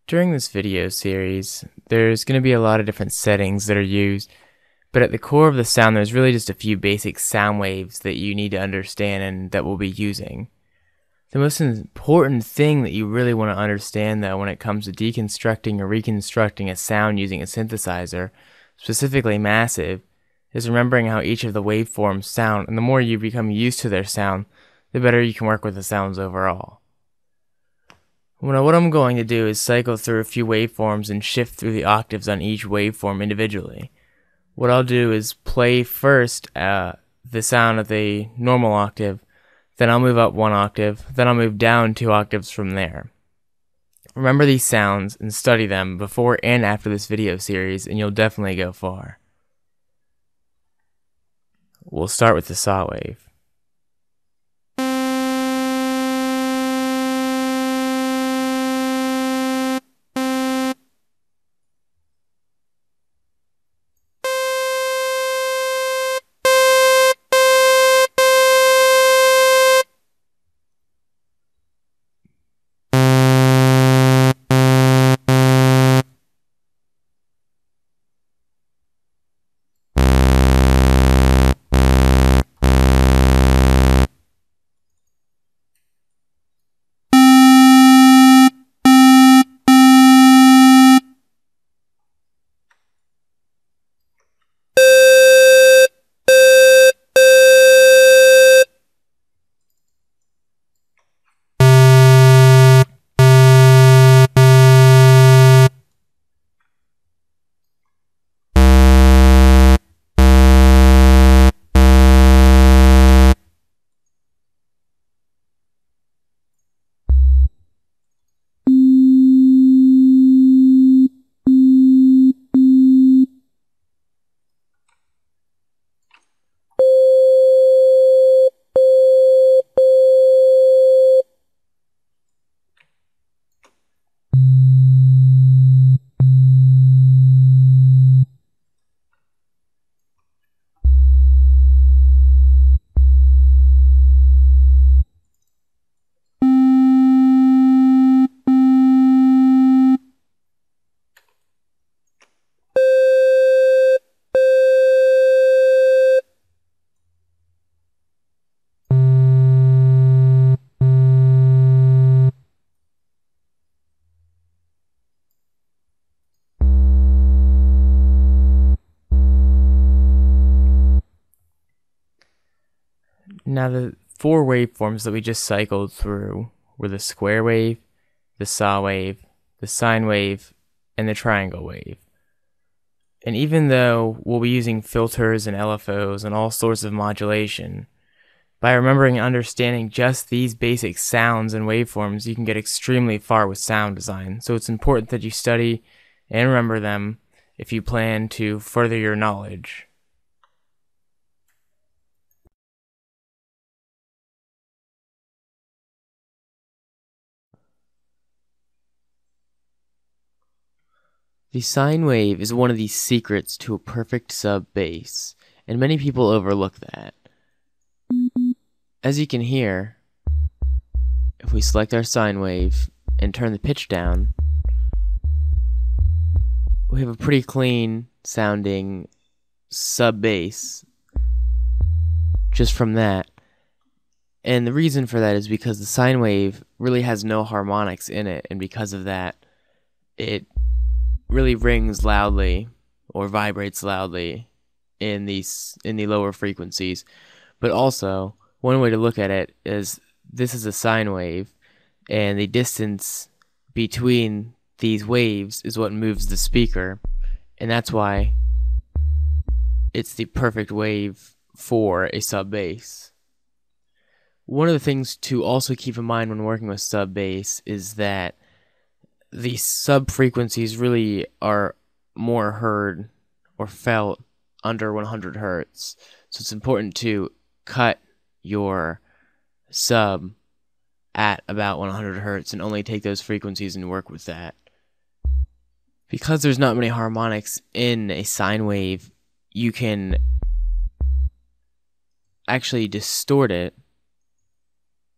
During this video series, there's going to be a lot of different settings that are used, but at the core of the sound there's really just a few basic sound waves that you need to understand and that we'll be using. The most important thing that you really want to understand though when it comes to deconstructing or reconstructing a sound using a synthesizer, specifically massive, is remembering how each of the waveforms sound, and the more you become used to their sound, the better you can work with the sounds overall. What I'm going to do is cycle through a few waveforms and shift through the octaves on each waveform individually. What I'll do is play first the sound at the normal octave, then I'll move up one octave, then I'll move down 2 octaves from there. Remember these sounds and study them before and after this video series, and you'll definitely go far. We'll start with the saw wave. Now the 4 waveforms that we just cycled through were the square wave, the saw wave, the sine wave, and the triangle wave. And even though we'll be using filters and LFOs and all sorts of modulation, by remembering and understanding just these basic sounds and waveforms, you can get extremely far with sound design. So it's important that you study and remember them if you plan to further your knowledge. The sine wave is one of the secrets to a perfect sub-bass, and many people overlook that. As you can hear, if we select our sine wave and turn the pitch down, we have a pretty clean sounding sub-bass just from that. And the reason for that is because the sine wave really has no harmonics in it, and because of that, it really rings loudly or vibrates loudly in the lower frequencies. But also, one way to look at it is this is a sine wave, and the distance between these waves is what moves the speaker, and that's why it's the perfect wave for a sub bass. One of the things to also keep in mind when working with sub bass is that the sub frequencies really are more heard or felt under 100 hertz. So it's important to cut your sub at about 100 hertz and only take those frequencies and work with that. Because there's not many harmonics in a sine wave, you can actually distort it,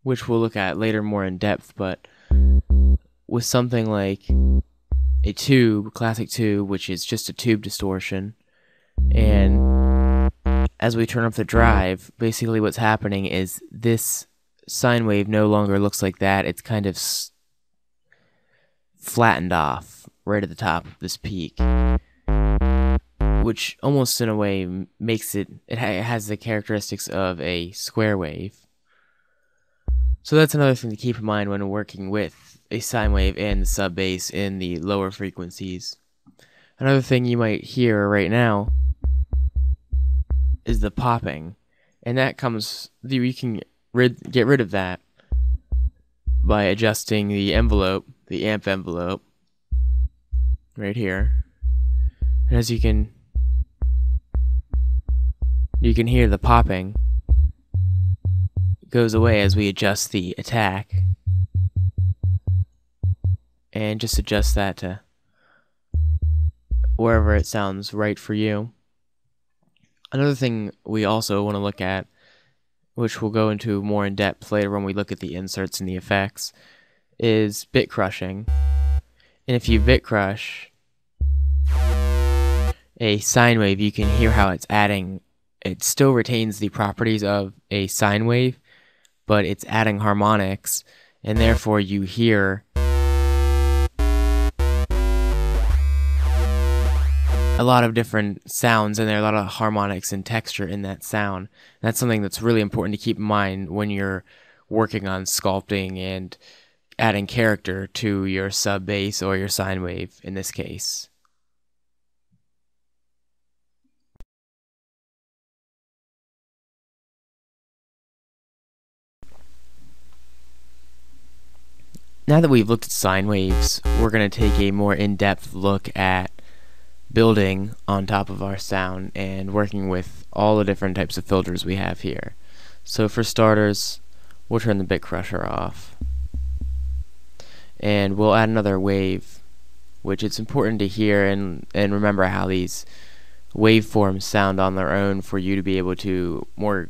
which we'll look at later more in depth, but with something like a tube, classic tube, which is just a tube distortion. And as we turn up the drive, basically what's happening is this sine wave no longer looks like that. It's kind of flattened off right at the top of this peak, which almost in a way makes it has the characteristics of a square wave. So that's another thing to keep in mind when working with a sine wave and the sub bass in the lower frequencies. Another thing you might hear right now is the popping, and that comes, you can get rid of that by adjusting the envelope, the amp envelope, right here. And as you can hear the popping goes away as we adjust the attack, and just adjust that to wherever it sounds right for you. Another thing we also want to look at, which we'll go into more in depth later when we look at the inserts and the effects, is bit crushing. And if you bit crush a sine wave, you can hear how it's adding, it still retains the properties of a sine wave, but it's adding harmonics, and therefore you hear a lot of different sounds, and there are a lot of harmonics and texture in that sound. That's something that's really important to keep in mind when you're working on sculpting and adding character to your sub bass or your sine wave in this case. Now that we've looked at sine waves, we're going to take a more in-depth look at building on top of our sound and working with all the different types of filters we have here. So for starters, we'll turn the bit crusher off, and we'll add another wave, which it's important to hear and remember how these waveforms sound on their own for you to be able to more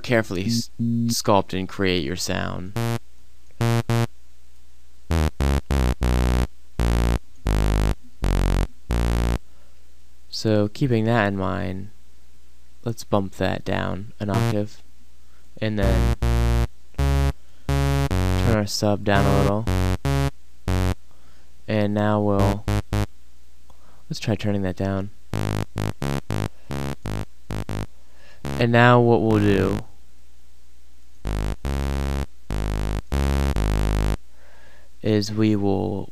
carefully sculpt and create your sound. So keeping that in mind, let's bump that down an octave, and then turn our sub down a little. And now let's try turning that down. And now what we'll do is we will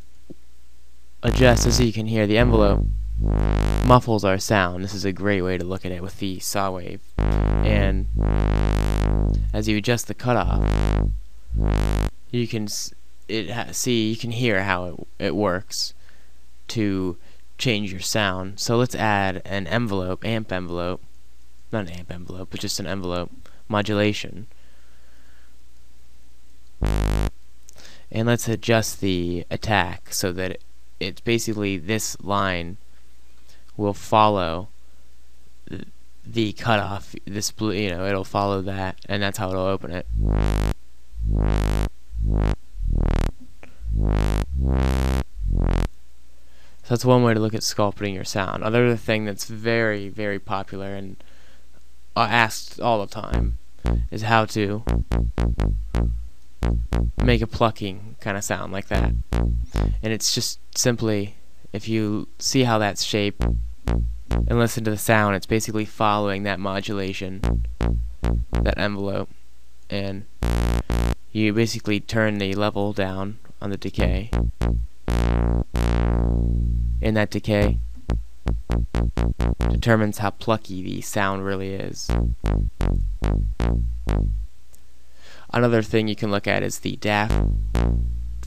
adjust, as you can hear, the envelope muffles our sound. This is a great way to look at it with the saw wave. And as you adjust the cutoff, you can hear how it works to change your sound. So let's add an envelope, amp envelope, not an amp envelope, but just an envelope modulation. And let's adjust the attack so that it's basically this line will follow the cutoff. This blue, it'll follow that, and that's how it'll open it. So that's one way to look at sculpting your sound. Another thing that's very, very popular and asked all the time is how to make a plucking kind of sound like that. And it's just simply, if you see how that's shaped and listen to the sound, it's basically following that modulation, that envelope, and you basically turn the level down on the decay, and that decay determines how plucky the sound really is. Another thing you can look at is the DAF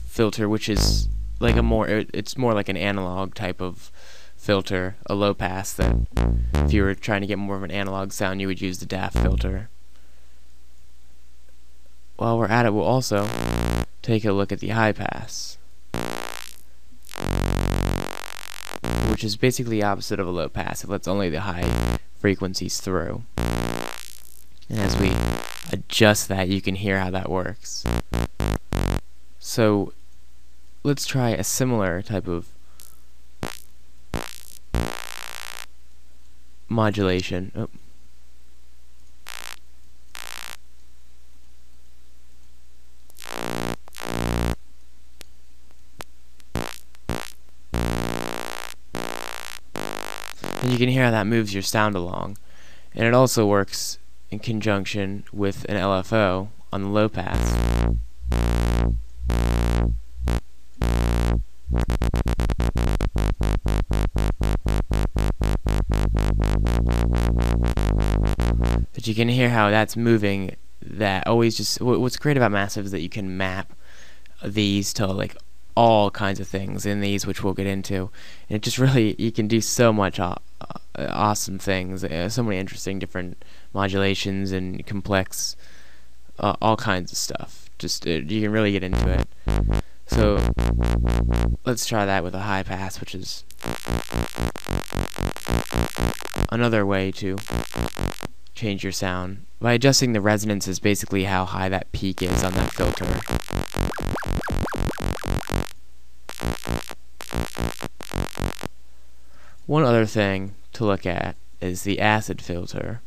filter, which is like it's more like an analog type of filter, a low pass, that if you were trying to get more of an analog sound, you would use the DAF filter. While we're at it, we'll also take a look at the high pass, which is basically the opposite of a low pass. It lets only the high frequencies through. And as we adjust that, you can hear how that works. So let's try a similar type of modulation. Oh. And you can hear how that moves your sound along. And it also works in conjunction with an LFO on the low pass. But you can hear how that's moving. That always just what's great about Massive is that you can map these to like all kinds of things in these, which we'll get into. And it just really, you can do so much awesome things, so many interesting different modulations and complex, all kinds of stuff. Just you can really get into it. So let's try that with a high pass, which is another way to change your sound. By adjusting the resonance is basically how high that peak is on that filter. One other thing to look at is the acid filter,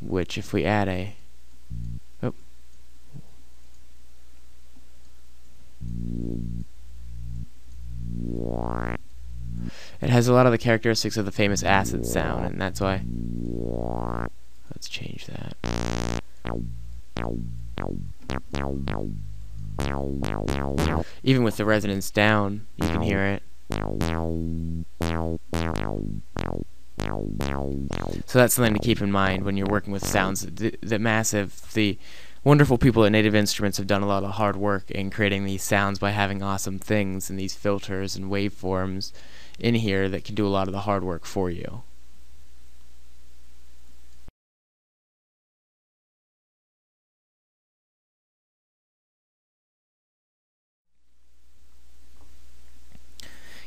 which if we add a it has a lot of the characteristics of the famous acid sound, and that's why. Let's change that. Even with the resonance down, you can hear it. So that's something to keep in mind when you're working with sounds. The Massive, the wonderful people at Native Instruments have done a lot of hard work in creating these sounds by having awesome things and these filters and waveforms in here that can do a lot of the hard work for you.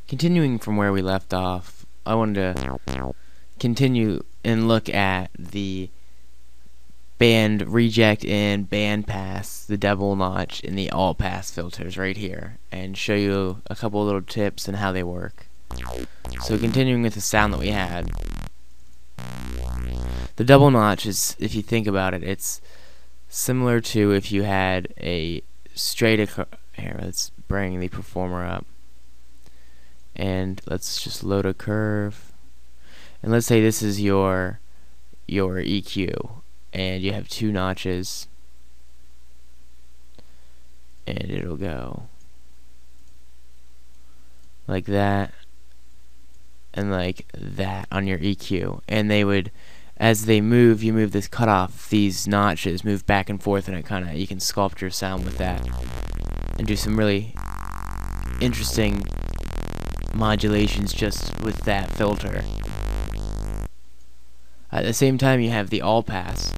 Continuing from where we left off, I wanted to continue and look at the band reject and band pass, the double notch and the all pass filters right here, and show you a couple little tips and how they work. So continuing with the sound that we had, the double notch is, if you think about it, it's similar to if you had a straight here. Let's bring the performer up, and let's just load a curve, and let's say this is your EQ, and you have two notches, and it'll go like that and like that on your EQ, and they would, as they move, you move this cutoff, these notches move back and forth, and it kind of, you can sculpt your sound with that and do some really interesting modulations just with that filter. At the same time, you have the all pass,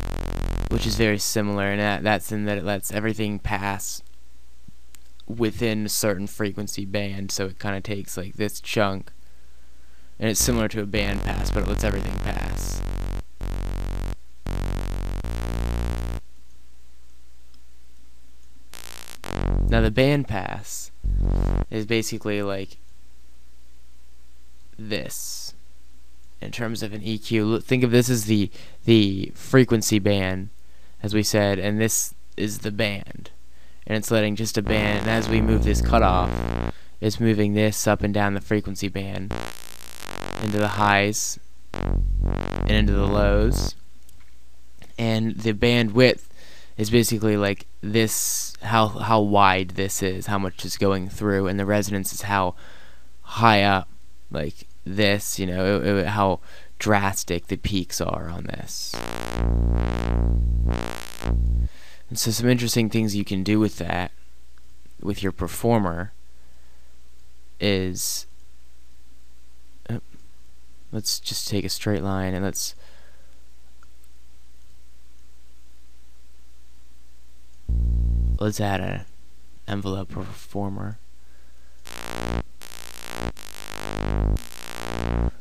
which is very similar, and that's in that it lets everything pass within a certain frequency band, so it kind of takes like this chunk, and it's similar to a band pass, but it lets everything pass. Now the band pass is basically like this in terms of an EQ. Think of this as the frequency band, as we said, and this is the band, and it's letting just a band, and as we move this cutoff, it's moving this up and down the frequency band into the highs and into the lows, and the band width is basically like this, how wide this is, how much is going through, and the resonance is how high up, like this, you know, how drastic the peaks are on this. And so some interesting things you can do with that, with your performer, is let's just take a straight line, and let's add an envelope performer.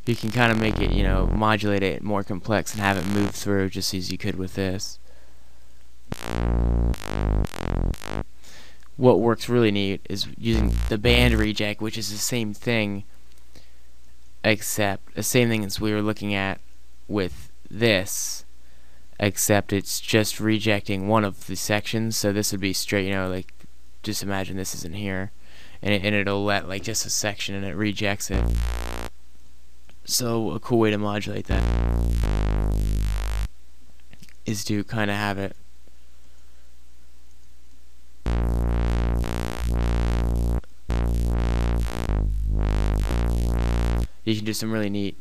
You can kind of make it, you know, modulate it more complex and have it move through just as you could with this. what works really neat is using the band reject, which is the same thing, except the same thing as we were looking at with this, except it's just rejecting one of the sections. So this would be straight, you know, like just imagine this is in here, and it'll let like just a section and it rejects it. So a cool way to modulate that is to kind of have it you can do some really neat,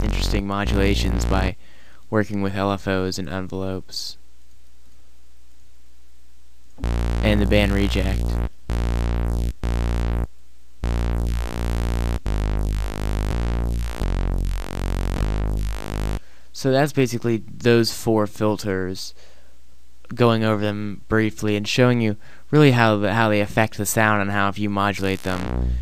interesting modulations by working with LFOs and envelopes and the band reject. So that's basically those 4 filters, going over them briefly and showing you really how they affect the sound, and how if you modulate them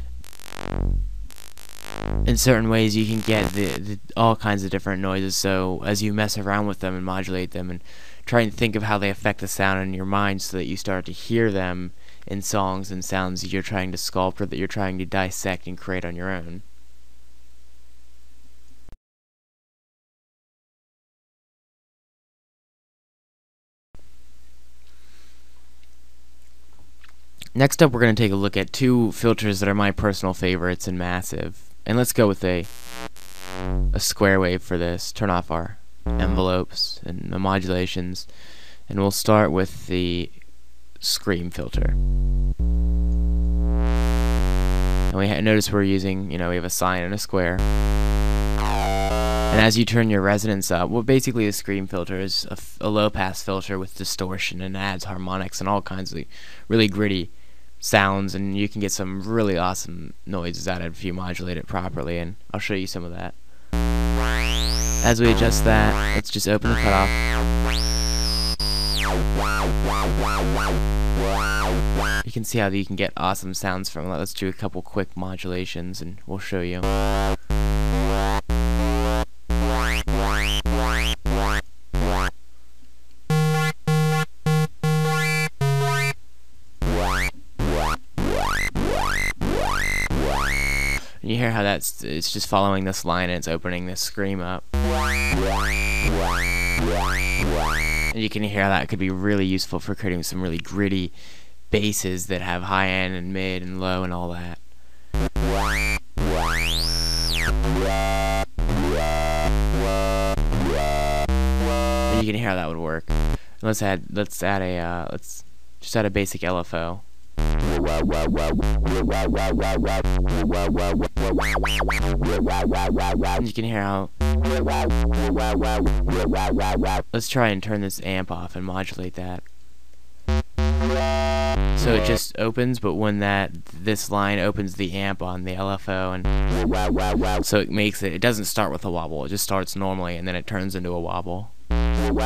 in certain ways you can get all kinds of different noises. So as you mess around with them and modulate them and try and think of how they affect the sound in your mind, so that you start to hear them in songs and sounds that you're trying to sculpt or that you're trying to dissect and create on your own. Next up, we're going to take a look at 2 filters that are my personal favorites and massive. And let's go with a square wave for this. Turn off our envelopes and the modulations, and we'll start with the scream filter. And we notice we're using, you know, we have a sine and a square. And as you turn your resonance up, well, basically the scream filter is a low-pass filter with distortion and adds harmonics and all kinds of really gritty sounds, and you can get some really awesome noises out of it if you modulate it properly, and I'll show you some of that. As we adjust that, let's just open the cutoff. You can see how you can get awesome sounds from it. Let's do a couple quick modulations and we'll show you. You hear how it's just following this line and it's opening this scream up. And you can hear how that could be really useful for creating some really gritty basses that have high end and mid and low and all that. And you can hear how that would work. Let's just add a basic LFO. And you can hear how. Let's try and turn this amp off and modulate that. So it just opens, but when this line opens the amp on the LFO, and so it makes it doesn't start with a wobble. It just starts normally, and then it turns into a wobble. And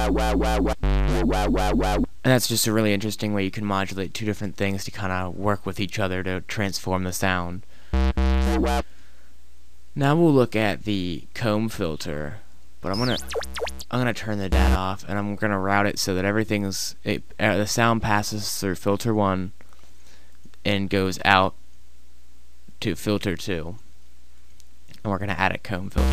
that's just a really interesting way you can modulate 2 different things to kind of work with each other to transform the sound. Now we'll look at the comb filter, but I'm gonna turn the DAT off, and I'm gonna route it so that the sound passes through filter 1 and goes out to filter 2, and we're gonna add a comb filter.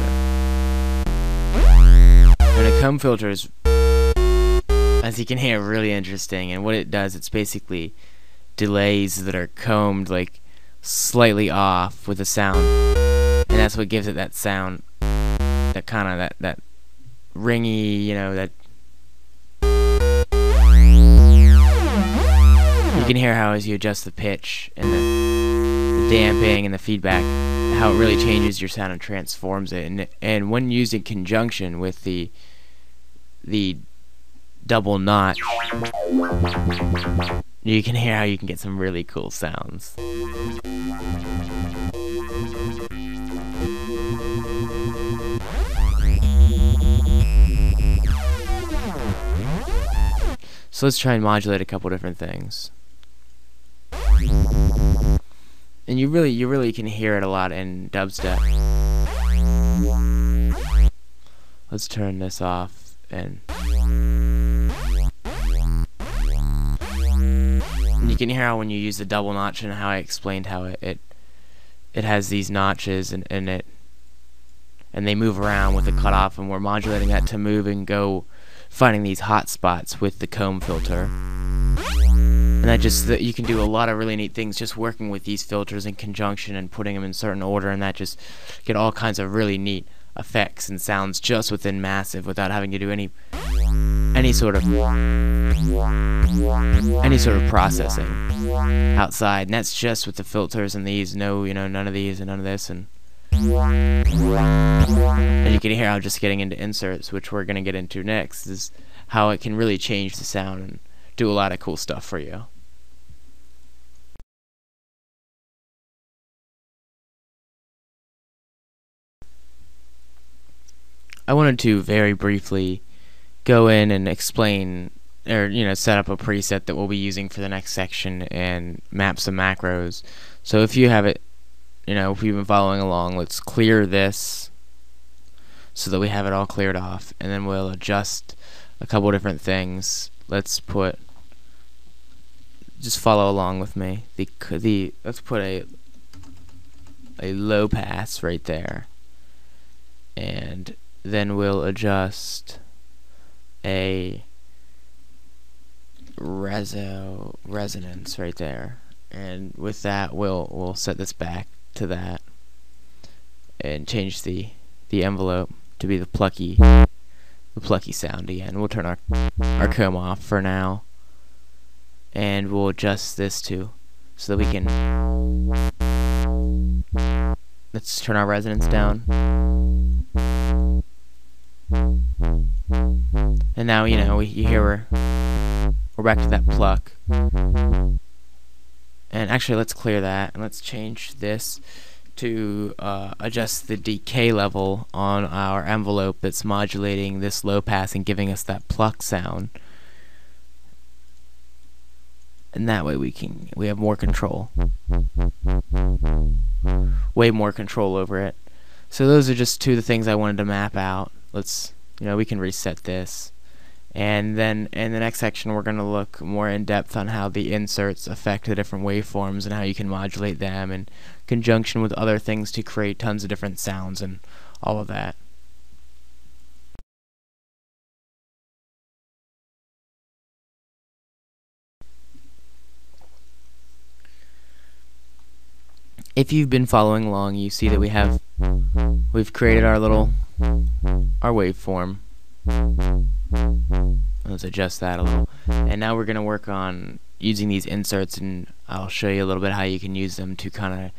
And a comb filter is, as you can hear, really interesting, and what it does, it's basically delays that are combed like slightly off with the sound, and that's what gives it that sound, that kind of that ringy, you know, that you can hear how as you adjust the pitch and the damping and the feedback, how it really changes your sound and transforms it, and when used in conjunction with the double notch, you can hear how you can get some really cool sounds. So let's try and modulate a couple different things. And you really can hear it a lot in dubstep. Let's turn this off, and And you can hear how when you use the double notch and how I explained how it has these notches and they move around with the cutoff, and we're modulating that to move and go finding these hot spots with the comb filter. And you can do a lot of really neat things just working with these filters in conjunction and putting them in certain order, and that just get all kinds of really neat effects and sounds just within Massive without having to do any sort of processing outside. And that's just with the filters and these. None of these and none of this. And you can hear how just getting into inserts, which we're going to get into next, is how it can really change the sound and do a lot of cool stuff for you. I wanted to very briefly go in and explain, or set up a preset that we'll be using for the next section and map some macros. So if you have it, if you've been following along, let's clear this so that we have it all cleared off, and then we'll adjust a couple different things. Let's just follow along with me. Let's put a low pass right there, and then we'll adjust a resonance right there, and with that we'll set this back to that and change the envelope to be the plucky sound again. We'll turn our comb off for now, and we'll adjust this so that we can, let's turn our resonance down. And now you hear we're back to that pluck. And actually, let's clear that and let's change this to adjust the decay level on our envelope that's modulating this low pass and giving us that pluck sound. And that way we have more control, way more control over it. So those are just two of the things I wanted to map out. Let's, we can reset this. And then in the next section we're going to look more in depth on how the inserts affect the different waveforms and how you can modulate them in conjunction with other things to create tons of different sounds and all of that. If you've been following along, you see that we've created our waveform. Let's adjust that a little. And now we're going to work on using these inserts, and I'll show you a little bit how you can use them to kind of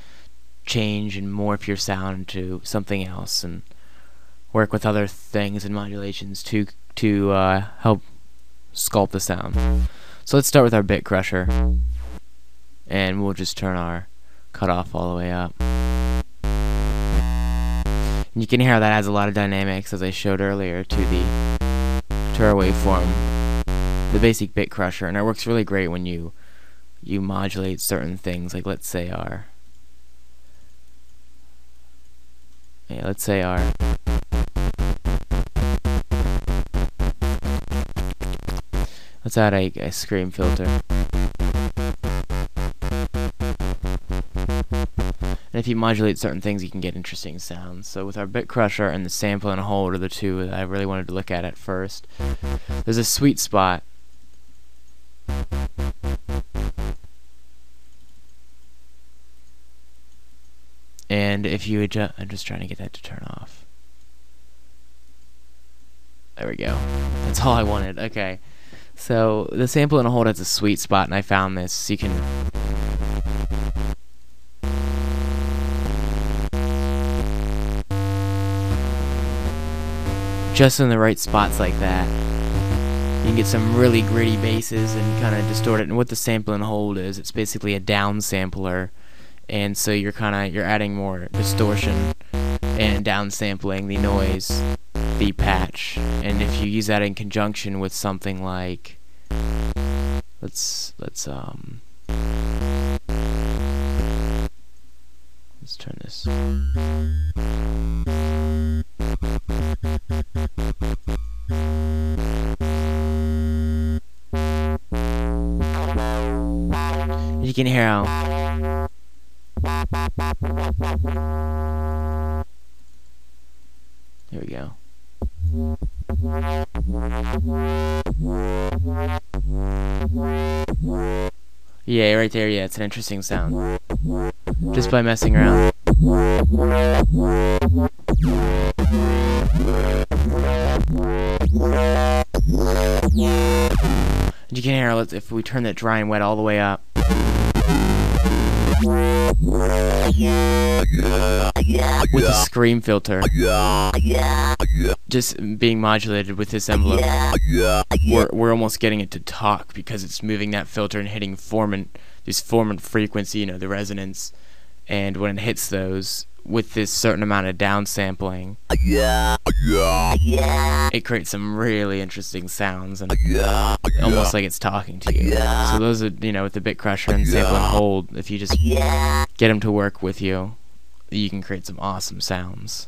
change and morph your sound to something else and work with other things and modulations to help sculpt the sound. So let's start with our bit crusher, and we'll just turn our cutoff all the way up. And you can hear how that adds a lot of dynamics, as I showed earlier, to our waveform, the basic bit crusher, and it works really great when you modulate certain things, like let's say let's add a scream filter. And if you modulate certain things, you can get interesting sounds. So with our bit crusher and the sample and hold are the two that I really wanted to look at first. There's a sweet spot. And if you adjust, I'm just trying to get that to turn off. There we go. That's all I wanted. Okay. So the sample and hold has a sweet spot, and I found this. So you can just in the right spots like that, you can get some really gritty basses and kind of distort it. And what the sample and hold is, it's basically a down sampler, and so you're adding more distortion and down sampling the noise, the patch. And if you use that in conjunction with something like, let's turn this. You can hear how here we go. Yeah, right there, yeah, it's an interesting sound. Just by messing around. And you can hear, if we turn that dry and wet all the way up. With the scream filter just being modulated with this envelope, we're almost getting it to talk because it's moving that filter and hitting this formant frequency, you know, the resonance, and when it hits those with this certain amount of downsampling, it creates some really interesting sounds and almost like it's talking to you. So those are, you know, with the bit crusher and sample and hold, if you just get them to work with you, you can create some awesome sounds.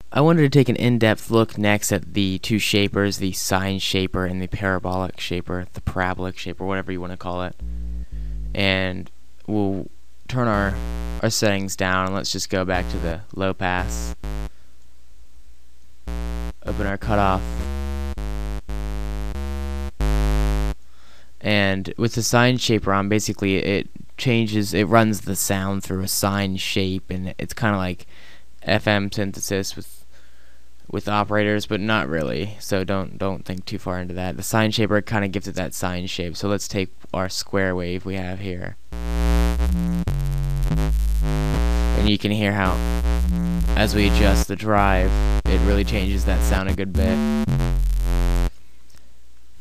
I wanted to take an in-depth look next at the two shapers, the sine shaper and the parabolic shaper, the parabolic shaper, whatever you want to call it. And we'll turn our settings down, and let's just go back to the low pass. Open our cutoff. And with the sine shaper on, basically it runs the sound through a sine shape, and it's kind of like FM synthesis with operators, but not really. So don't think too far into that. The sine shaper kind of gives it that sine shape. So let's take our square wave we have here, and you can hear how, as we adjust the drive, it really changes that sound a good bit.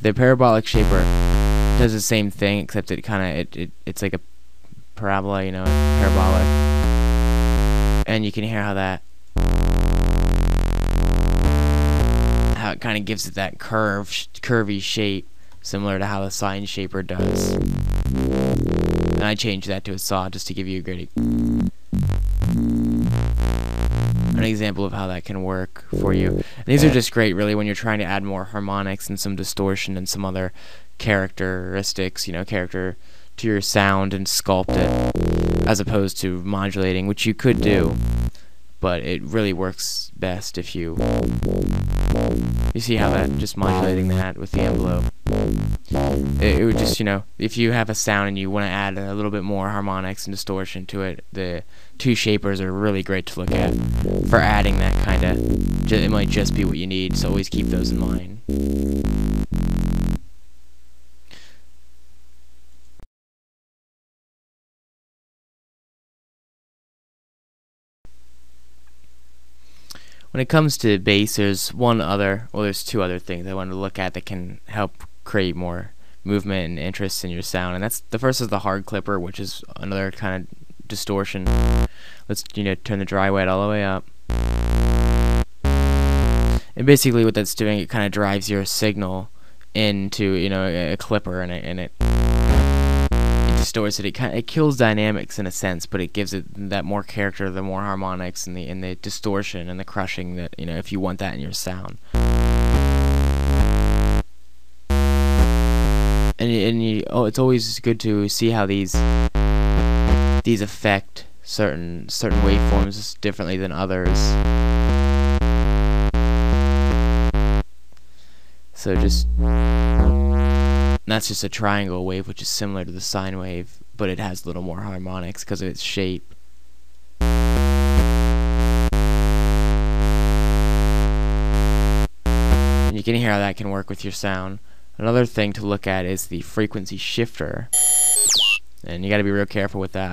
The parabolic shaper does the same thing, except it's like a parabola, you know, parabolic, and you can hear how it kind of gives it that curvy shape, similar to how the sine shaper does. And I changed that to a saw just to give you an example of how that can work for you. And these are just great, really, when you're trying to add more harmonics and some distortion and some other characteristics, you know, character to your sound, and sculpt it, as opposed to modulating, which you could do, but it really works best if you see how that, just modulating that with the envelope, it would just, you know, if you have a sound and you want to add a little bit more harmonics and distortion to it, the two shapers are really great to look at for adding that kind of, it might just be what you need, so always keep those in mind. When it comes to bass, there's two other things I wanted to look at that can help create more movement and interest in your sound, and the first is the hard clipper, which is another kind of distortion. Let's, you know, turn the dry wet all the way up, and basically what that's doing, it kind of drives your signal into, you know, a clipper, and it distorts it. It kills dynamics in a sense, but it gives it that more character, the more harmonics, and the distortion and the crushing that, you know, if you want that in your sound. It's always good to see how these affect certain waveforms differently than others. So that's just a triangle wave, which is similar to the sine wave, but it has a little more harmonics because of its shape. And you can hear how that can work with your sound. Another thing to look at is the frequency shifter, and you got to be real careful with that.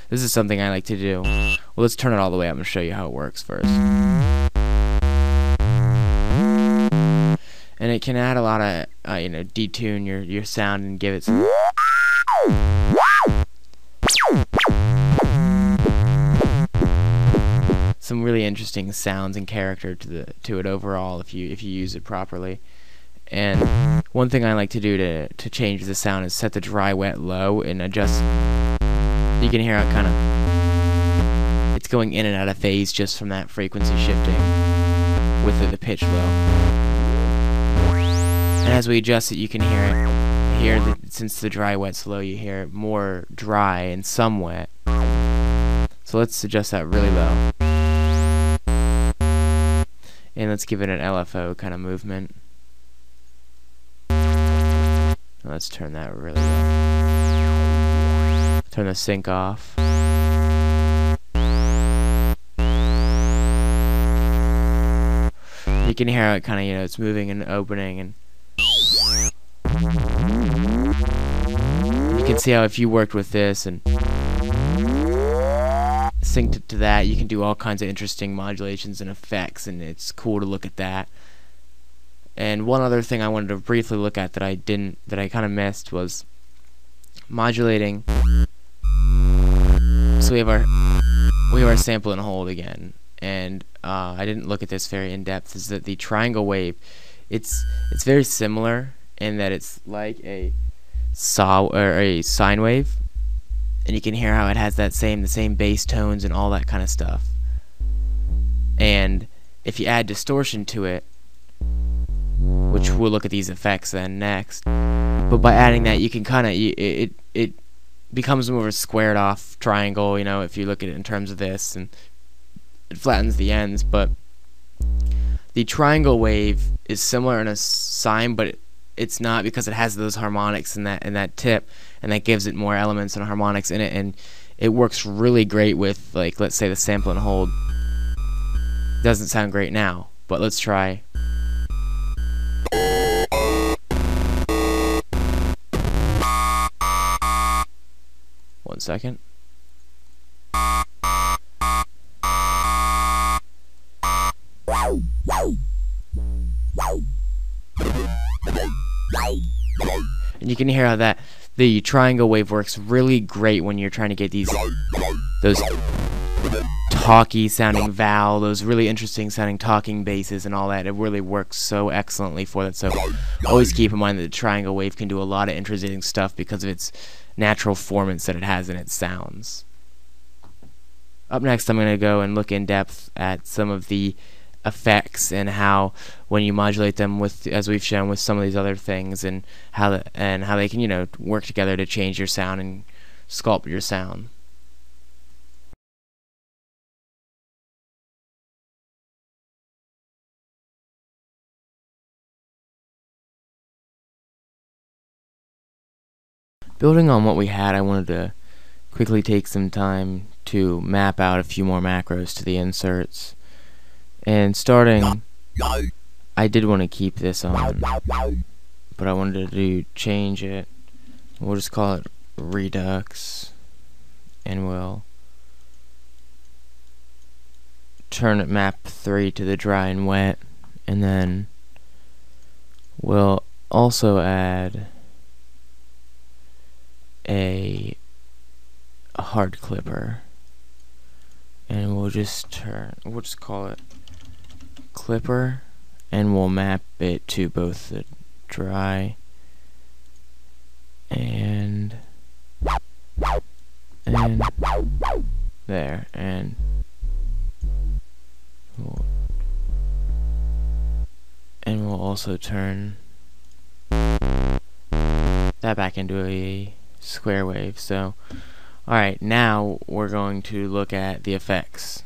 This is something I like to do. Well, let's turn it all the way up and show you how it works first. And it can add a lot of, you know, detune your sound and give it some really interesting sounds and character to it overall if you use it properly. And one thing I like to do to change the sound is set the dry wet low and adjust. You can hear how it's going in and out of phase just from that frequency shifting. with the pitch low. And as we adjust it, you can hear it. Here, since the dry wet's low, you hear it more dry and some wet. So let's adjust that really low. And let's give it an LFO kind of movement. Let's turn that really low. Turn the sync off. You can hear how it kind of, it's moving and opening, and you can see how if you worked with this and synced it to that, you can do all kinds of interesting modulations and effects, and it's cool to look at that. And one other thing I wanted to briefly look at that I kind of missed was modulating. So we have our sample and hold again, and I didn't look at this very in depth. Is that the triangle wave? It's very similar in that it's like a sine wave, and you can hear how it has the same bass tones and all that kind of stuff. And if you add distortion to it, which we'll look at these effects then next, but by adding that, you can kind of it becomes more of a squared off triangle, if you look at it in terms of this, and it flattens the ends. But the triangle wave is similar in a sine, but it's not, because it has those harmonics in that tip, and that gives it more elements and harmonics in it, and it works really great with, like, let's say the sample and hold. Doesn't sound great now, but let's try. One second. And you can hear how the triangle wave works really great when you're trying to get those talky sounding vowel, those really interesting sounding talking basses and all that. It really works so excellently for that. So always keep in mind that the triangle wave can do a lot of interesting stuff because of its natural formants that it has in its sounds. Up next, I'm going to go and look in depth at some of the effects and how, when you modulate them with, as we've shown with some of these other things, and how they can work together to change your sound and sculpt your sound. Building on what we had, I wanted to quickly take some time to map out a few more macros to the inserts. And starting, I did want to keep this on, but I wanted to change it. We'll just call it Redux, and we'll turn it map 3 to the dry and wet, and then we'll also add a hard clipper, and we'll just call it clipper, and we'll map it to both the dry and there, and we'll also turn that back into a square wave. So alright, now we're going to look at the effects.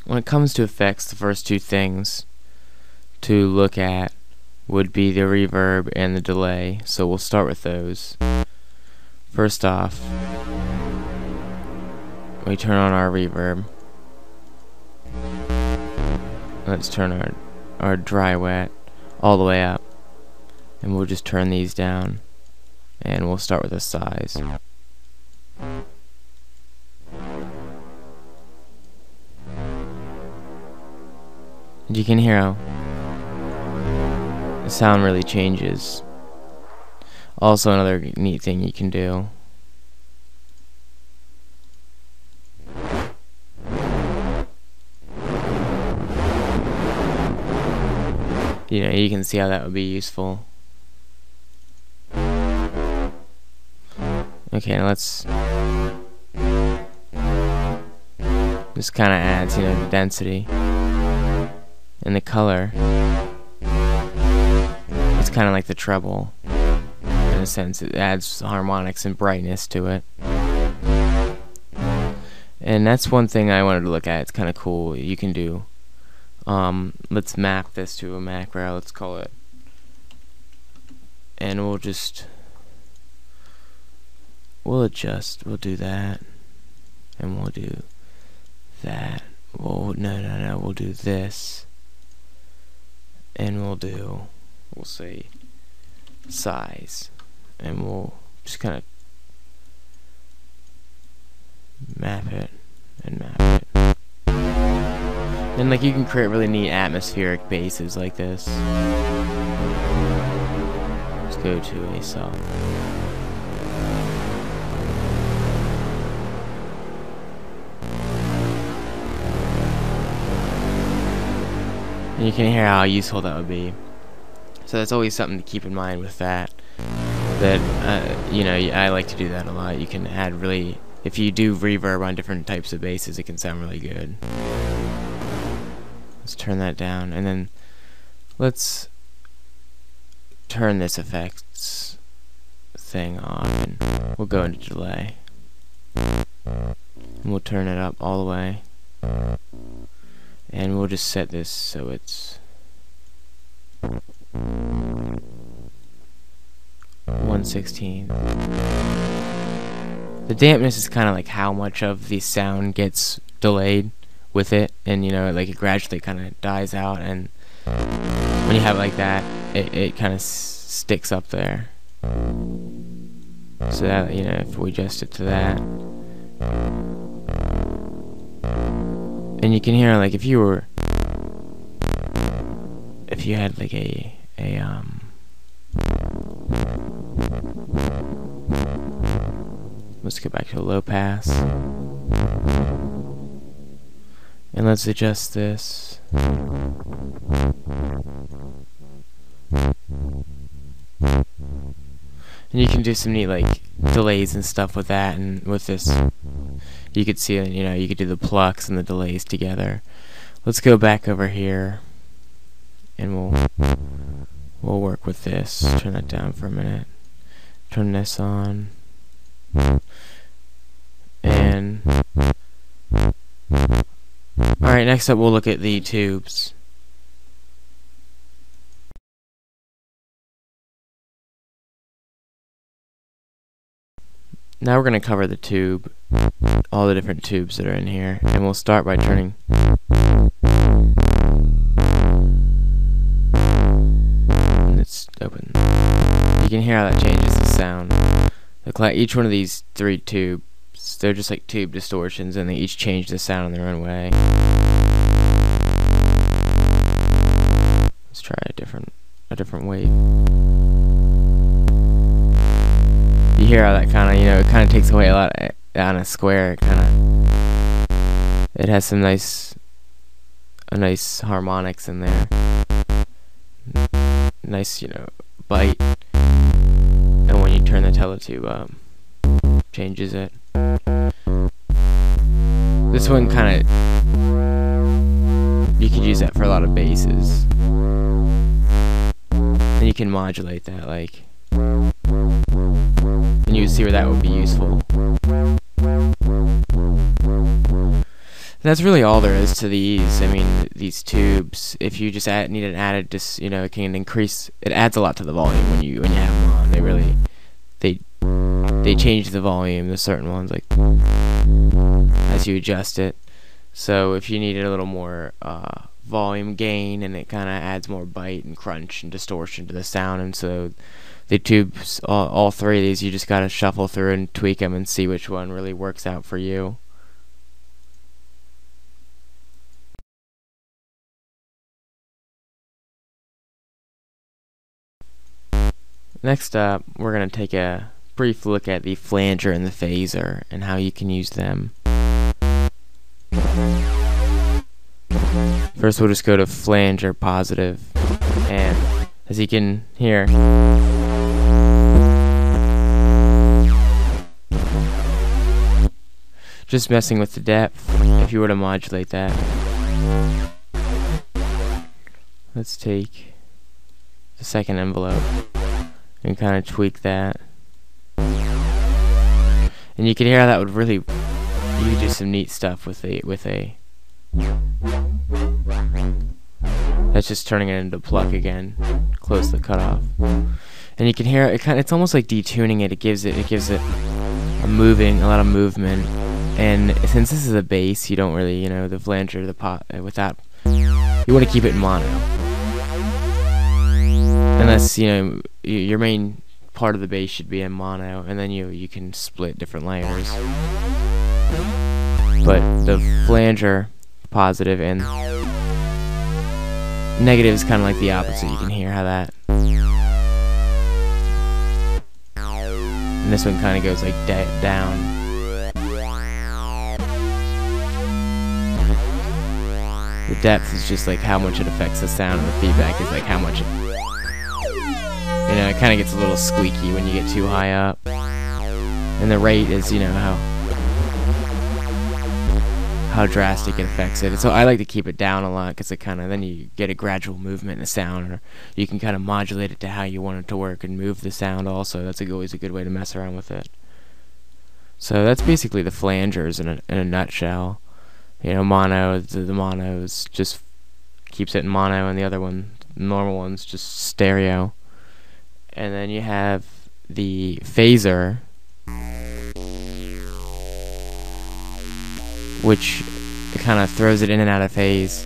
When it comes to effects, the first two things to look at would be the reverb and the delay. So we'll start with those. First off, we turn on our reverb. Let's turn our dry wet all the way up, and we'll just turn these down, and we'll start with the size. And you can hear how the sound really changes. Also, another neat thing you can do, you can see how that would be useful. Okay, now let's just kind of adds, you know, the density and the color. It's kind of like the treble in a sense. It adds harmonics and brightness to it. And that's one thing I wanted to look at. It's kind of cool. You can do. Let's map this to a macro. Let's call it. And we'll adjust. We'll do that. And we'll do that. We'll do this. And we'll say size. And we'll just kind of map it and map it. And like you can create really neat atmospheric basses like this. Let's go to a song. And you can hear how useful that would be. So that's always something to keep in mind with that. That you know, I like to do that a lot. You can add really, if you do reverb on different types of basses, it can sound really good. Let's turn that down, and then let's turn this effects thing off, and we'll go into delay. And we'll turn it up all the way. And we'll just set this so it's 1/16. The dampness is kind of like how much of the sound gets delayed with it, and you know, like it gradually kind of dies out, and when you have it like that, it kind of sticks up there. So that, you know, if we adjust it to that, and you can hear, like, if you had like a let's go back to a low pass, and let's adjust this. And you can do some neat like delays and stuff with that, and with this you could see, you know, you could do the plucks and the delays together. Let's go back over here, and we'll work with this. Turn that down for a minute. Turn this on. And alright, next up we'll look at the tubes. Now we're going to cover the tube, all the different tubes that are in here, and we'll start by turning. Let's open. You can hear how that changes the sound. Each one of these three tubes, they're just like tube distortions, and they each change the sound in their own way. Let's try a different wave. You hear how that kind of, you know, it kind of takes away a lot on a square. It has some nice harmonics in there. Nice, you know, bite. And when you turn the teletube up, changes it. This one kind of, you could use that for a lot of basses. And you can modulate that, like, and you would see where that would be useful. That's really all there is to these. I mean, these tubes, if you just need an added, just, you know, it can increase, it adds a lot to the volume when you have them on. They change the volume, the certain ones, like, as you adjust it. So if you needed a little more volume gain, and it kind of adds more bite and crunch and distortion to the sound, and so the tubes, all three of these, you just gotta shuffle through and tweak them and see which one really works out for you. Next up, we're going to take a brief look at the flanger and the phaser and how you can use them. First, we'll just go to flanger positive, and as you can hear, just messing with the depth. If you were to modulate that, let's take the second envelope and kind of tweak that, and you can hear how that would really, you could do some neat stuff with a that's just turning it into pluck again. Close the cutoff, and you can hear it. It's almost like detuning it. It gives it a lot of movement. And since this is a bass, you don't really, the flanger, the pot, without, you want to keep it in mono. Unless, your main part of the bass should be in mono, and then you can split different layers. But the flanger, positive, and negative is kind of like the opposite. You can hear how that, and this one kind of goes like down. The depth is just like how much it affects the sound, and the feedback is like how much it, it kind of gets a little squeaky when you get too high up. And the rate is, how drastic it affects it. So I like to keep it down a lot, because it then you get a gradual movement in the sound, or you can kind of modulate it to how you want it to work and move the sound also. That's always a good way to mess around with it. So that's basically the flangers in a nutshell. Mono, the monos just keeps it in mono, and the other one, the normal one's just stereo. And then you have the phaser, which kind of throws it in and out of phase.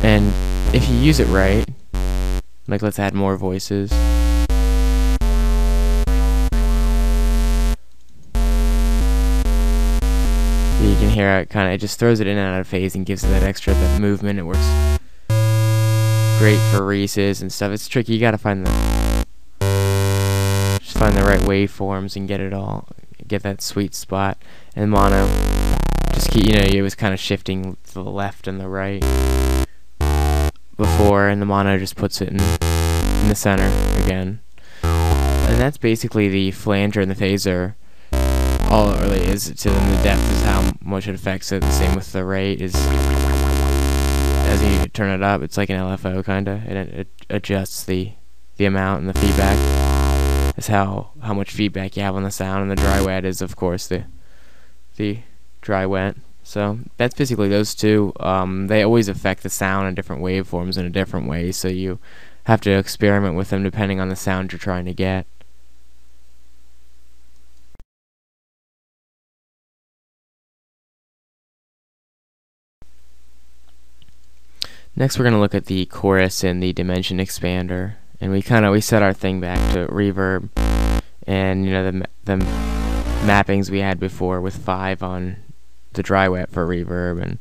And if you use it right, like let's add more voices. You can hear it it just throws it in and out of phase and gives it that extra movement. It works great for Reese's and stuff. It's tricky. You gotta find the right waveforms and get that sweet spot. And mono, just keep, it was kind of shifting to the left and the right before, and the mono just puts it in the center again. And that's basically the flanger and the phaser. All it really is to them. The depth is how much it affects it. The same with the rate is, as you turn it up, it's like an LFO kinda, and it adjusts the amount, and the feedback is how much feedback you have on the sound, and the dry wet is of course the dry wet. So that's basically those two. They always affect the sound in different waveforms in a different way, so you have to experiment with them depending on the sound you're trying to get. Next, we're going to look at the chorus and the dimension expander, and we set our thing back to reverb, and the mappings we had before with 5 on the dry wet for reverb, and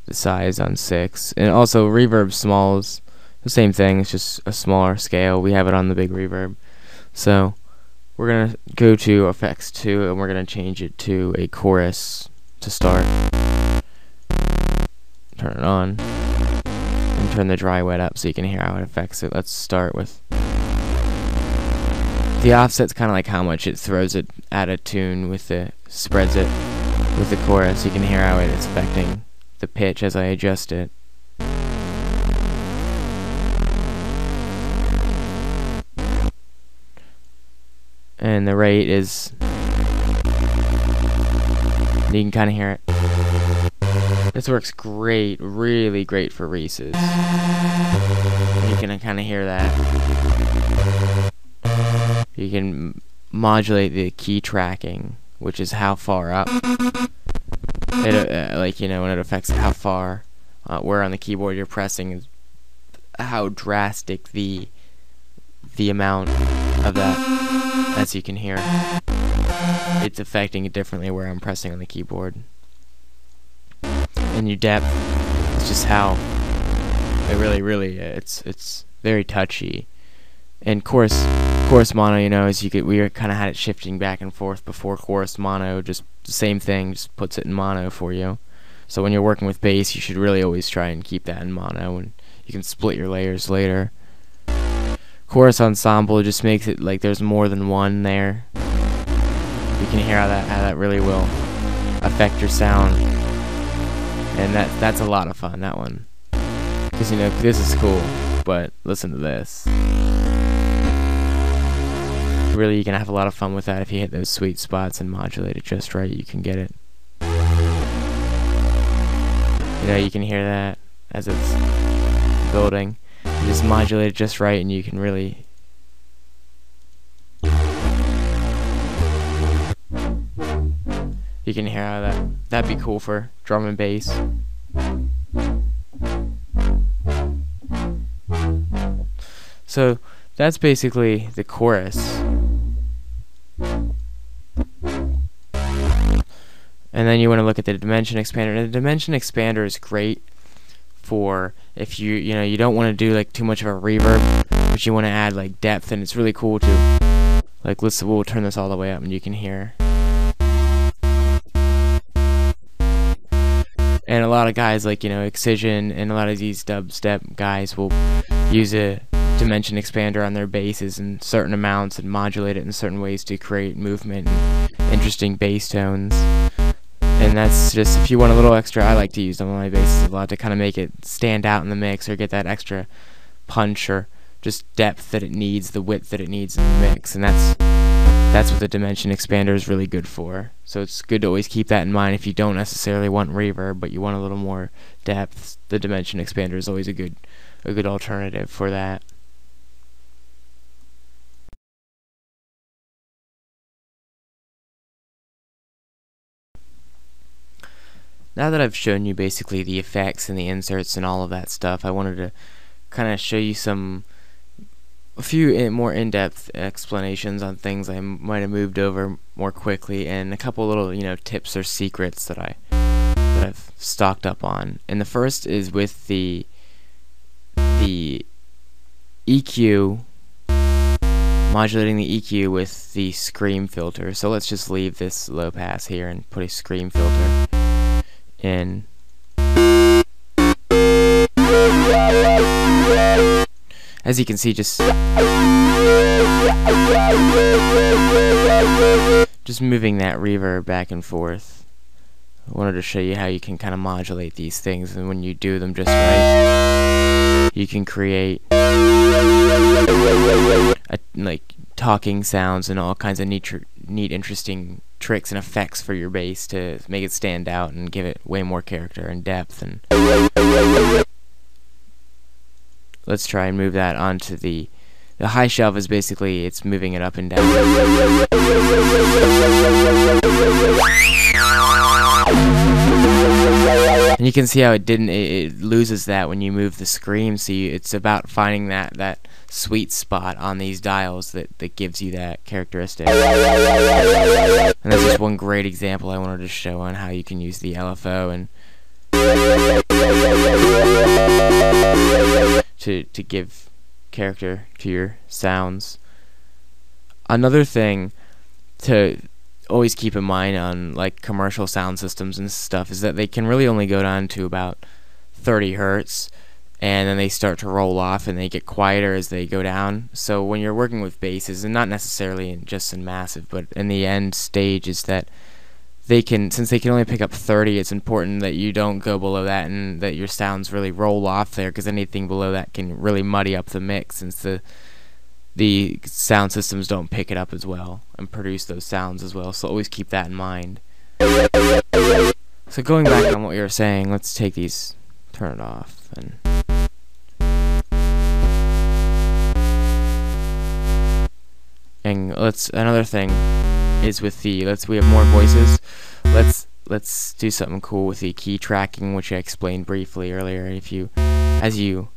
the size on 6, and also reverb small is the same thing. It's just a smaller scale. We have it on the big reverb, so we're going to go to effects 2, and we're going to change it to a chorus to start. Turn it on and turn the dry wet up so you can hear how it affects it. Let's start with the offset's kind of like how much it throws it out of tune with spreads it with the chorus. You can hear how it's affecting the pitch as I adjust it. And the rate is, you can kind of hear it. This works great, really great for Reese's. You can kind of hear that. You can modulate the key tracking, which is how far up. It, when it affects how far, where on the keyboard you're pressing, is how drastic the amount of that, as you can hear. It's affecting it differently where I'm pressing on the keyboard. And your depth is just how it really it's very touchy. And chorus mono, we kind of had it shifting back and forth before. Chorus mono, just the same thing, just puts it in mono for you. So when you're working with bass, you should really always try and keep that in mono, and you can split your layers later. chorus ensemble just makes it like there's more than one there. You can hear how that really will affect your sound, and that's a lot of fun, that one, because you know this is cool, but listen to this. Really, you can have a lot of fun with that if you hit those sweet spots and modulate it just right. You can get it. You know, you can hear that as it's building. You just modulate it just right, and you can really. You can hear how that'd be cool for drum and bass. So that's basically the chorus. And then you want to look at the dimension expander. And the dimension expander is great for if you know you don't want to do like too much of a reverb, but you want to add like depth, and it's really cool to like we'll turn this all the way up and you can hear. And a lot of guys like, you know, Excision and a lot of these dubstep guys will use a dimension expander on their basses in certain amounts and modulate it in certain ways to create movement and interesting bass tones. And that's just, if you want a little extra, I like to use them on my basses a lot to kind of make it stand out in the mix or get that extra punch or just depth that it needs, the width that it needs in the mix. And that's what the dimension expander is really good for. So it's good to always keep that in mind. If you don't necessarily want reverb, but you want a little more depth, the dimension expander is always a good alternative for that. Now that I've shown you basically the effects and the inserts and all of that stuff, I wanted to kind of show you a few more in-depth explanations on things I might have moved over more quickly, and a couple little, you know, tips or secrets that I've stocked up on. And the first is with the EQ, modulating the EQ with the scream filter. So let's just leave this low pass here and put a scream filter in. As you can see, just moving that reverb back and forth. I wanted to show you how you can kind of modulate these things, and when you do them just right, you can create like talking sounds and all kinds of neat, interesting tricks and effects for your bass to make it stand out and give it way more character and depth. And let's try and move that onto the high shelf. Is basically it's moving it up and down. And you can see how it loses that when you move the scream. So it's about finding that sweet spot on these dials that gives you that characteristic. And that's just one great example I wanted to show on how you can use the LFO and to give character to your sounds. Another thing to always keep in mind on like commercial sound systems and stuff is that they can really only go down to about 30 hertz, and then they start to roll off and they get quieter as they go down. So when you're working with basses, and not necessarily just in massive, but in the end stage, is that since they can only pick up 30, it's important that you don't go below that and that your sounds really roll off there, because anything below that can really muddy up the mix, since the sound systems don't pick it up as well and produce those sounds as well. So always keep that in mind. So going back on what you were saying, let's take these, turn it off, and another thing is with we have more voices. Let's do something cool with the key tracking, which I explained briefly earlier. As you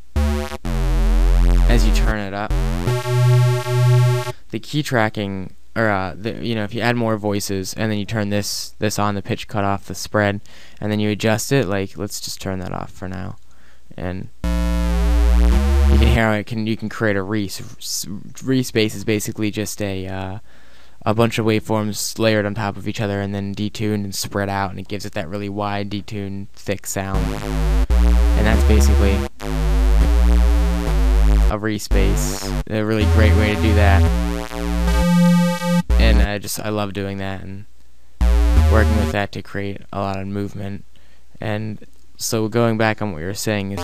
turn it up, the key tracking, or if you add more voices and then you turn this on, the pitch cutoff, the spread, and then you adjust it. Like, let's just turn that off for now, and you can hear how you can create a Reese. Reese bass is basically just a bunch of waveforms layered on top of each other and then detuned and spread out, and it gives it that really wide, detuned, thick sound. And that's basically a respace, a really great way to do that. And I love doing that and working with that to create a lot of movement. And so going back on what you were saying is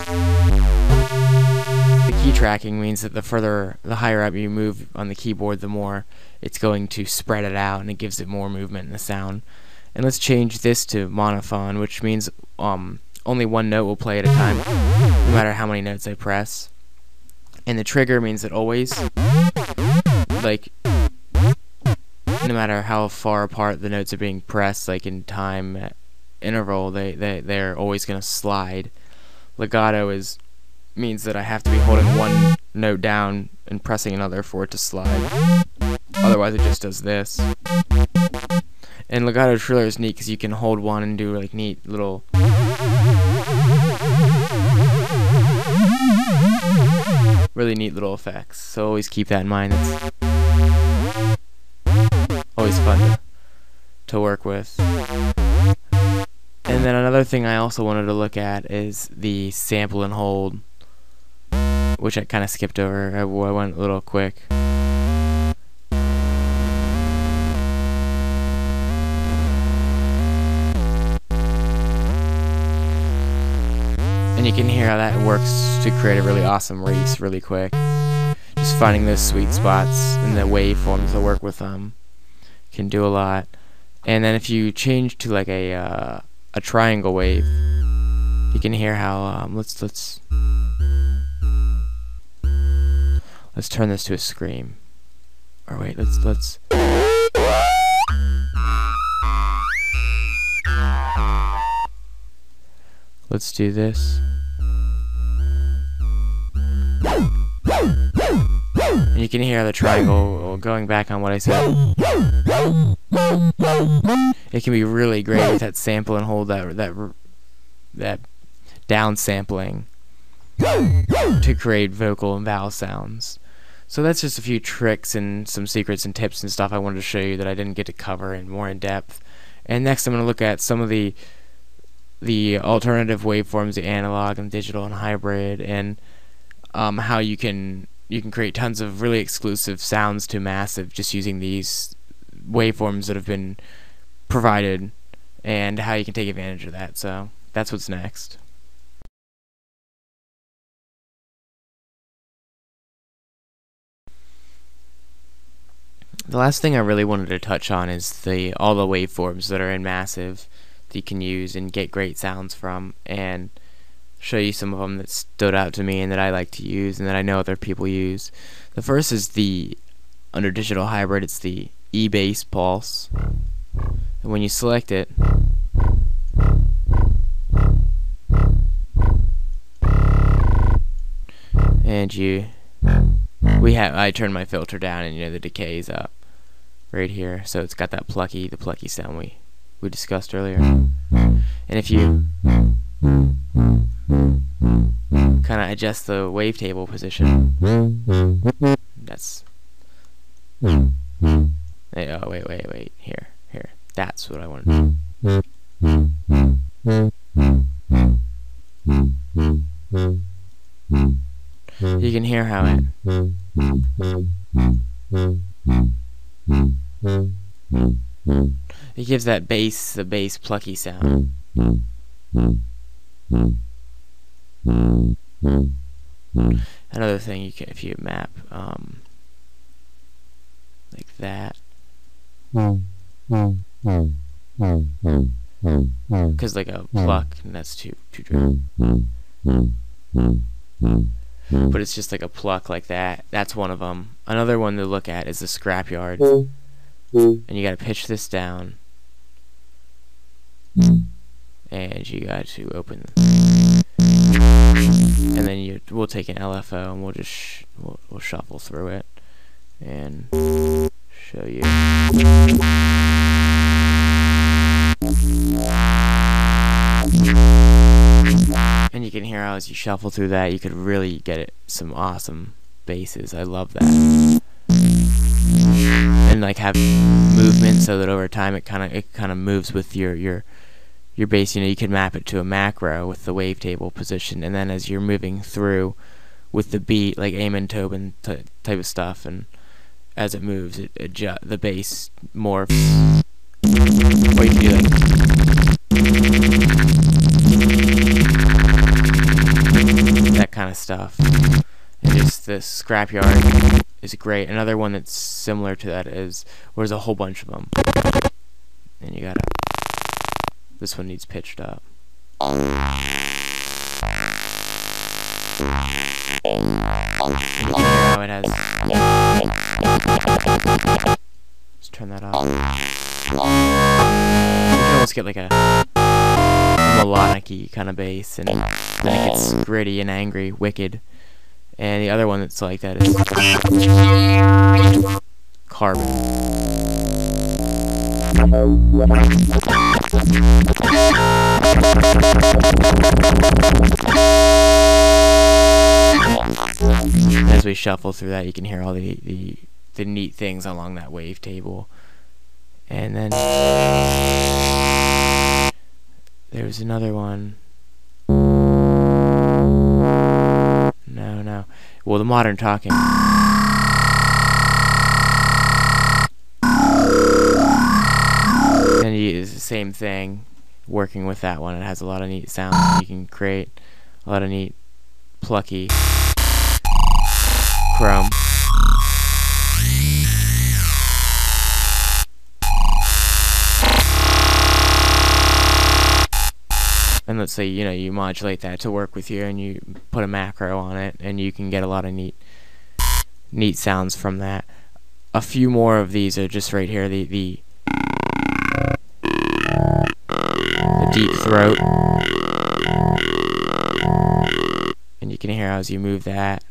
the key tracking means that the higher up you move on the keyboard, the more it's going to spread it out, and it gives it more movement in the sound. And let's change this to monophone, which means only one note will play at a time, no matter how many notes I press. And the trigger means that always, like, no matter how far apart the notes are being pressed, like in time interval, they're always going to slide. Legato means that I have to be holding one note down and pressing another for it to slide. Otherwise it just does this. And legato triller is neat because you can hold one and do like neat little really neat little effects. So always keep that in mind. It's always fun to work with. And then another thing I also wanted to look at is the sample and hold, which I kind of skipped over. I went a little quick. And you can hear how that works to create a really awesome race really quick. Just finding those sweet spots and the waveforms that work with them can do a lot. And then if you change to like a triangle wave, you can hear how let's turn this to a scream. Or wait, let's do this. And you can hear the triangle, going back on what I said. It can be really great with that sample and hold, that downsampling to create vocal and vowel sounds. So that's just a few tricks and some secrets and tips and stuff I wanted to show you that I didn't get to cover in more in depth. And next I'm going to look at some of the alternative waveforms, the analog and digital and hybrid, and how you can create tons of really exclusive sounds to massive just using these waveforms that have been provided, and how you can take advantage of that. So that's what's next. The last thing I really wanted to touch on is all the waveforms that are in massive that you can use and get great sounds from, and show you some of them that stood out to me and that I like to use and that I know other people use. The first is under digital hybrid, it's the E-bass pulse. And when you select it, and I turn my filter down, and the decay is up right here, so it's got that the plucky sound we discussed earlier. And if you kind of adjust the wavetable position, that's wait, here, that's what I want to do. You can hear how it gives that the bass plucky sound. Another thing, if you map like that, because like a pluck, and that's too dry. But it's just like a pluck like that. That's one of them. Another one to look at is the scrapyard, and you got to pitch this down, and you got to open, and then we'll take an LFO and we'll just we'll shuffle through it and show you. And you can hear how as you shuffle through that, you could really get some awesome basses. I love that. And like have movement so that over time it kind of moves with your bass. You can map it to a macro with the wavetable position, and then as you're moving through with the beat, like Amon Tobin type of stuff, and as it moves, it adjusts the bass more. Or you can do like that kind of stuff. And just the Scrapyard is great. Another one that's similar to that is, there's a whole bunch of them, and you gotta. This one needs pitched up. You can hear how it has. Let's turn that off. You can almost get like a melodic-y kind of bass, and then it gets gritty and angry, wicked. And the other one that's like that is Carbon. As we shuffle through that, you can hear all the neat things along that wavetable. And then there's another one. No. Well, the Modern Talking. And you use the same thing, working with that one. It has a lot of neat sounds. You can create a lot of neat, plucky chrome. And let's say, you modulate that to work with you, and you put a macro on it, and you can get a lot of neat sounds from that. A few more of these are just right here, the deep throat. And you can hear as you move that.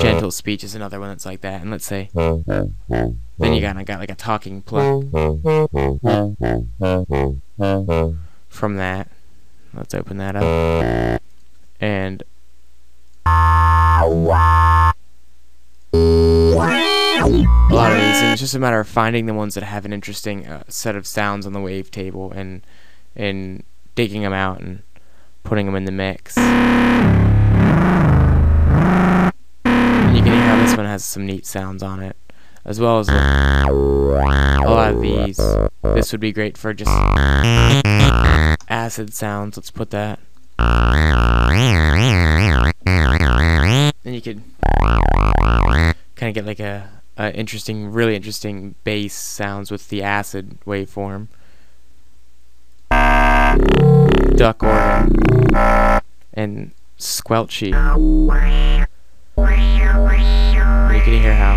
Gentle speech is another one that's like that. And let's say, then you got like a talking pluck from that. Let's open that up. And a lot of these, and it's just a matter of finding the ones that have an interesting set of sounds on the wavetable, and digging them out and putting them in the mix. And you can hear how this one has some neat sounds on it, as well as a lot of these. This would be great for just acid sounds. Let's put that. And you could kind of get like a really interesting bass sounds with the acid waveform. Duck organ and squelchy. And you can hear how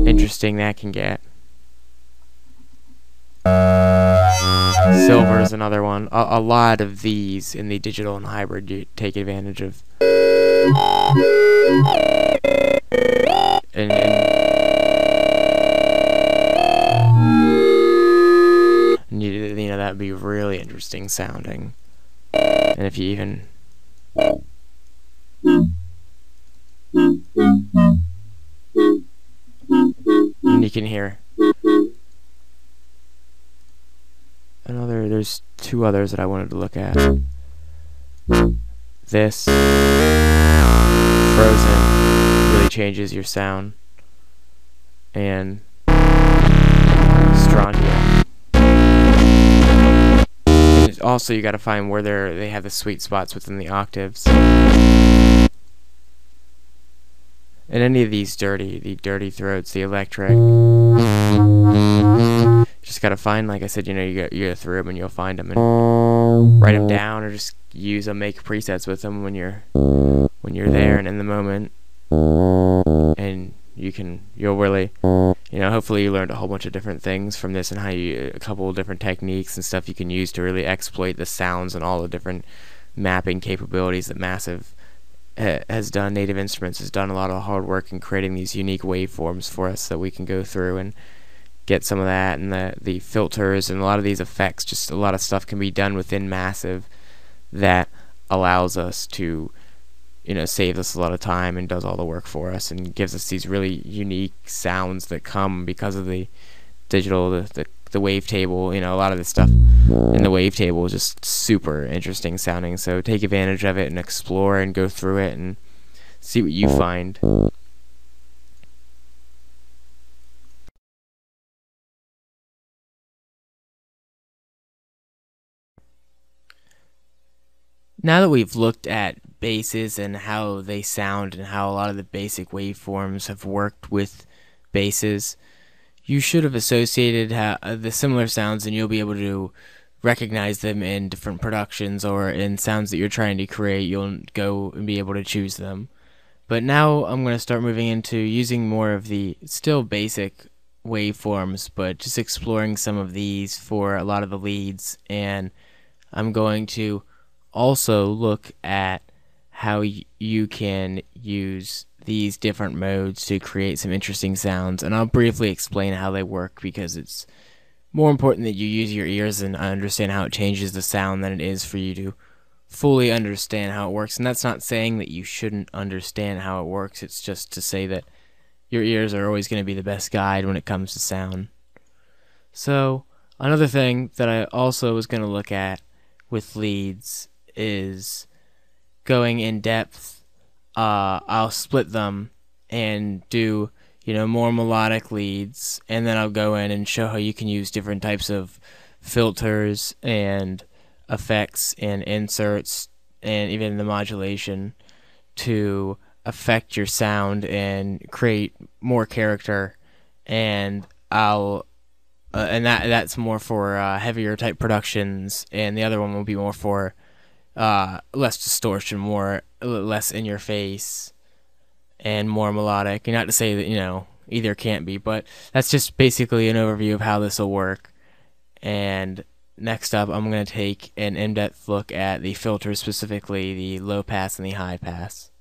interesting that can get. Silver is another one. A lot of these in the digital and hybrid you take advantage of. And that would be really interesting sounding. And if you even and you can hear there's two others that I wanted to look at. This Frozen really changes your sound, and Strontium. And also, you got to find where they have the sweet spots within the octaves. And any of these the dirty throats, the electric. Just gotta find, like I said, you go through them and you'll find them and write them down, or just use them, make presets with them when you're there and in the moment. And you'll really, hopefully you learned a whole bunch of different things from this, and a couple of different techniques and stuff you can use to really exploit the sounds and all the different mapping capabilities that Massive has done. Native Instruments has done a lot of hard work in creating these unique waveforms for us that we can go through and get some of that, and the filters and a lot of these effects. Just a lot of stuff can be done within Massive that allows us to saves us a lot of time and does all the work for us, and gives us these really unique sounds that come because of the digital, the like the wavetable. You know, a lot of this stuff in the wavetable is just super interesting sounding. So take advantage of it and explore and go through it and see what you find. Now that we've looked at basses and how they sound and how a lot of the basic waveforms have worked with basses, you should have associated the similar sounds, and you'll be able to recognize them in different productions or in sounds that you're trying to create. You'll go and be able to choose them. But now I'm going to start moving into using more of the still basic waveforms, but just exploring some of these for a lot of the leads. And I'm going to also look at how you can use these different modes to create some interesting sounds, and I'll briefly explain how they work, because it's more important that you use your ears and understand how it changes the sound than it is for you to fully understand how it works. And that's not saying that you shouldn't understand how it works, it's just to say that your ears are always going to be the best guide when it comes to sound. So another thing that I also was going to look at with leads is going in depth. I'll split them and do, you know, more melodic leads, and then I'll go in and show how you can use different types of filters and effects and inserts and even the modulation to affect your sound and create more character. And I'll and that's more for heavier type productions, and the other one will be more for less distortion, less in your face, and more melodic. And not to say that, you know, either can't be, but that's just basically an overview of how this will work. And next up, I'm going to take an in-depth look at the filters, specifically the low pass and the high pass.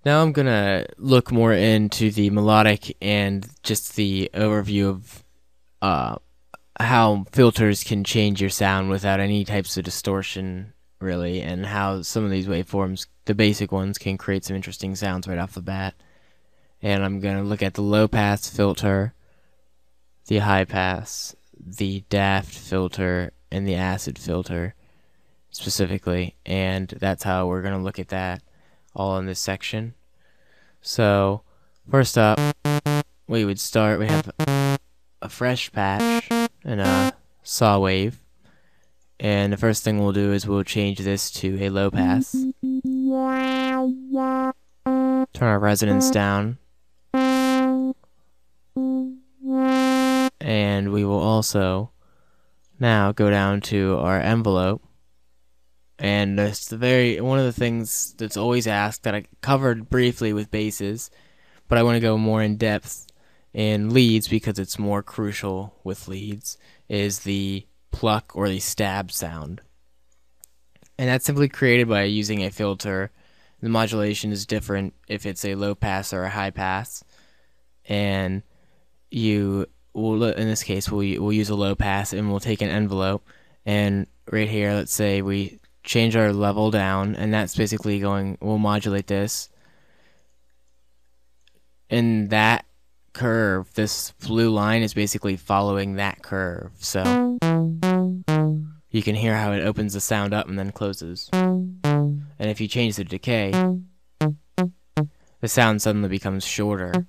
Now I'm going to look more into the melodic and just the overview of how filters can change your sound without any types of distortion, really, and how some of these waveforms, the basic ones, can create some interesting sounds right off the bat. And I'm going to look at the low pass filter, the high pass, the daft filter, and the acid filter specifically, and that's how we're going to look at that all in this section. So first up, we have a fresh patch and a saw wave, and the first thing we'll do is we'll change this to a low pass, turn our resonance down, and we will also now go down to our envelope. And it's one of the things that's always asked, that I covered briefly with basses, but I want to go more in depth in leads because it's more crucial with leads, is the pluck or the stab sound. And that's simply created by using a filter. The modulation is different if it's a low pass or a high pass, and in this case we'll use a low pass, and we'll take an envelope, and right here, let's say we change our level down, and that's basically we'll modulate this, and that curve, this blue line, is basically following that curve. So you can hear how it opens the sound up and then closes. And if you change the decay, the sound suddenly becomes shorter.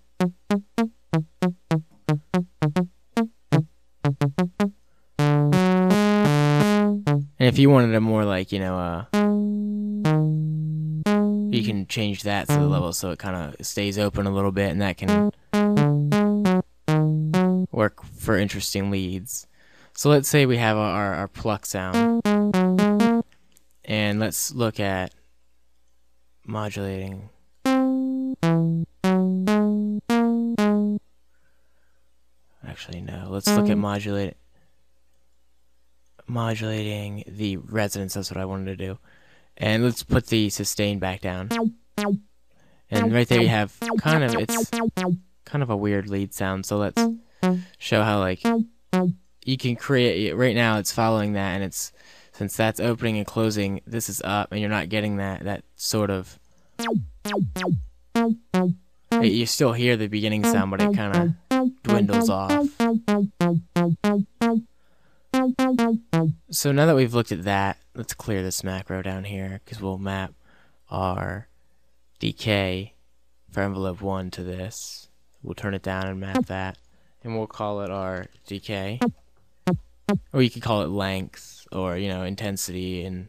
And if you wanted a more like, you know, you can change that to the level so it kind of stays open a little bit, and that can work for interesting leads. So let's say we have our pluck sound, and let's look at modulating. Actually, no, let's look at modulating the resonance. That's what I wanted to do. And let's put the sustain back down. And right there you have it's kind of a weird lead sound. So let's show how, like, you can create, right now it's following that, and it's since that's opening and closing, this is up, and you're not getting that sort of... You still hear the beginning sound, but it kind of dwindles off. So now that we've looked at that, let's clear this macro down here, because we'll map our decay for envelope 1 to this. We'll turn it down and map that, and we'll call it our decay. Or you could call it length, or, you know, intensity, and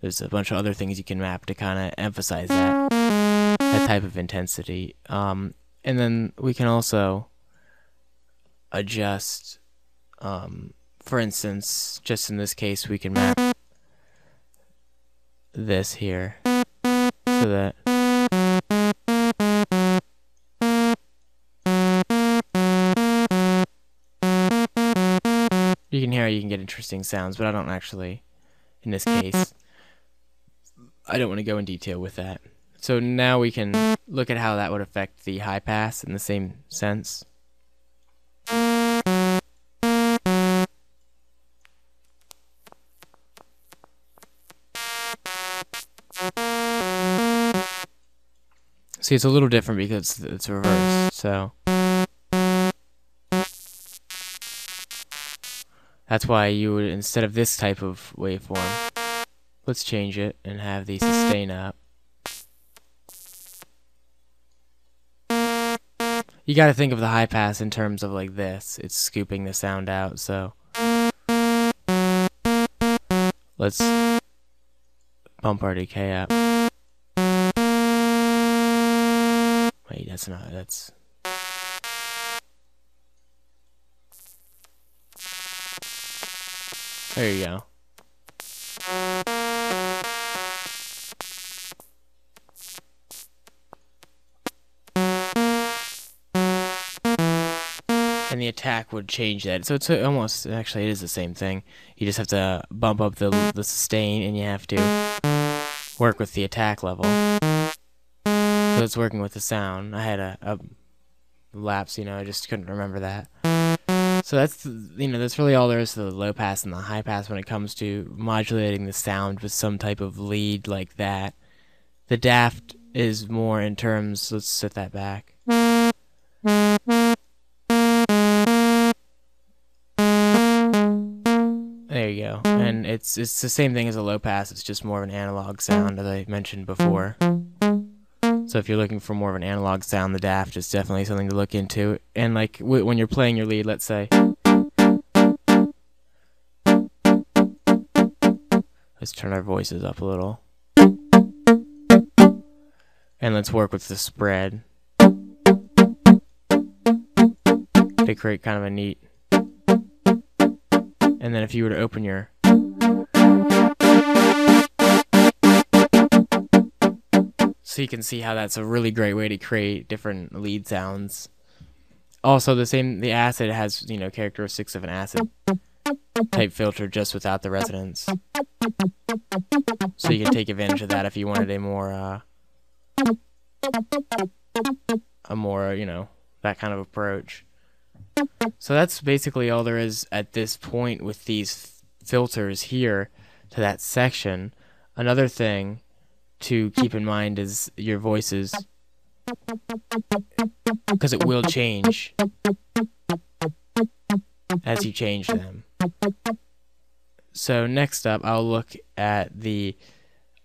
there's a bunch of other things you can map to kind of emphasize that type of intensity. And then we can also adjust, for instance, just in this case, we can map this here so that you can hear how you can get interesting sounds, but I don't actually, in this case, I don't want to go in detail with that. So now we can look at how that would affect the high pass in the same sense. See, it's a little different because it's reversed, so that's why you would, instead of this type of waveform, let's change it and have the sustain up. You gotta think of the high pass in terms of like this. It's scooping the sound out, so let's bump our decay up. Wait, that's not, that's... There you go. And the attack would change that. So it's almost, actually it is the same thing. You just have to bump up the sustain, and you have to work with the attack level. So it's working with the sound. I had a lapse, you know, I just couldn't remember that. So that's, you know, that's really all there is to the low pass and the high pass when it comes to modulating the sound with some type of lead like that. The daft is more in terms, let's set that back. There you go. And it's the same thing as a low pass, it's just more of an analog sound, as I mentioned before. So if you're looking for more of an analog sound, the daft is definitely something to look into. And like when you're playing your lead, let's say, let's turn our voices up a little, and let's work with the spread to create kind of a neat. And then if you were to open your so you can see how that's a really great way to create different lead sounds. Also, the acid has, you know, characteristics of an acid type filter just without the resonance. So you can take advantage of that if you wanted a more, you know, that kind of approach. So that's basically all there is at this point with these filters here to that section. Another thing to keep in mind is your voices, because it will change as you change them. So next up, I'll look at the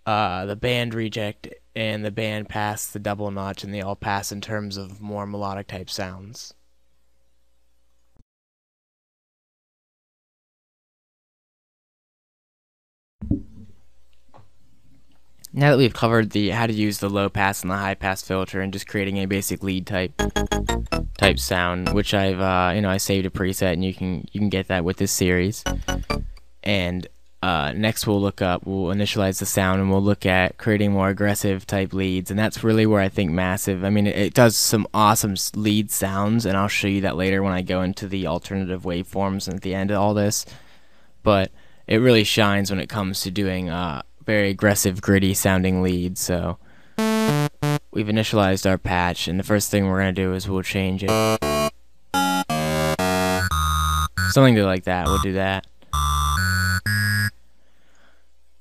band reject and the band pass, the double notch, and the all pass in terms of more melodic type sounds. Now that we've covered how to use the low pass and the high pass filter and just creating a basic lead type sound, which I've I saved a preset, and you can get that with this series. And next we'll initialize the sound, and we'll look at creating more aggressive type leads, and that's really where I think Massive, I mean, it does some awesome lead sounds, and I'll show you that later when I go into the alternative waveforms and at the end of all this. But it really shines when it comes to doing very aggressive, gritty sounding leads. So we've initialized our patch, and the first thing we're going to do is we'll change it. Something like that, we'll do that.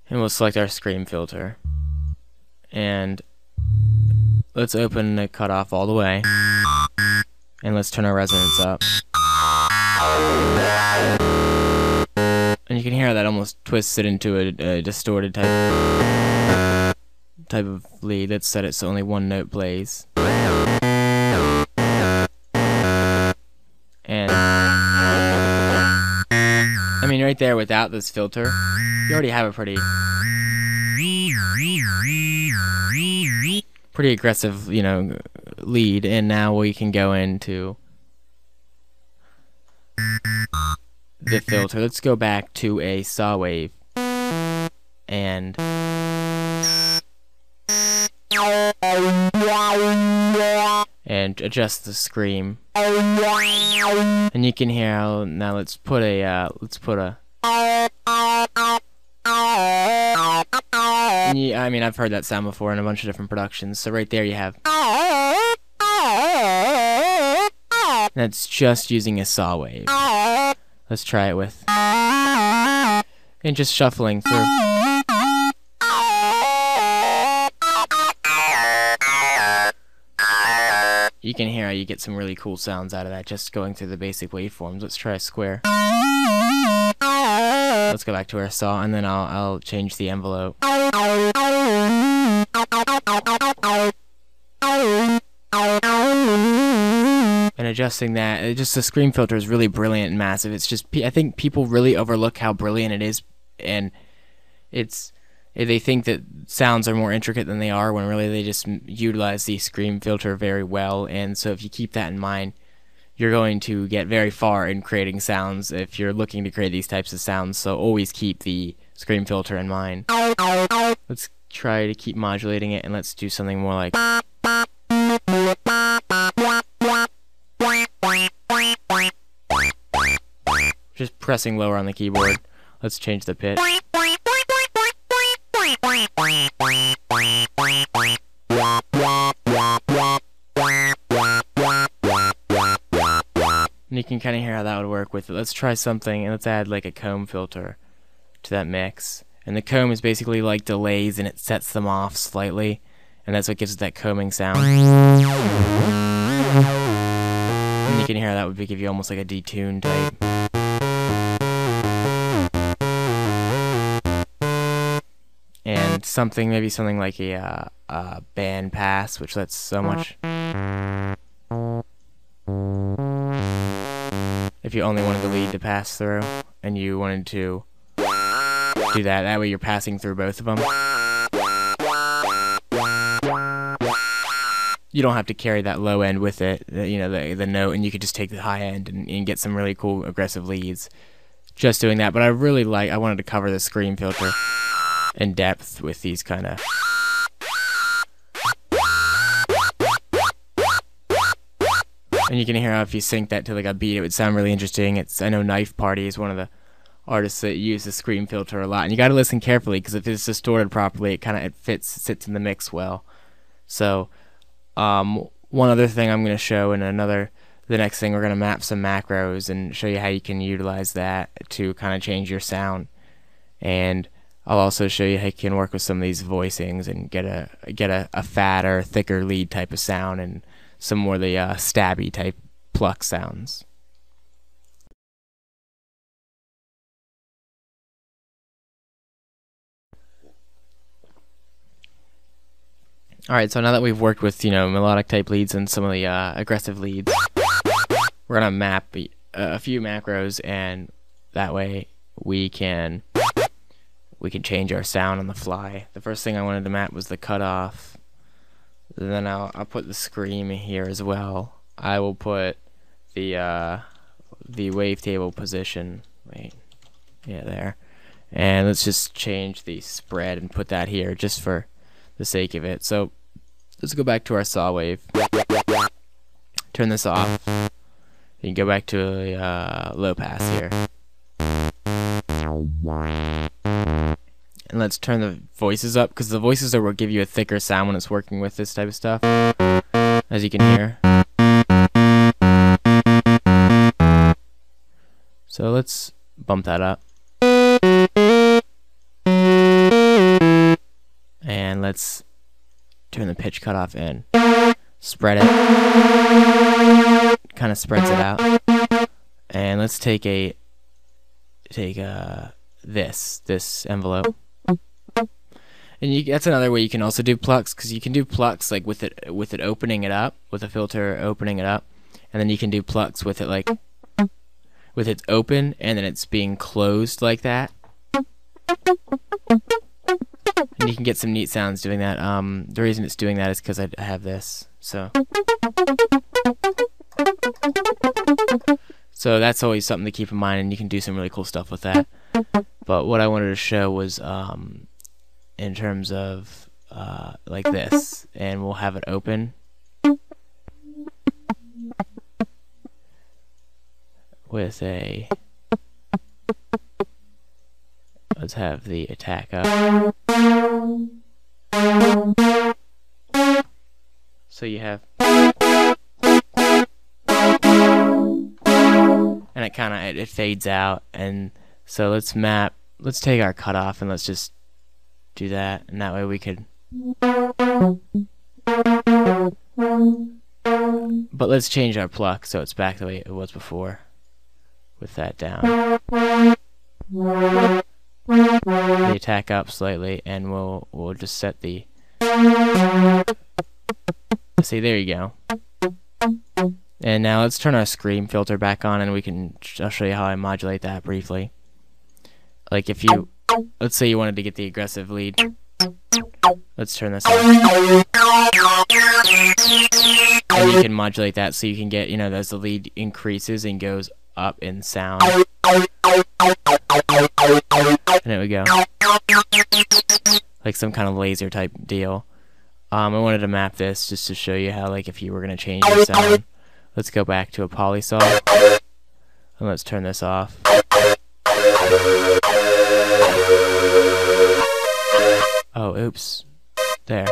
And we'll select our scream filter. And let's open the cutoff all the way. And let's turn our resonance up. And you can hear how that almost twists it into a distorted type of lead. Let's set it so only one note plays. And I mean, right there, without this filter, you already have a pretty aggressive, you know, lead. And now we can go into the filter. Let's go back to a saw wave and adjust the scream. And you can hear how now let's put a I mean, I've heard that sound before in a bunch of different productions. So right there you have. That's just using a saw wave. Let's try it with. And just shuffling through. You can hear how you get some really cool sounds out of that just going through the basic waveforms. Let's try a square. Let's go back to our saw, and then I'll change the envelope. And adjusting that, just the scream filter is really brilliant and massive. It's just, I think people really overlook how brilliant it is, and they think that sounds are more intricate than they are, when really they just utilize the scream filter very well. And so if you keep that in mind, you're going to get very far in creating sounds if you're looking to create these types of sounds. So always keep the scream filter in mind. Let's try to keep modulating it, and let's do something more like just pressing lower on the keyboard. Let's change the pitch. And you can kind of hear how that would work with it. Let's try something, and let's add like a comb filter to that mix. And the comb is basically like delays, and it sets them off slightly, and that's what gives it that combing sound. And you can hear how that would give you almost like a detune type. And something, maybe something like a band pass, which lets so much. If you only wanted the lead to pass through, and you wanted to do that way you're passing through both of them. You don't have to carry that low end with it, you know, the note, and you could just take the high end and get some really cool aggressive leads just doing that. But I wanted to cover the scream filter in depth with these kind of. And you can hear how if you sync that to like a beat, it would sound really interesting. I know Knife Party is one of the artists that use the scream filter a lot, and you got to listen carefully, because if it's distorted properly, it sits in the mix well. So one other thing I'm going to show, and the next thing we're going to map some macros and show you how you can utilize that to kind of change your sound. And I'll also show you how you can work with some of these voicings and get a fatter, thicker lead type of sound, and some more of the stabby type pluck sounds. Alright, so now that we've worked with, melodic type leads and some of the aggressive leads, we're gonna map a few macros, and that way we can change our sound on the fly. The first thing I wanted to map was the cutoff. Then I'll put the scream here as well. I will put the wavetable position. Wait, yeah, there. And let's just change the spread and put that here just for the sake of it. So let's go back to our saw wave. Turn this off. You can go back to a low pass here. And let's turn the voices up, because the voices will give you a thicker sound when it's working with this type of stuff, as you can hear. So let's bump that up. let's turn the pitch cutoff in. Spread it. Kind of spreads it out. And let's take this envelope. And that's another way you can also do plucks, because you can do plucks like with it opening it up, with a filter opening it up, and then you can do plucks with it like with it open and then it's being closed like that. And you can get some neat sounds doing that. The reason it's doing that is because I have this. So that's always something to keep in mind, and you can do some really cool stuff with that. But what I wanted to show was in terms of like this, and we'll have it open with a, let's have the attack up. So you have, and it fades out, and so let's take our cutoff and let's just do that, and that way we could, but let's change our pluck so it's back the way it was before with that down. The attack up slightly, and we'll just set the, see, there you go. And now let's turn our scream filter back on, and I'll show you how I modulate that briefly. Like if you, let's say you wanted to get the aggressive lead. Let's turn this on. And you can modulate that so you can get, as the lead increases and goes up in sound. And there we go. Like some kind of laser type deal. I wanted to map this just to show you how, like, if you were going to change the sound. Let's go back to a polysaw. And let's turn this off. Oh, oops. There.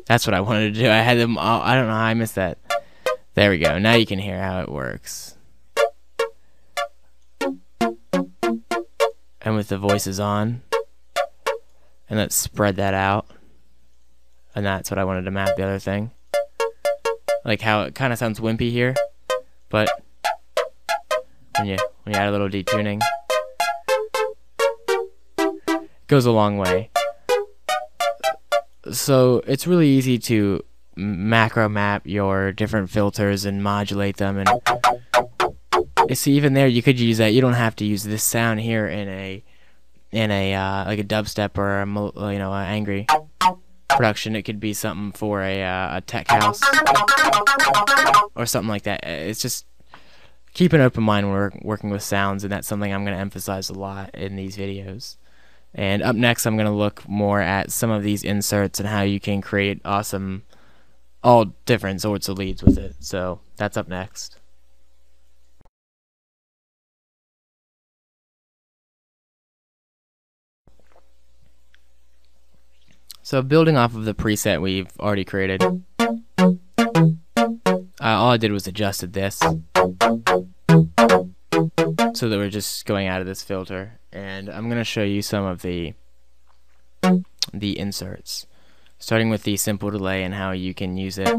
That's what I wanted to do. I had them all, I don't know how I missed that. There we go. Now you can hear how it works. And with the voices on. And let's spread that out. And that's what I wanted to map the other thing. Like how it kind of sounds wimpy here, but when you add a little detuning, it goes a long way. So it's really easy to macro map your different filters and modulate them, and see, even there you could use that. You don't have to use this sound here in a like a dubstep or a angry production. It could be something for a tech house or something like that. It's just keep an open mind when we're working with sounds, and that's something I'm going to emphasize a lot in these videos. And up next, I'm going to look more at some of these inserts and how you can create awesome, all different sorts of leads with it. So that's up next. So building off of the preset we've already created, all I did was adjusted this so that we're just going out of this filter, and I'm going to show you some of the inserts, starting with the simple delay and how you can use it.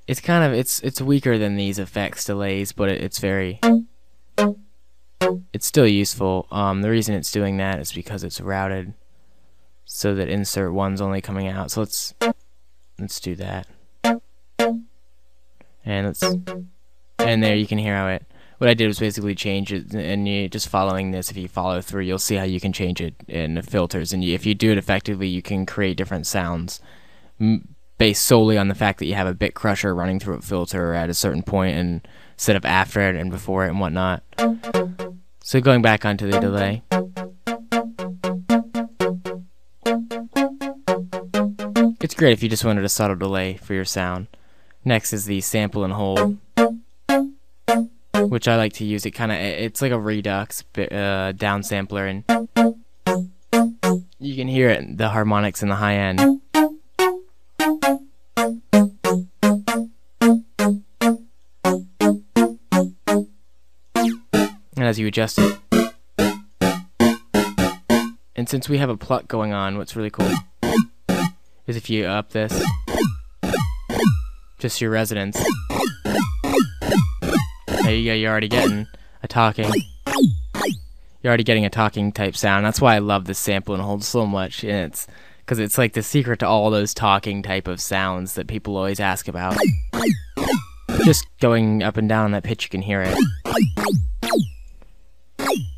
It's kind of it's weaker than these effects delays, but it's still useful. The reason it's doing that is because it's routed so that insert 1's only coming out. So let's do that. And there you can hear how what I did was basically change it, and you just following this, if you follow through, you'll see how you can change it in the filters, and if you do it effectively, you can create different sounds based solely on the fact that you have a bit crusher running through a filter at a certain point, and instead of after it and before it and whatnot. So going back onto the delay, it's great if you just wanted a subtle delay for your sound. Next is the sample and hold, which I like to use. It's like a redux downsampler, and you can hear it, the harmonics in the high end. And as you adjust it, and since we have a pluck going on, what's really cool Because if you up this, just your resonance, there you go, you're already getting a talking. You're already getting a talking type sound. That's why I love this sample and hold so much. And it's because it's like the secret to all those talking type of sounds that people always ask about. Just going up and down on that pitch, you can hear it.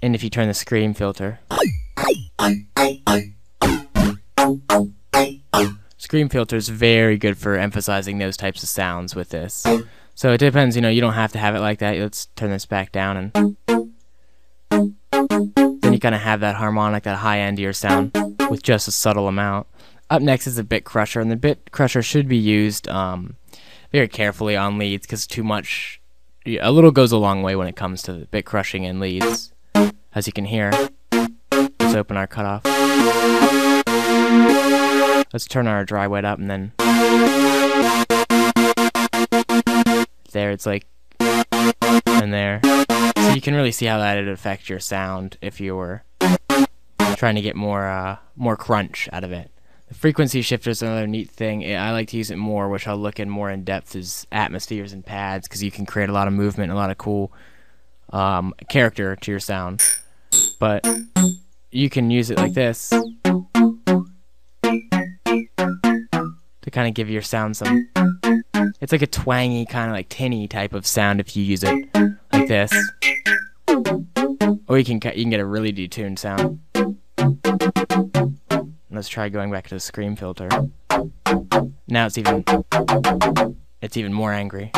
And if you turn the scream filter, scream filter is very good for emphasizing those types of sounds with this. So it depends, you know, you don't have to have it like that. Let's turn this back down, and then you kind of have that harmonic, that high end to your sound with just a subtle amount. Up next is a bit crusher, and the bit crusher should be used very carefully on leads, because too much, a little goes a long way when it comes to bit crushing in leads. As you can hear, let's open our cutoff. Let's turn our dry wet up, and then there it's like, and there. So you can really see how that would affect your sound if you were trying to get more crunch out of it. The frequency shifter is another neat thing. I like to use it more, which I'll look in more in depth, is atmospheres and pads, because you can create a lot of movement, a lot of cool character to your sound. But you can use it like this to kind of give your sound some. It's like a twangy, kind of like tinny type of sound if you use it like this. Or you can get a really detuned sound. Let's try going back to the scream filter. Now it's even more angry.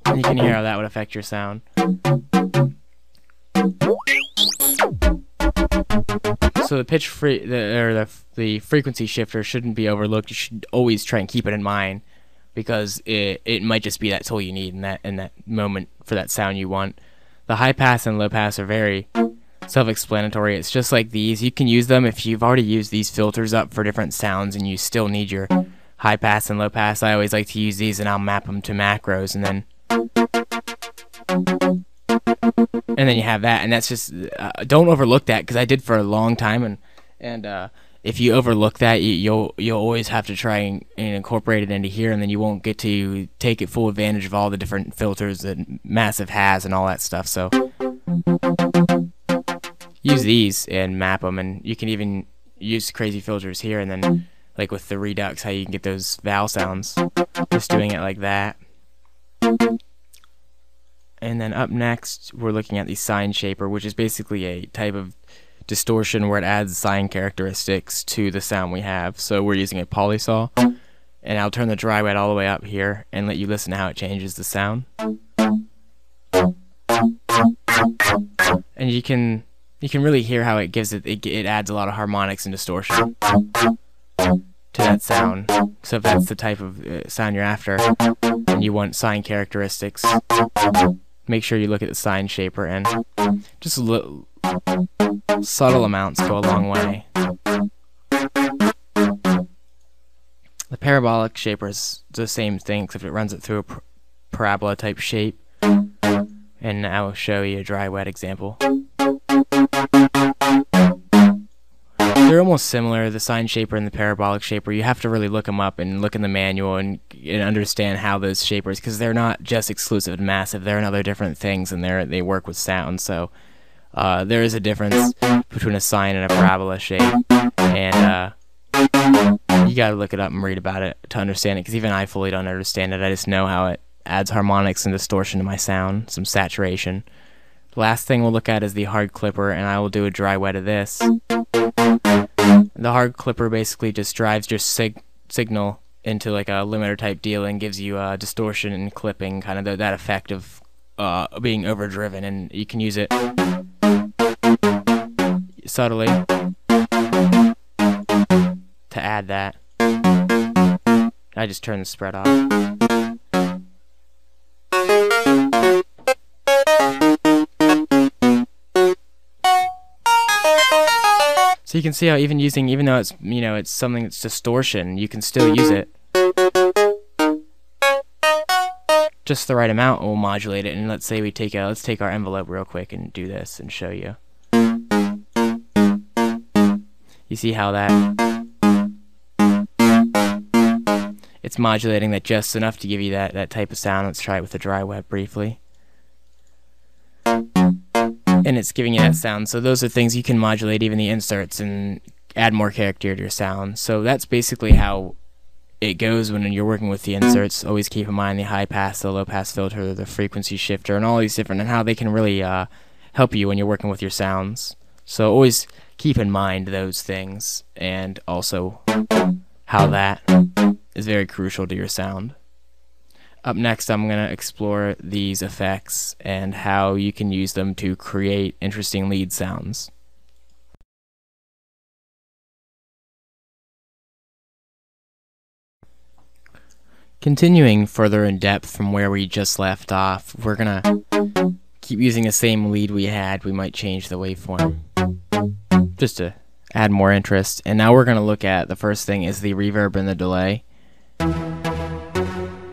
And you can hear how that would affect your sound. So the pitch the frequency shifter shouldn't be overlooked. You should always try and keep it in mind, because it might just be that's all you need in that moment for that sound you want. The high pass and low pass are very self-explanatory. It's just like these. You can use them if you've already used these filters up for different sounds and you still need your high pass and low pass. I always like to use these, and I'll map them to macros, and then you have that, and that's just don't overlook that, because I did for a long time, and if you overlook that, you'll always have to try and incorporate it into here, and then you won't get to take it full advantage of all the different filters that Massive has and all that stuff. So use these and map them, and you can even use crazy filters here, and then like with the Redux, how you can get those vowel sounds, just doing it like that. And then up next, we're looking at the Sine shaper, which is basically a type of distortion where it adds sine characteristics to the sound we have. So we're using a polysaw, and I'll turn the dry wet all the way up here and let you listen to how it changes the sound. And you can really hear how it gives it adds a lot of harmonics and distortion to that sound. So if that's the type of sound you're after and you want sine characteristics, make sure you look at the Sine shaper, and just subtle amounts go a long way. The parabolic shaper is the same thing, except it runs it through a parabola type shape. And I will show you a dry wet example. They're almost similar, the Sine shaper and the parabolic shaper. You have to really look them up and look in the manual and understand how those shapers, because they're not just exclusive to Massive, they're in other different things, and they work with sound. So there is a difference between a sine and a parabola shape, and you gotta look it up and read about it to understand it, because even I fully don't understand it. I just know how it adds harmonics and distortion to my sound, some saturation. The last thing we'll look at is the hard clipper, and I will do a dry wet of this. The hard clipper basically just drives your signal into like a limiter type deal and gives you distortion and clipping, kind of that effect of being overdriven, and you can use it subtly to add that. I just turn the spread off. So you can see how even though it's, it's something that's distortion, you can still use it. Just the right amount will modulate it. And let's say let's take our envelope real quick and do this and show you. You see how that it's modulating that just enough to give you that type of sound. Let's try it with the dry wet briefly. And it's giving you that sound. So those are things you can modulate, even the inserts, and add more character to your sound. So that's basically how it goes when you're working with the inserts. Always keep in mind the high pass, the low pass filter, the frequency shifter, and all these different, and how they can really help you when you're working with your sounds. So always keep in mind those things, and also how that is very crucial to your sound. Up next, I'm going to explore these effects and how you can use them to create interesting lead sounds. Continuing further in depth from where we just left off, we're going to keep using the same lead we had. We might change the waveform just to add more interest. And now we're going to look at, the first thing is the reverb and the delay.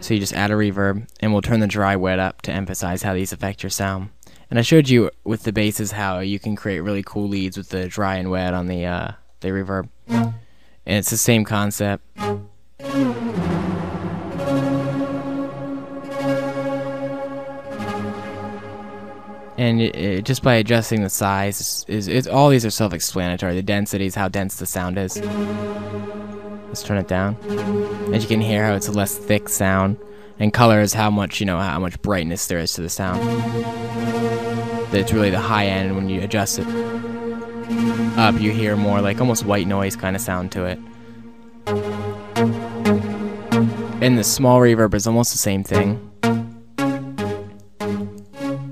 So you just add a reverb, and we'll turn the dry wet up to emphasize how these affect your sound. And I showed you with the basses how you can create really cool leads with the dry and wet on the reverb. And it's the same concept. And just by adjusting the size, all these are self-explanatory. The density is how dense the sound is. Let's turn it down. As you can hear, how it's a less thick sound, and color is how much how much brightness there is to the sound. It's really the high end. When you adjust it up, you hear more like almost white noise kind of sound to it. And the small reverb is almost the same thing.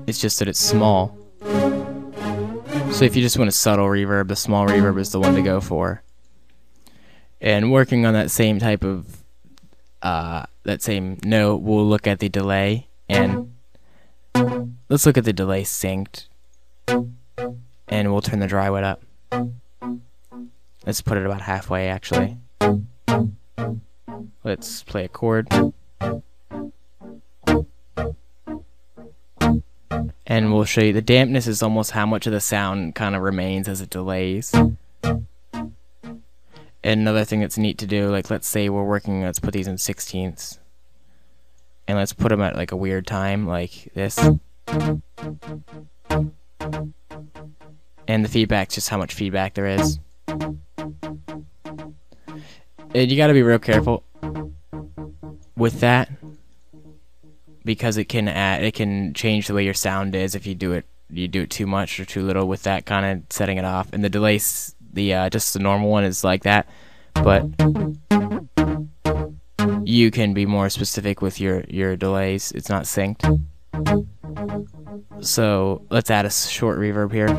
It's just that it's small. So if you just want a subtle reverb, the small reverb is the one to go for. And working on that same type of, that same note, we'll look at the delay. And let's look at the delay synced. And we'll turn the dry wet up. Let's put it about halfway, actually. Let's play a chord. And we'll show you the dampness is almost how much of the sound kind of remains as it delays. And another thing that's neat to do, like let's say we're working, let's put these in 16ths. And let's put them at like a weird time, like this. And the feedback's just how much feedback there is. And you gotta be real careful with that, because it can change the way your sound is if you do it too much or too little with that kind of setting it off. And the delays, just the normal one is like that, but you can be more specific with your delays. It's not synced. So let's add a short reverb here.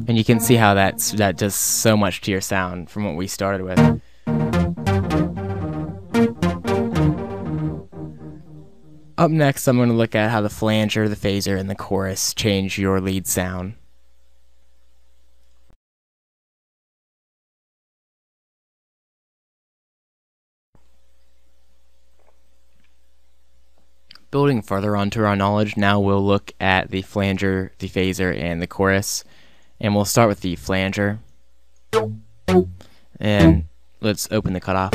And you can see how that does so much to your sound from what we started with. Up next, I'm going to look at how the flanger, the phaser, and the chorus change your lead sound. Building further onto our knowledge, now we'll look at the flanger, the phaser, and the chorus. And we'll start with the flanger. And let's open the cutoff.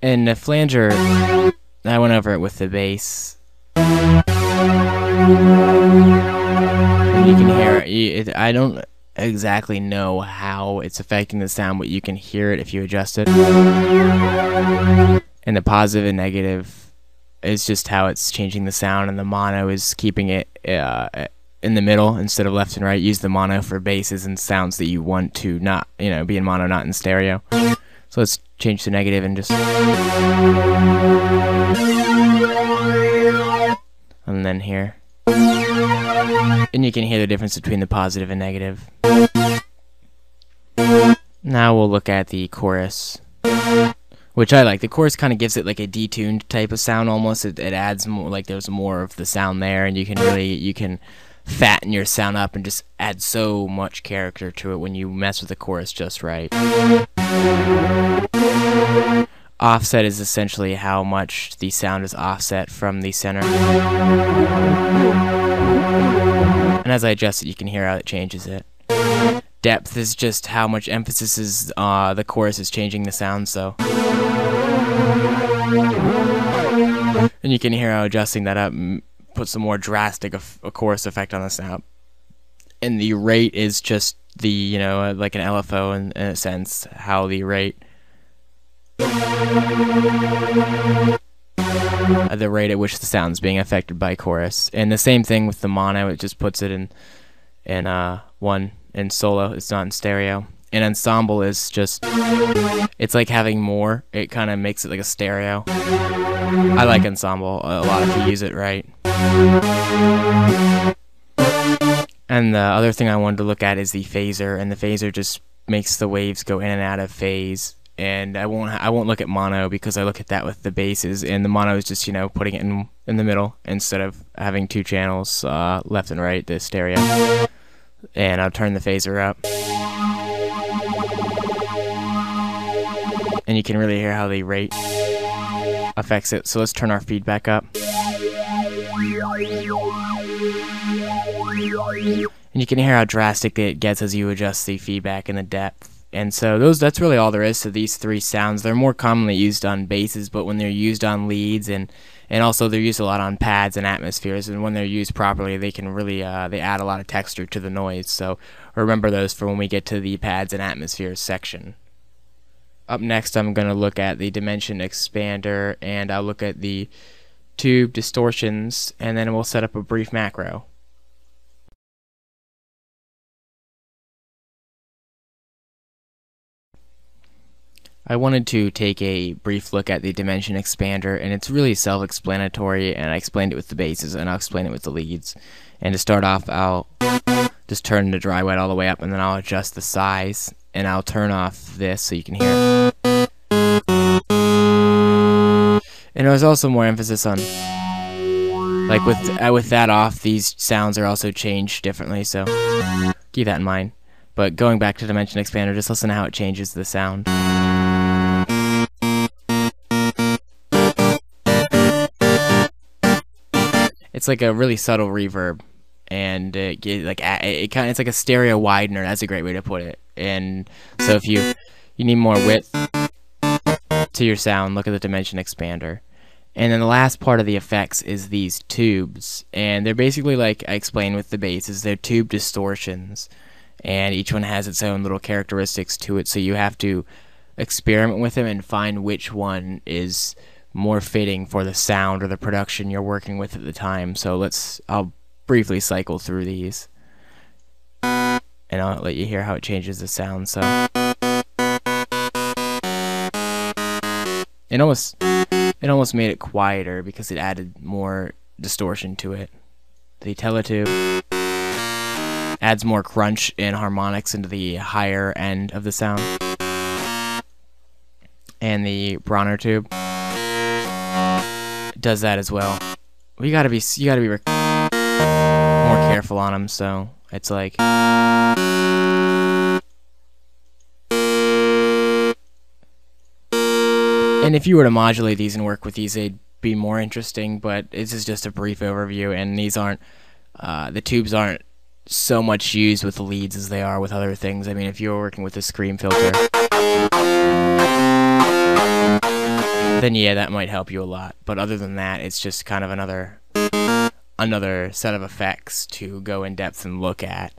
And the flanger, I went over it with the bass. And you can hear it. I don't exactly know how it's affecting the sound, but you can hear it if you adjust it. And the positive and negative is just how it's changing the sound, and the mono is keeping it in the middle instead of left and right. Use the mono for basses and sounds that you want to not, be in mono, not in stereo. So let's change to negative and just... And then here. And you can hear the difference between the positive and negative. Now we'll look at the chorus, which I like. The chorus kind of gives it like a detuned type of sound almost. It adds more, like there's more of the sound there, and you can fatten your sound up and just add so much character to it when you mess with the chorus just right. Offset is essentially how much the sound is offset from the center. And as I adjust it, you can hear how it changes it. Depth is just how much emphasis is the chorus is changing the sound, so. And you can hear how adjusting that up puts a more drastic a chorus effect on the sound. And the rate is just the, you know, like an LFO in a sense, how the rate. The rate at which the sound's being affected by chorus. And the same thing with the mono, it just puts it in one in solo, it's not in stereo. And ensemble is just, it's like having more, it kind of makes it like a stereo. I like ensemble a lot if you use it right. And the other thing I wanted to look at is the phaser, and the phaser just makes the waves go in and out of phase. And I won't look at mono because I look at that with the basses, and the mono is just, you know, putting it in the middle instead of having two channels, left and right, the stereo. And I'll turn the phaser up, and you can really hear how the rate affects it. So let's turn our feedback up, and you can hear how drastic it gets as you adjust the feedback and the depth. And so that's really all there is to these three sounds. They're more commonly used on basses, but when they're used on leads, and also they're used a lot on pads and atmospheres, and when they're used properly, they can really they add a lot of texture to the noise. So remember those for when we get to the pads and atmospheres section. Up next, I'm going to look at the dimension expander, and I'll look at the tube distortions, and then we'll set up a brief macro. I wanted to take a brief look at the dimension expander, and it's really self-explanatory, and I explained it with the basses, and I'll explain it with the leads. And to start off, I'll just turn the dry wet all the way up, and then I'll adjust the size, and I'll turn off this so you can hear. And there's also more emphasis on, like with that off, these sounds are also changed differently, so keep that in mind. But going back to dimension expander, just listen to how it changes the sound. It's like a really subtle reverb, and it's like a stereo widener. That's a great way to put it. And so if you need more width to your sound, look at the dimension expander. And then the last part of the effects is these tubes, and they're basically, like I explained with the basses, they're tube distortions, and each one has its own little characteristics to it. So you have to experiment with them and find which one is more fitting for the sound or the production you're working with at the time. So I'll briefly cycle through these, and I'll let you hear how it changes the sound. So it almost made it quieter because it added more distortion to it. The teletube adds more crunch and harmonics into the higher end of the sound, and the Bronner tube does that as well. You gotta be more careful on them. So it's like, and if you were to modulate these and work with these, they'd be more interesting. But this is just a brief overview, and these aren't the tubes aren't so much used with the leads as they are with other things. I mean, if you were working with a scream filter, then yeah, that might help you a lot. But other than that, it's just kind of another set of effects to go in depth and look at.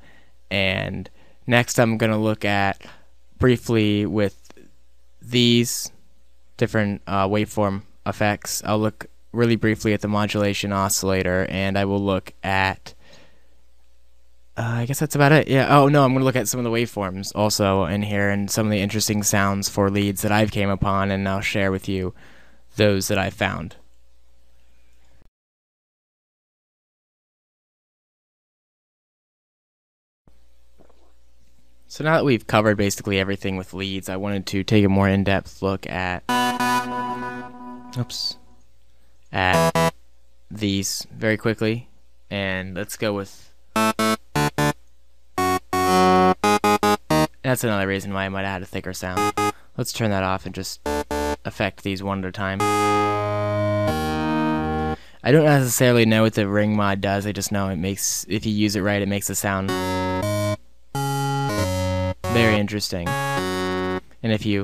And next I'm going to look at briefly with these different waveform effects. I'll look really briefly at the modulation oscillator, and I will look at I guess that's about it. Yeah. Oh no, I'm going to look at some of the waveforms also in here, and some of the interesting sounds for leads that I've came upon, and I'll share with you those that I found. So now that we've covered basically everything with leads, I wanted to take a more in-depth look at these very quickly, and let's go with. That's another reason why I might have had a thicker sound. Let's turn that off and just affect these one at a time. I don't necessarily know what the ring mod does, I just know it makes, if you use it right, it makes the sound very interesting. And if you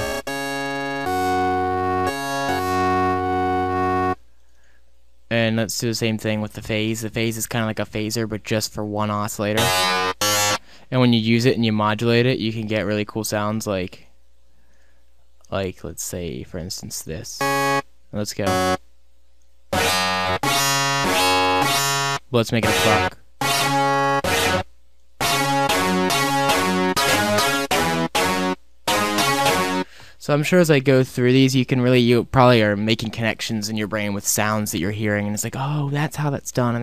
and let's do the same thing with the phase. The phase is kind of like a phaser, but just for one oscillator. And when you use it and you modulate it, you can get really cool sounds like let's say, for instance, this. Let's go. Let's make it a pluck. So I'm sure as I go through these, you probably are making connections in your brain with sounds that you're hearing, and it's like, oh, that's how that's done, and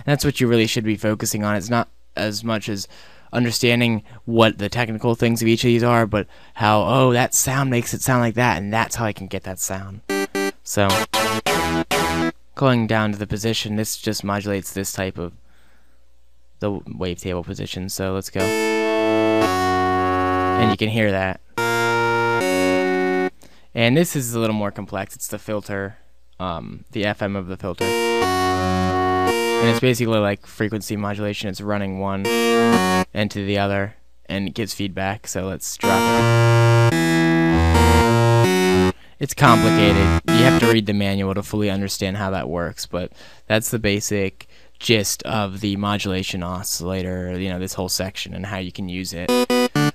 that's what you really should be focusing on. It's not as much as understanding what the technical things of each of these are, but how, oh, that sound makes it sound like that, and that's how I can get that sound. So going down to the position, this just modulates this type of the wavetable position. So let's go, and you can hear that. And this is a little more complex. It's the filter, the FM of the filter. And it's basically like frequency modulation. It's running one end to the other, and it gives feedback. So let's drop it. It's complicated. You have to read the manual to fully understand how that works, but that's the basic gist of the modulation oscillator, you know, this whole section and how you can use it.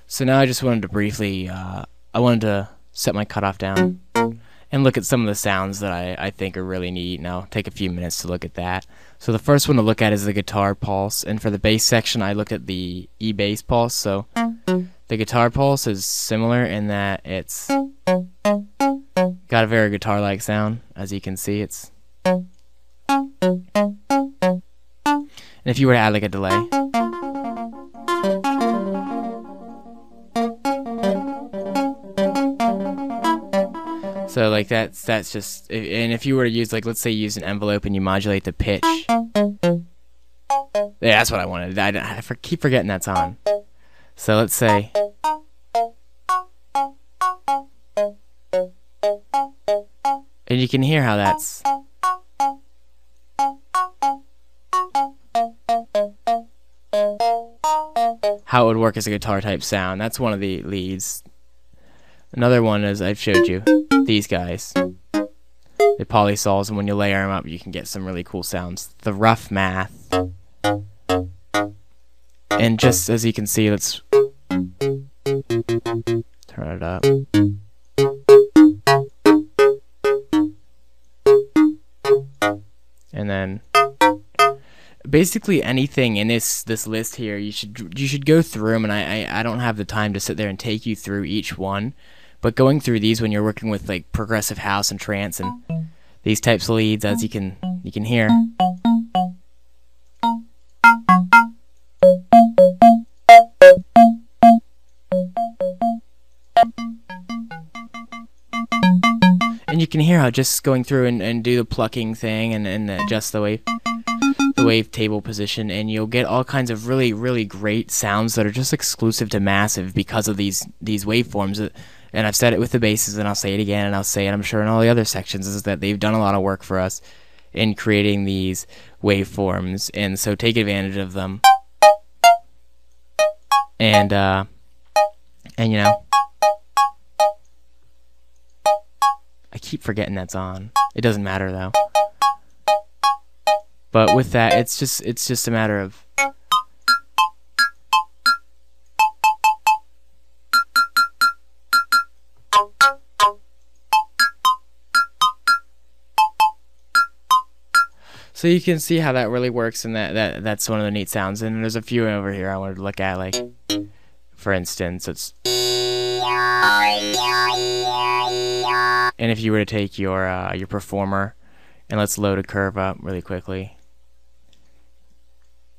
So now I just wanted to briefly, I wanted to set my cutoff down and look at some of the sounds that I think are really neat, and I'll take a few minutes to look at that. So the first one to look at is the guitar pulse, and for the bass section I look at the E bass pulse. So the guitar pulse is similar in that it's got a very guitar-like sound. As you can see, it's, and if you were to add like a delay, so like that's just, and if you were to use, like, let's say you use an envelope and you modulate the pitch, yeah, that's what I wanted. I keep forgetting that's on. So let's say, and you can hear how that's, how it would work as a guitar type sound. That's one of the leads. Another one is, I've showed you these guys. They're polysols, and when you layer them up, you can get some really cool sounds. The rough math. And just as you can see, let's turn it up. And then basically anything in this list here, you should go through them, and I don't have the time to sit there and take you through each one. But going through these when you're working with like progressive house and trance and these types of leads, as you can hear. And you can hear how just going through and do the plucking thing and adjust the wavetable position, and you'll get all kinds of really, really great sounds that are just exclusive to Massive because of these waveforms. And I've said it with the basses, and I'll say it again, and I'll say it, I'm sure, in all the other sections, is that they've done a lot of work for us in creating these waveforms, and so take advantage of them. And you know, I keep forgetting that's on. It doesn't matter though. But with that, it's just a matter of so you can see how that really works, and that's one of the neat sounds. And there's a few over here I wanted to look at, like, for instance, it's, and if you were to take your performer, and let's load a curve up really quickly,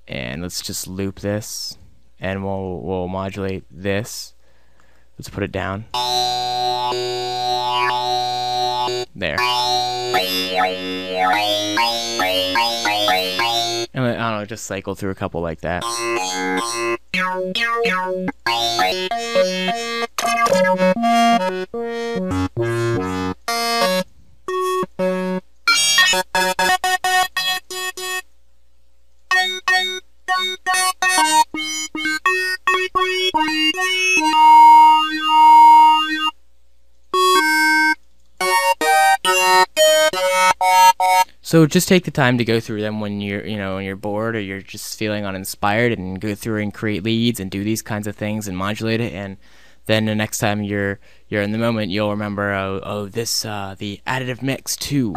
and let's just loop this, and we'll modulate this. Let's put it down. There. And I don't know, just cycle through a couple like that. So just take the time to go through them when when you're bored or you're just feeling uninspired, and go through and create leads and do these kinds of things and modulate it. And then the next time you're in the moment, you'll remember, this the additive mix 2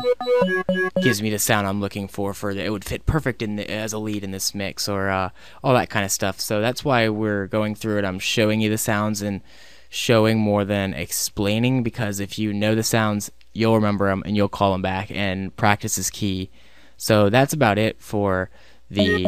gives me the sound I'm looking for it would fit perfect as a lead in this mix, or all that kind of stuff. So that's why we're going through it. I'm showing you the sounds and showing more than explaining, because if you know the sounds, you'll remember them and you'll call them back, and practice is key. So that's about it for the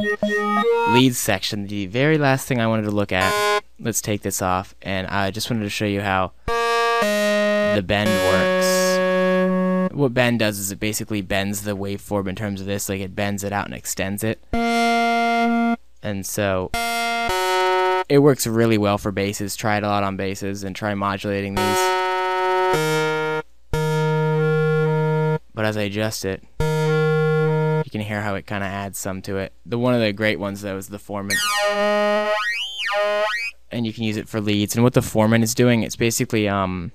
leads section. The very last thing I wanted to look at, let's take this off, and I just wanted to show you how the bend works. What bend does is it basically bends the waveform in terms of this, like it bends it out and extends it. And so it works really well for basses. Try it a lot on basses and try modulating these. But as I adjust it, you can hear how it kind of adds some to it. One of the great ones though is the Foreman. And you can use it for leads. And what the Foreman is doing, it's basically you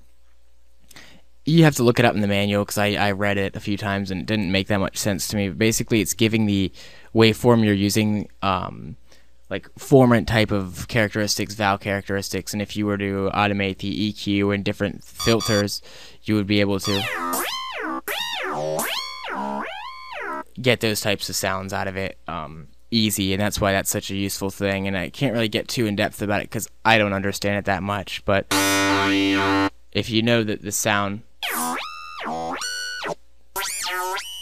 have to look it up in the manual, because I read it a few times and it didn't make that much sense to me. But basically it's giving the waveform you're using like formant type of characteristics, vowel characteristics, and if you were to automate the EQ and different filters, you would be able to get those types of sounds out of it easy, and that's why that's such a useful thing. And I can't really get too in depth about it because I don't understand it that much, but if you know that the sound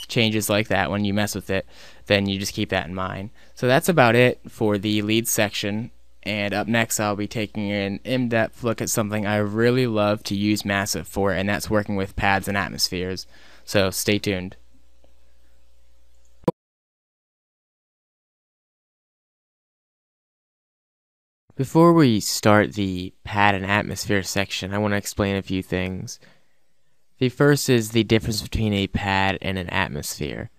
changes like that when you mess with it, then you just keep that in mind. So that's about it for the lead section, and up next I'll be taking an in-depth look at something I really love to use Massive for, and that's working with pads and atmospheres. So stay tuned. Before we start the pad and atmosphere section, I want to explain a few things. The first is the difference between a pad and an atmosphere.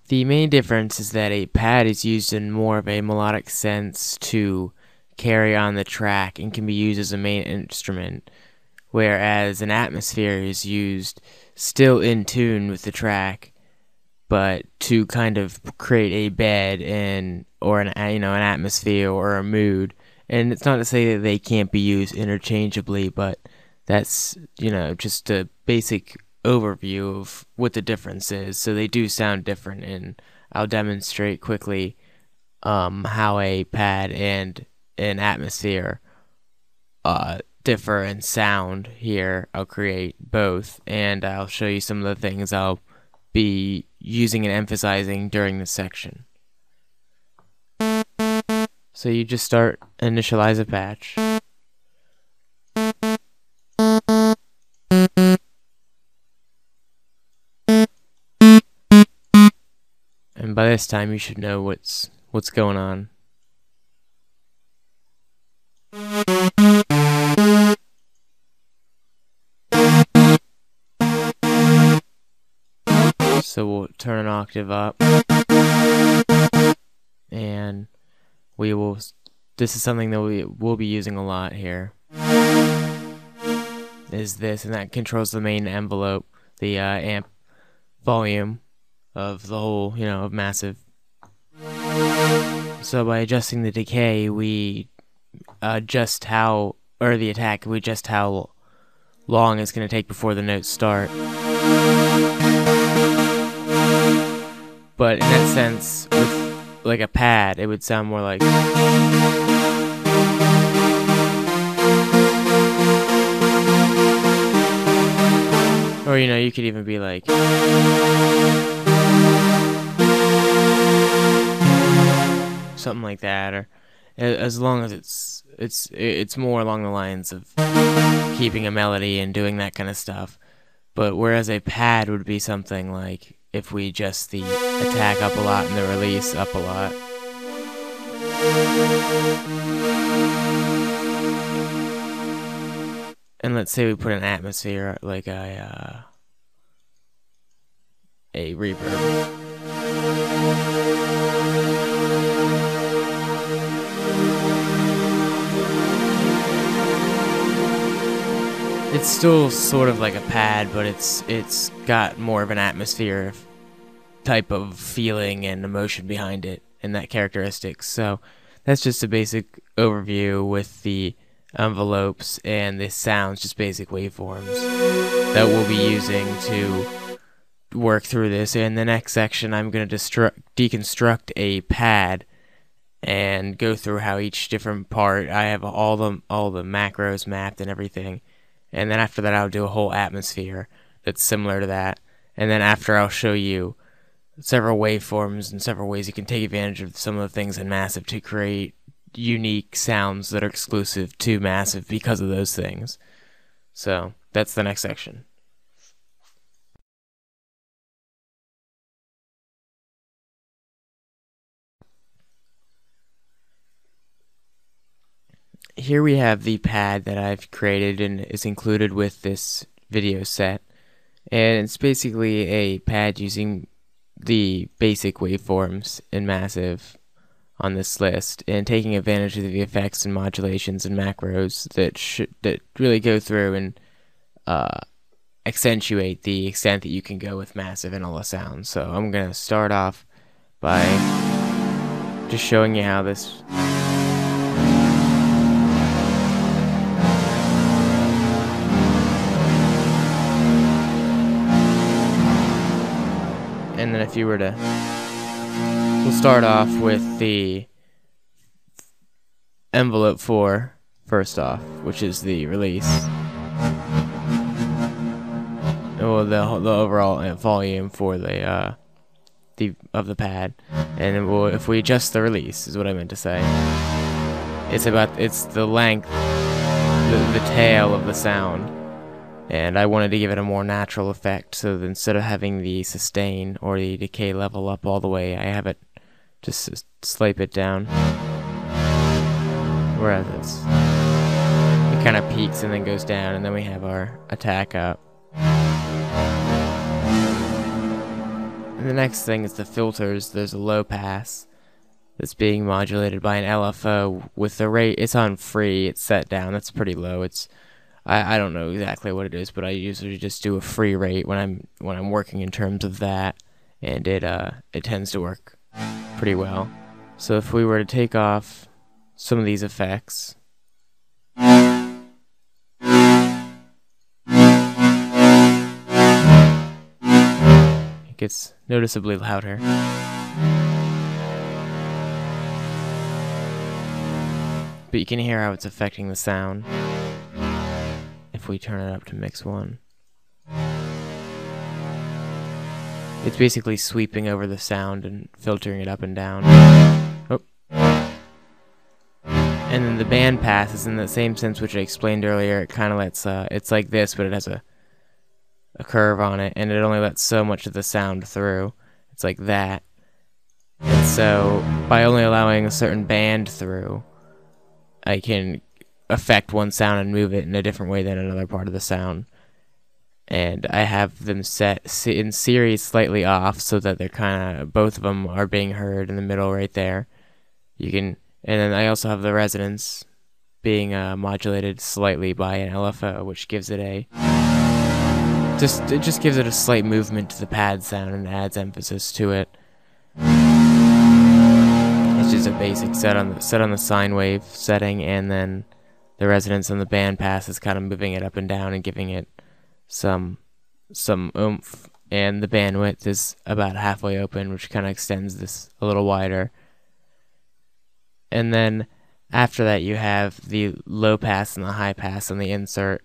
The main difference is that a pad is used in more of a melodic sense to carry on the track and can be used as a main instrument, whereas an atmosphere is used still in tune with the track, but to kind of create a bed or an atmosphere or a mood. And it's not to say that they can't be used interchangeably, but that's just a basic overview of what the difference is. So they do sound different, and I'll demonstrate quickly how a pad and an atmosphere differ in sound here. I'll create both, and I'll show you some of the things I'll be using and emphasizing during this section. So you just initialize a patch. And by this time you should know what's going on. So we'll turn an octave up, and this is something that we'll be using a lot here, is this, and that controls the main envelope, the amp volume of the whole, of Massive. So by adjusting the decay, we adjust how long it's going to take before the notes start. But in that sense, with like a pad, it would sound more like, or you could even be like, something like that, or as long as it's more along the lines of keeping a melody and doing that kind of stuff. But whereas a pad would be something like if we adjust the attack up a lot and the release up a lot. And let's say we put an atmosphere like a reverb. It's still sort of like a pad, but it's got more of an atmosphere type of feeling and emotion behind it and that characteristics. So that's just a basic overview with the envelopes and the sounds, just basic waveforms that we'll be using to work through this. In the next section, I'm going to deconstruct a pad and go through how each different part, I have all the macros mapped and everything. And then after that, I'll do a whole atmosphere that's similar to that. And then after, I'll show you several waveforms and several ways you can take advantage of some of the things in Massive to create unique sounds that are exclusive to Massive because of those things. So that's the next section. Here we have the pad that I've created and is included with this video set, and it's basically a pad using the basic waveforms in Massive on this list and taking advantage of the effects and modulations and macros that really go through and accentuate the extent that you can go with Massive and all the sounds. So I'm going to start off by just showing you how this and then if you were to, we'll start off with the envelope 4 first off, which is the release. Well, the overall volume for the of the pad, and if we adjust the release, is what I meant to say. It's the length, the tail of the sound. And I wanted to give it a more natural effect, so that instead of having the sustain or the decay level up all the way, I have it just slape it down. Whereas it kind of peaks and then goes down, and then we have our attack up. And the next thing is the filters. There's a low pass that's being modulated by an LFO with the rate. It's on free. It's set down. That's pretty low. I don't know exactly what it is, but I usually just do a free rate when I'm working in terms of that, and it tends to work pretty well. So if we were to take off some of these effects, it gets noticeably louder. But you can hear how it's affecting the sound. If we turn it up to mix 1, it's basically sweeping over the sound and filtering it up and down. Oh. And then the band pass is in the same sense which I explained earlier. It kind of lets it's like this, but it has a curve on it, and it only lets so much of the sound through. It's like that. And so by only allowing a certain band through, I can affect one sound and move it in a different way than another part of the sound. And I have them set in series slightly off so that they're kind of, both of them are being heard in the middle right there. And then I also have the resonance being modulated slightly by an LFO, which gives it it just gives it a slight movement to the pad sound and adds emphasis to it. It's just a basic set on the sine wave setting, and then the resonance on the band pass is kind of moving it up and down and giving it some oomph. And the bandwidth is about halfway open, which kind of extends this a little wider. And then after that, you have the low pass and the high pass on the insert.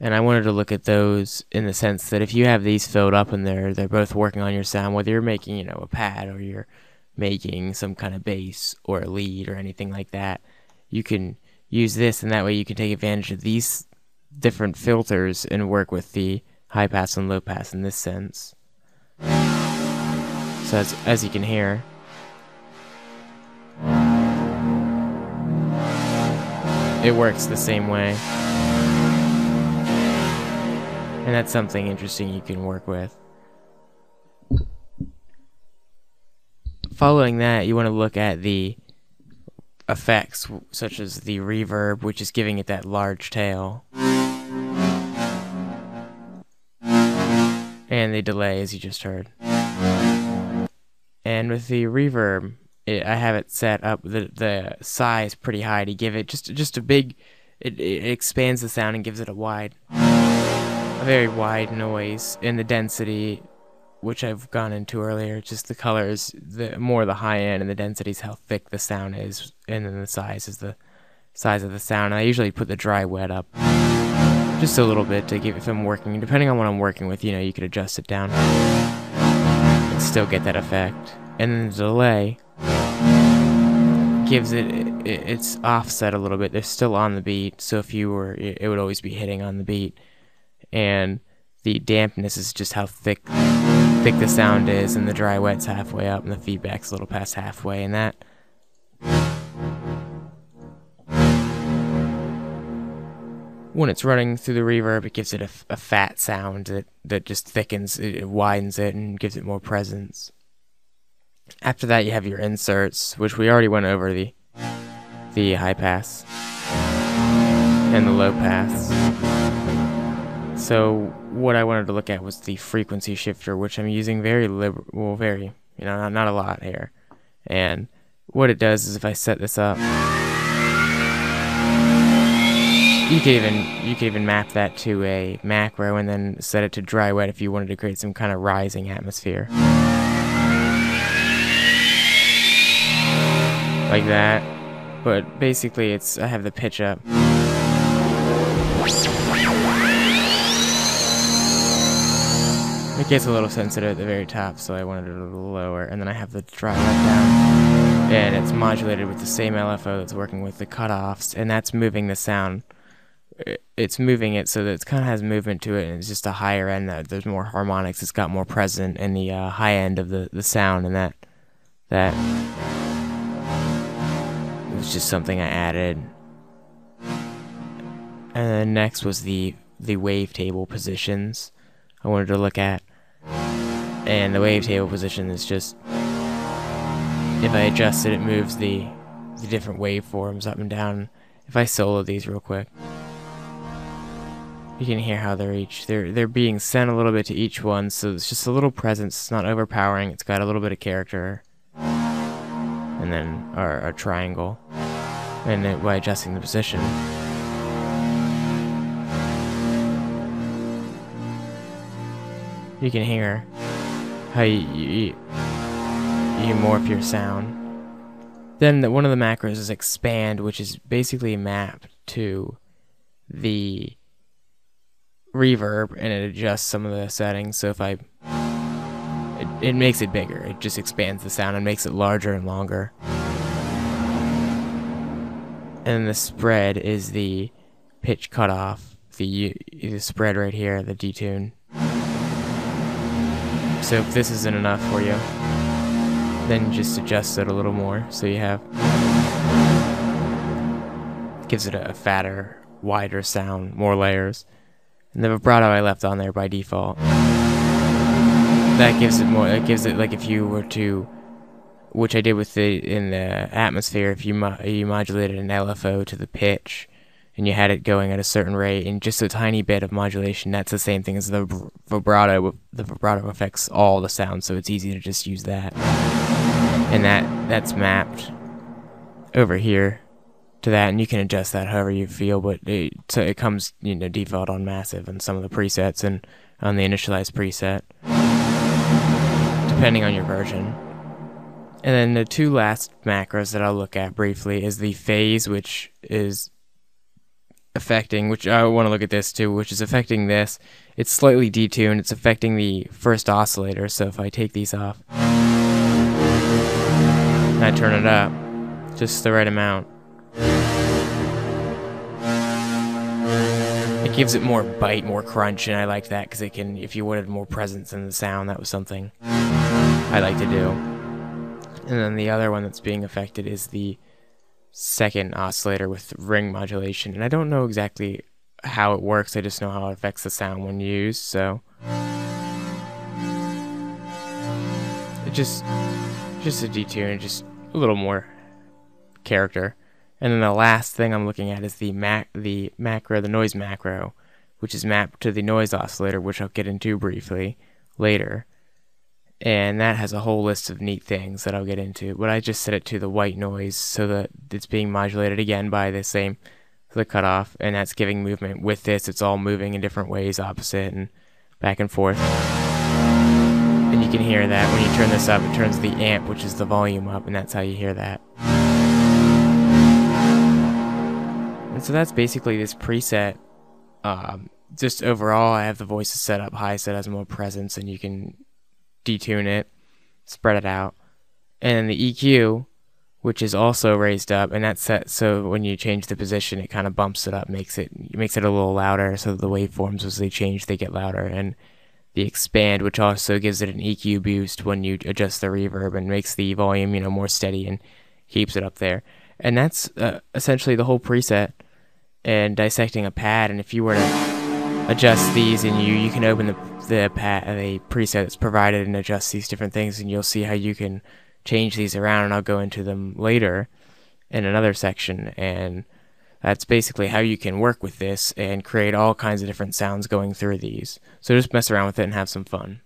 And I wanted to look at those in the sense that if you have these filled up and they're both working on your sound, whether you're making, a pad or you're making some kind of bass or a lead or anything like that, you can use this, and that way you can take advantage of these different filters and work with the high pass and low pass in this sense. So as you can hear, it works the same way. And that's something interesting you can work with. Following that, you want to look at the effects, such as the reverb, which is giving it that large tail, and the delay, as you just heard. And with the reverb, I have it set up the size pretty high to give it just a big. It expands the sound and gives it a very wide noise. And the density, which I've gone into earlier, just the colors, the more the high end, and the density is how thick the sound is, and then the size is the size of the sound. And I usually put the dry wet up just a little bit to give, if I'm working, depending on what I'm working with, you could adjust it down and still get that effect. And then the delay gives it's offset a little bit. They're still on the beat, so if you were, it would always be hitting on the beat. And the dampness is just how thick the sound is, and the dry wet's halfway up, and the feedback's a little past halfway, and that when it's running through the reverb, it gives it a fat sound that just thickens it, widens it, and gives it more presence. After that, you have your inserts, which we already went over, the high pass and the low pass. So what I wanted to look at was the frequency shifter, which I'm using very not a lot here. And what it does is, if I set this up, you could even map that to a macro and then set it to dry wet if you wanted to create some kind of rising atmosphere. Like that. But basically I have the pitch up. It gets a little sensitive at the very top, so I wanted it a little lower, and then I have the dry wet down, and it's modulated with the same LFO that's working with the cutoffs, and that's moving the sound. It's moving it so that it kind of has movement to it, and it's just a higher end, that there's more harmonics, it's got more present in the high end of the sound, and that was just something I added. And then next was the wavetable positions I wanted to look at. And the wavetable position is just, if I adjust it, it moves the different waveforms up and down. If I solo these real quick, you can hear how they're being sent a little bit to each one, so it's just a little presence. It's not overpowering. It's got a little bit of character, and then our triangle, and then by adjusting the position, you can hear how you morph your sound. Then one of the macros is expand, which is basically mapped to the reverb, and it adjusts some of the settings. So if it makes it bigger. It just expands the sound and makes it larger and longer. And the spread is the pitch cutoff, the spread right here, the detune. So if this isn't enough for you, then just adjust it a little more, so you have, gives it a fatter, wider sound, more layers. And the vibrato I left on there by default, that gives it more. It gives it, like, if you were to, which I did with in the atmosphere, if you modulated an LFO to the pitch, and you had it going at a certain rate, and just a tiny bit of modulation, that's the same thing as the vibrato. The vibrato affects all the sound, so it's easy to just use that. And that's mapped over here to that, and you can adjust that however you feel, but so it comes, default on massive and some of the presets, and on the initialized preset, depending on your version. And then the two last macros that I'll look at briefly is the phase, which is affecting, which I want to look at this too, which is affecting this. It's slightly detuned. It's affecting the first oscillator. So if I take these off and I turn it up just the right amount, it gives it more bite, more crunch, and I like that because it can, if you wanted more presence in the sound, that was something I like to do. And then the other one that's being affected is the second oscillator with ring modulation, and I don't know exactly how it works. I just know how it affects the sound when used. So it just a detune, just a little more character. And then the last thing I'm looking at is the noise macro, which is mapped to the noise oscillator, which I'll get into briefly later. And that has a whole list of neat things that I'll get into. But I just set it to the white noise so that it's being modulated again by the cutoff, and that's giving movement. With this, it's all moving in different ways, opposite and back and forth. And you can hear that when you turn this up, it turns the amp, which is the volume, up, and that's how you hear that. And so that's basically this preset. Just overall, I have the voices set up high so it has more presence, and you can detune it, spread it out. And then the EQ, which is also raised up, and that's set so when you change the position, it kind of bumps it up, makes it a little louder, so the waveforms, as they change, they get louder. And the expand, which also gives it an EQ boost when you adjust the reverb and makes the volume, more steady and keeps it up there. And that's essentially the whole preset and dissecting a pad. And if you were to adjust these, and you can open the preset that's provided and adjust these different things, and you'll see how you can change these around, and I'll go into them later in another section. And that's basically how you can work with this and create all kinds of different sounds going through these. So just mess around with it and have some fun.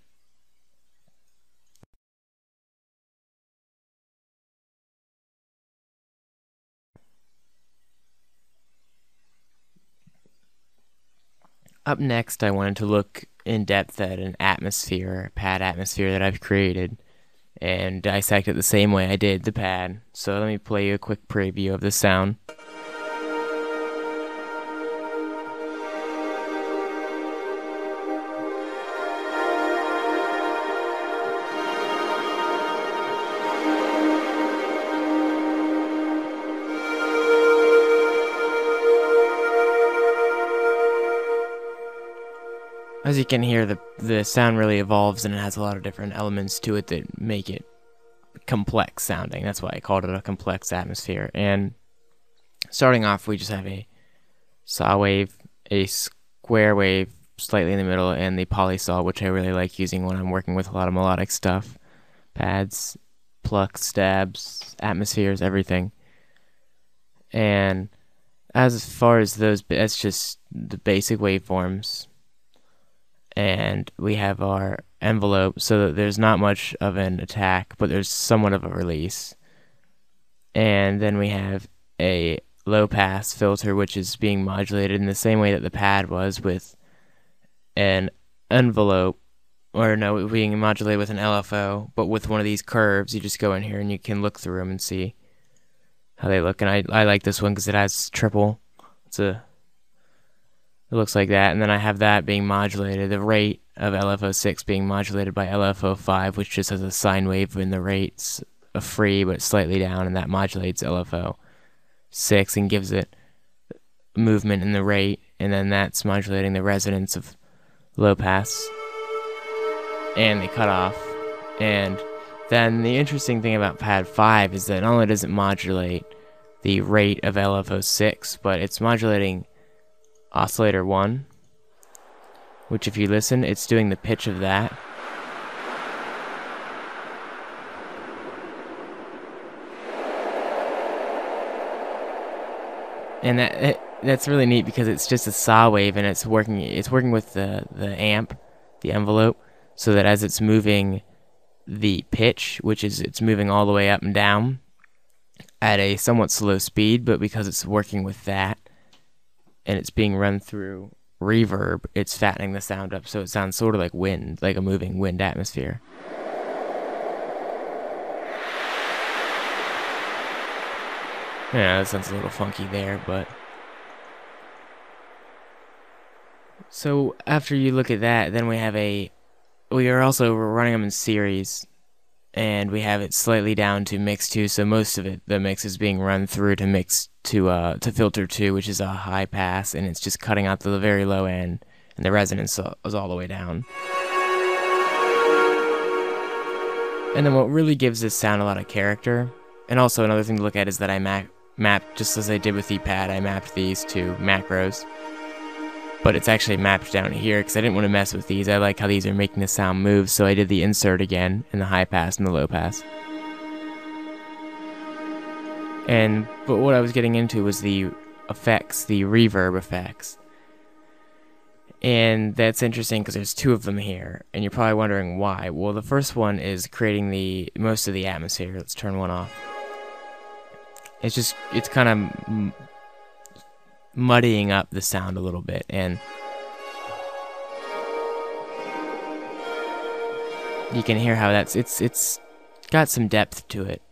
Up next, I wanted to look in depth at an atmosphere, pad atmosphere that I've created, and dissect it the same way I did the pad. So let me play you a quick preview of the sound. As you can hear, the sound really evolves, and it has a lot of different elements to it that make it complex sounding. That's why I called it a complex atmosphere. And starting off, we just have a saw wave, a square wave slightly in the middle, and the polysaw, which I really like using when I'm working with a lot of melodic stuff. Pads, plucks, stabs, atmospheres, everything. And as far as those, that's just the basic waveforms. And we have our envelope, so that there's not much of an attack, but there's somewhat of a release. And then we have a low pass filter, which is being modulated in the same way that the pad was, with an envelope, or no, being modulated with an LFO, but with one of these curves. You just go in here and you can look through them and see how they look. And I like this one because it has triple. It looks like that. And then I have that being modulated, the rate of LFO6 being modulated by LFO5, which just has a sine wave in the rates, a free but slightly down, and that modulates LFO6 and gives it movement in the rate. And then that's modulating the resonance of low pass and the cutoff. And then the interesting thing about pad 5 is that not only does it modulate the rate of LFO6, but it's modulating oscillator 1, which if you listen, it's doing the pitch of that. And that's really neat because it's just a saw wave, and it's working with the amp, the envelope, so that as it's moving the pitch, which is it's moving all the way up and down at a somewhat slow speed, but because it's working with that and it's being run through reverb, it's fattening the sound up, so it sounds sort of like wind, like a moving wind atmosphere. Yeah, that sounds a little funky there, but... So after you look at that, then we are also running them in series, and we have it slightly down to mix 2, so most of it, the mix is being run through to mix to filter 2, which is a high pass, and it's just cutting out the very low end, and the resonance is all the way down. And then what really gives this sound a lot of character, and also another thing to look at, is that I mapped, just as I did with the pad, I mapped these to macros. But it's actually mapped down here because I didn't want to mess with these. I like how these are making the sound move, so I did the insert again in the high pass and the low pass. But what I was getting into was the effects, the reverb effects. And that's interesting because there's two of them here, and you're probably wondering why. Well, the first one is creating the most of the atmosphere. Let's turn one off. It's kind of muddying up the sound a little bit, and you can hear how it's got some depth to it.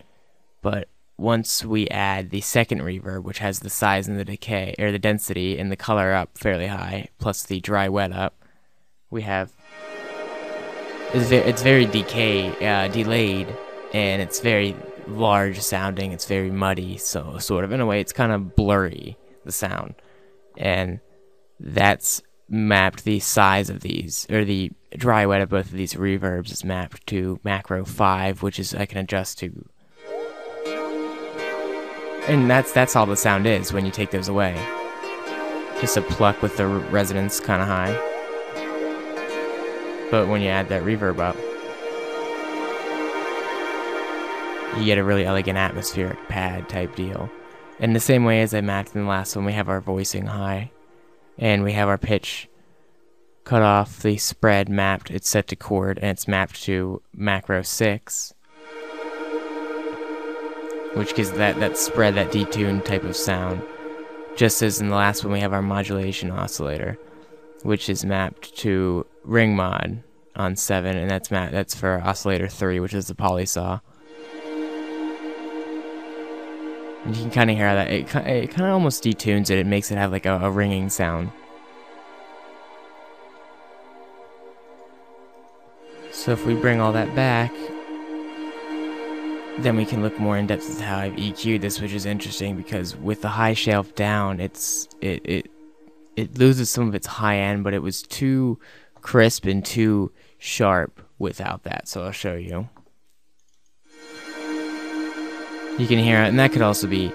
But once we add the second reverb, which has the size and the decay, or the density and the color up fairly high, plus the dry wet up, we have it's very delayed, and it's very large sounding. It's very muddy, so sort of in a way it's kind of blurry, the sound, and that's mapped. The size of these, or the dry wet of both of these reverbs, is mapped to macro 5, which is I can adjust to. And that's all the sound is when you take those away. Just a pluck with the resonance kind of high. But when you add that reverb up, you get a really elegant atmospheric pad type deal. In the same way as I mapped in the last one, we have our voicing high, and we have our pitch cut off, the spread mapped, it's set to chord, and it's mapped to macro 6. Which gives that spread, that detuned type of sound. Just as in the last one, we have our modulation oscillator, which is mapped to ring mod on 7, and that's for oscillator 3, which is the polysaw. And you can kind of hear that it kind of almost detunes it. It makes it have like a ringing sound. So if we bring all that back, then we can look more in depth at how I've EQ'd this, which is interesting because with the high shelf down, it loses some of its high end, but it was too crisp and too sharp without that. So I'll show you. You can hear it, and that could also be,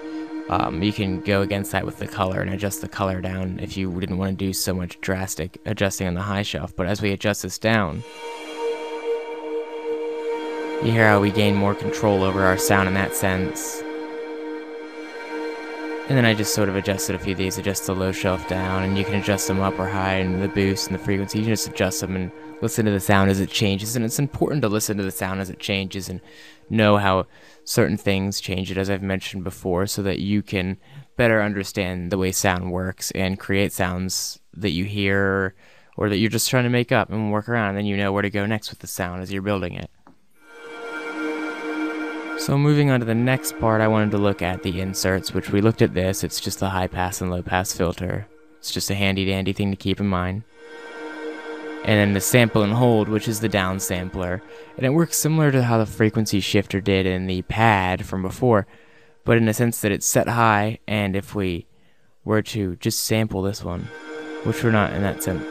you can go against that with the color and adjust the color down if you didn't want to do so much drastic adjusting on the high shelf. But as we adjust this down, you hear how we gain more control over our sound in that sense. And then I just sort of adjusted a few of these, adjust the low shelf down, and you can adjust them up or high, and the boost and the frequency. You can just adjust them and listen to the sound as it changes. And it's important to listen to the sound as it changes and know how certain things change it, as I've mentioned before, so that you can better understand the way sound works and create sounds that you hear or that you're just trying to make up and work around, and then you know where to go next with the sound as you're building it. So moving on to the next part, I wanted to look at the inserts, which we looked at this. It's just the high pass and low pass filter. It's just a handy dandy thing to keep in mind. And then the sample and hold, which is the down sampler. And it works similar to how the frequency shifter did in the pad from before, but in the sense that it's set high, and if we were to just sample this one, which we're not in that sense,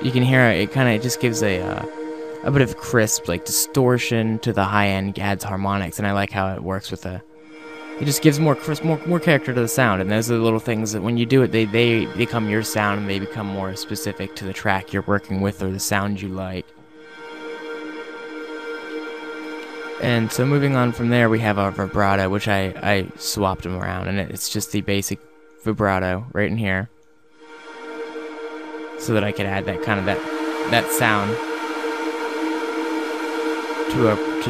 you can hear it kind of just gives a bit of crisp, like distortion to the high end, adds harmonics, and I like how it works with it just gives more crisp, more character to the sound. And those are the little things that when you do it, they become your sound, and they become more specific to the track you're working with or the sound you like. And so moving on from there, we have our vibrato, which I swapped them around, and it's just the basic vibrato right in here, so that I could add that kind of that sound to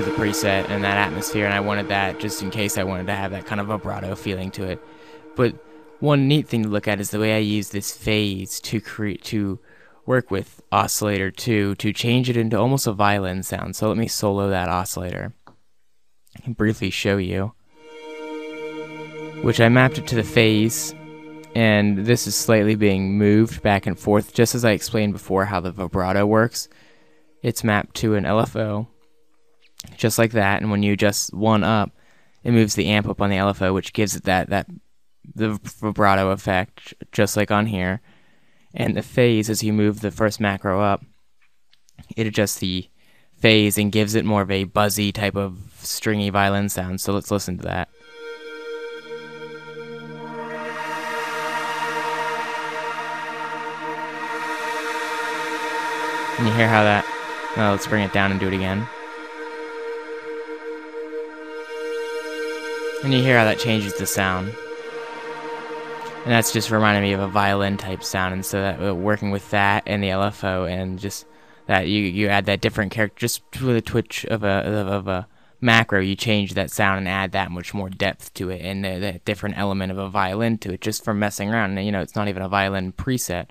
the preset and that atmosphere, and I wanted that just in case I wanted to have that kind of vibrato feeling to it. But one neat thing to look at is the way I use this phase to work with oscillator 2 to change it into almost a violin sound. So let me solo that oscillator and briefly show you, which I mapped it to the phase, and this is slightly being moved back and forth, just as I explained before how the vibrato works. It's mapped to an LFO, just like that, and when you adjust one up, it moves the amp up on the LFO, which gives it the vibrato effect, just like on here. And the phase, as you move the first macro up, it adjusts the phase and gives it more of a buzzy type of stringy violin sound. So let's listen to that. And you hear how that... Oh, let's bring it down and do it again. And you hear how that changes the sound. And that's just reminding me of a violin type sound, and so that working with that and the LFO, and just that you add that different character just with a twitch of a macro, you change that sound and add that much more depth to it, and that different element of a violin to it, just from messing around. And, it's not even a violin preset;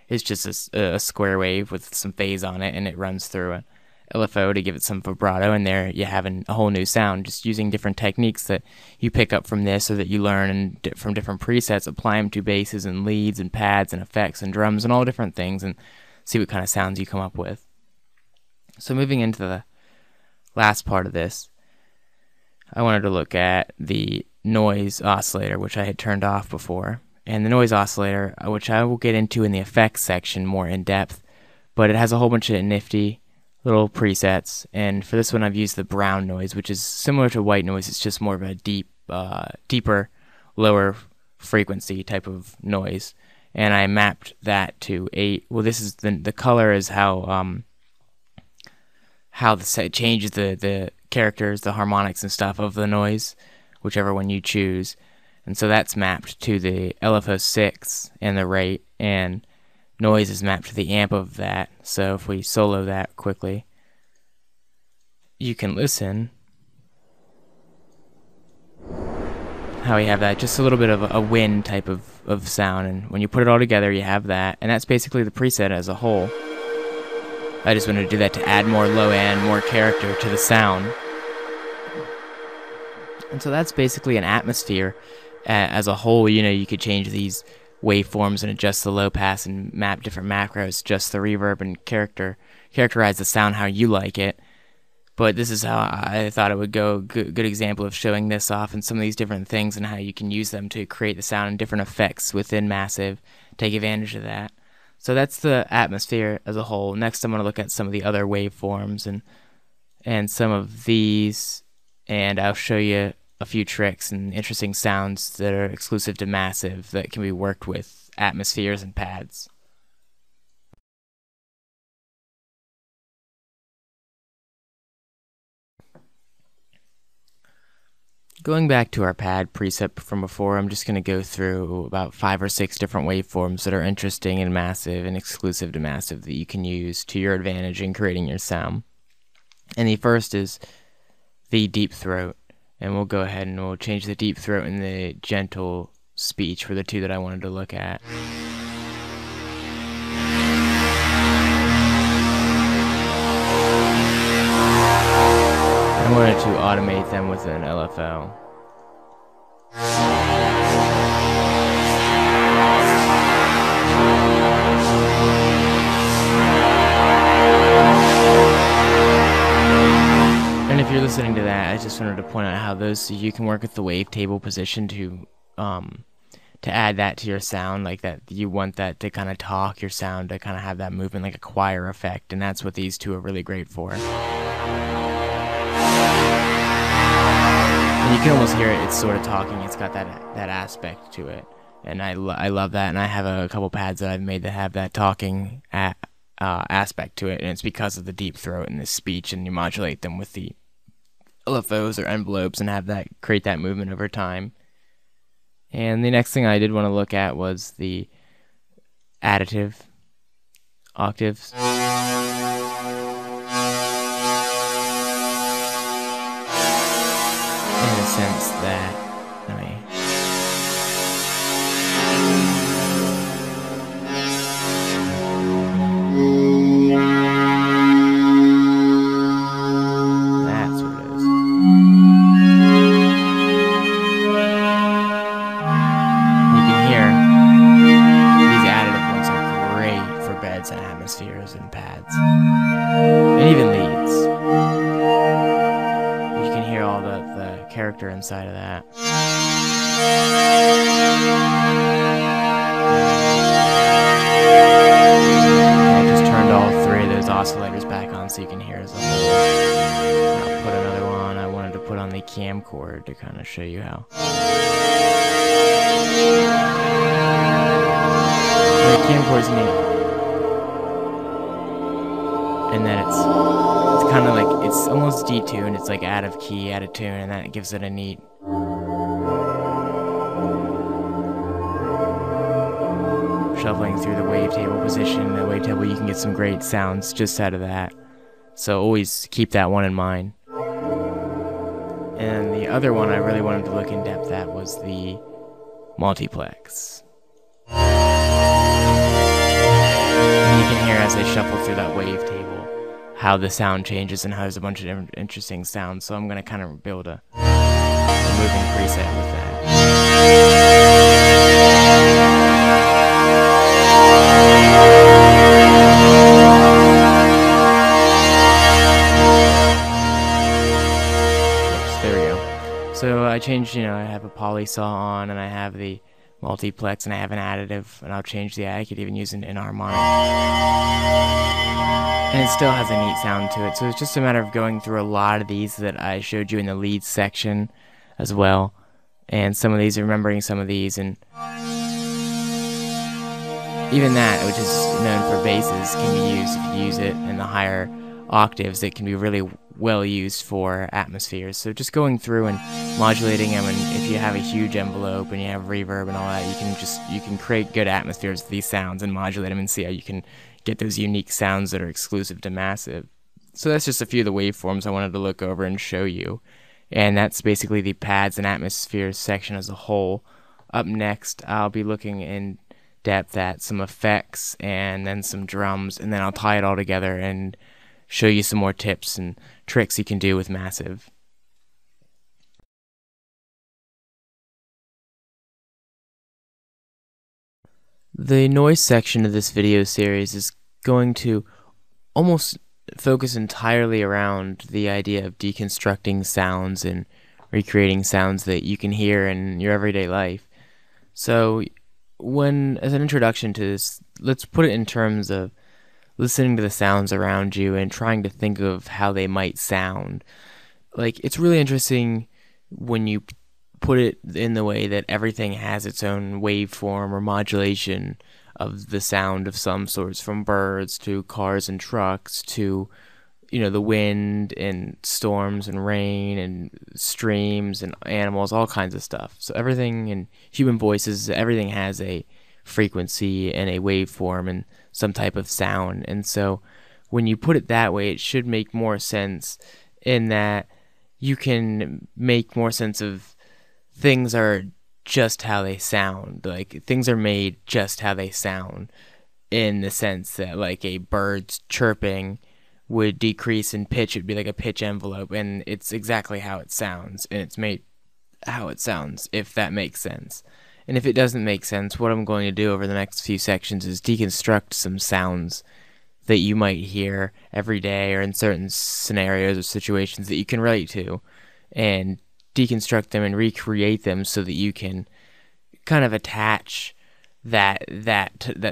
it's just a square wave with some phase on it, and it runs through a LFO to give it some vibrato, and there you have a whole new sound, just using different techniques that you pick up from this, or that you learn from different presets, apply them to basses and leads and pads and effects and drums and all different things, and see what kind of sounds you come up with. So moving into the last part of this, I wanted to look at the noise oscillator, which I had turned off before. And the noise oscillator, which I will get into in the effects section more in depth, but it has a whole bunch of nifty little presets. And for this one, I've used the brown noise, which is similar to white noise. It's just more of a deeper, lower frequency type of noise. And I mapped that to 8. Well, this is the color is how the set changes the characters, the harmonics and stuff of the noise, whichever one you choose. And so that's mapped to the LFO6 and the rate, and noise is mapped to the amp of that. So if we solo that quickly, you can listen how we have that, just a little bit of a wind type of sound, and when you put it all together, you have that, and that's basically the preset as a whole. I just wanted to do that to add more low end, more character to the sound. And so that's basically an atmosphere as a whole. You could change these waveforms and adjust the low pass and map different macros, adjust the reverb and characterize the sound how you like it. But this is how I thought it would go. Good example of showing this off and some of these different things and how you can use them to create the sound and different effects within Massive. Take advantage of that. So that's the atmosphere as a whole. Next, I'm going to look at some of the other waveforms and some of these, and I'll show you a few tricks and interesting sounds that are exclusive to Massive that can be worked with atmospheres and pads. Going back to our pad preset from before, I'm just going to go through about 5 or 6 different waveforms that are interesting in Massive and exclusive to Massive that you can use to your advantage in creating your sound. And the first is the deep throat. And we'll go ahead and we'll change the deep throat and the gentle speech for the two that I wanted to look at. I wanted to automate them with an LFO. And if you're listening to that, I just wanted to point out how you can work with the wavetable position to add that to your sound, like that you want that to kind of talk your sound, to kind of have that movement like a choir effect, and that's what these two are really great for. And you can almost hear it, it's sort of talking, it's got that aspect to it. And I love that, and I have a couple pads that I've made that have that talking aspect to it, and it's because of the deep throat and the speech, and you modulate them with the LFOs or envelopes and have that create that movement over time. And the next thing I did want to look at was the additive octaves. In the sense that, that's what it is. You can hear these additive ones are great for beds and atmospheres and pads, and even leads. You can hear all the character inside of that. I just turned all 3 of those oscillators back on so you can hear as a whole. I'll put another one. I wanted to put on the camcorder to kind of show you how. The camcorder's neat. And then it's kind of like, it's almost detuned, it's like out of key, out of tune, and that gives it a neat shuffling through the wavetable position. The wavetable, you can get some great sounds just out of that. So always keep that one in mind. And the other one I really wanted to look in depth at was the multiplex. And you can hear as I shuffle through that wavetable how the sound changes and how there's a bunch of different interesting sounds. So I'm going to kind of build a moving preset with that. So I changed, I have a poly saw on, and I have the multiplex, and I have an additive, and I'll change I could even use an inharmonic. And it still has a neat sound to it, so it's just a matter of going through a lot of these that I showed you in the leads section as well. And some of these, remembering some of these, and even that, which is known for basses, can be used if you use it in the higher octaves. It can be really well used for atmospheres. So just going through and modulating them, and if you have a huge envelope and you have reverb and all that, you can create good atmospheres with these sounds and modulate them and see how you can get those unique sounds that are exclusive to Massive. So that's just a few of the waveforms I wanted to look over and show you. And that's basically the pads and atmospheres section as a whole. Up next, I'll be looking in depth at some effects and then some drums, and then I'll tie it all together and show you some more tips and tricks you can do with Massive. The noise section of this video series is going to almost focus entirely around the idea of deconstructing sounds and recreating sounds that you can hear in your everyday life. So as an introduction to this, let's put it in terms of listening to the sounds around you and trying to think of how they might sound. Like, it's really interesting when you put it in the way that everything has its own waveform or modulation of the sound of some sorts, from birds to cars and trucks to the wind and storms and rain and streams and animals, all kinds of stuff. So everything, and human voices, everything has a frequency and a waveform and some type of sound. And so when you put it that way, it should make more sense, in that you can make more sense of things are just how they sound. Like, things are made just how they sound, in the sense that, like, a bird's chirping would decrease in pitch. It would be like a pitch envelope, and it's exactly how it sounds, and it's made how it sounds, if that makes sense. And if it doesn't make sense, what I'm going to do over the next few sections is deconstruct some sounds that you might hear every day or in certain scenarios or situations that you can relate to, and deconstruct them and recreate them so that you can kind of attach that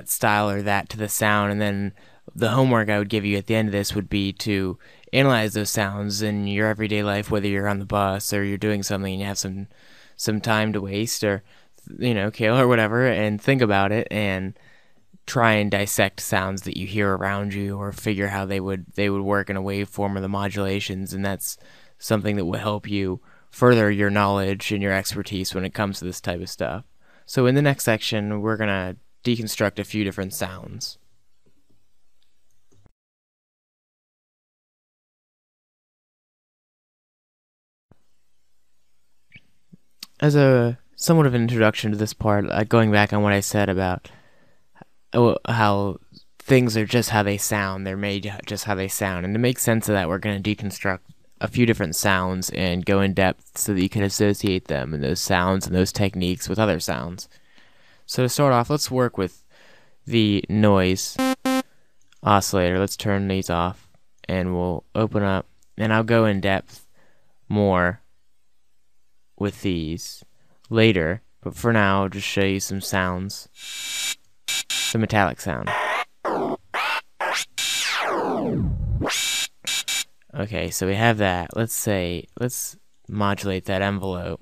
style or that to the sound. And then the homework I would give you at the end of this would be to analyze those sounds in your everyday life, whether you're on the bus or you're doing something and you have some time to waste, or kill or whatever, and think about it and try and dissect sounds that you hear around you, or figure how they would work in a waveform or the modulations. And that's something that will help you further your knowledge and your expertise when it comes to this type of stuff. So in the next section, we're going to deconstruct a few different sounds. As a somewhat of an introduction to this part, going back on what I said about how things are just how they sound, they're made just how they sound, and to make sense of that, we're going to deconstruct a few different sounds and go in depth so that you can associate them and those sounds and those techniques with other sounds. So to start off, let's work with the noise oscillator. Let's turn these off, and we'll open up, and I'll go in depth more with these later, but for now I'll just show you some sounds. The metallic sound. Okay, so we have that. Let's modulate that envelope.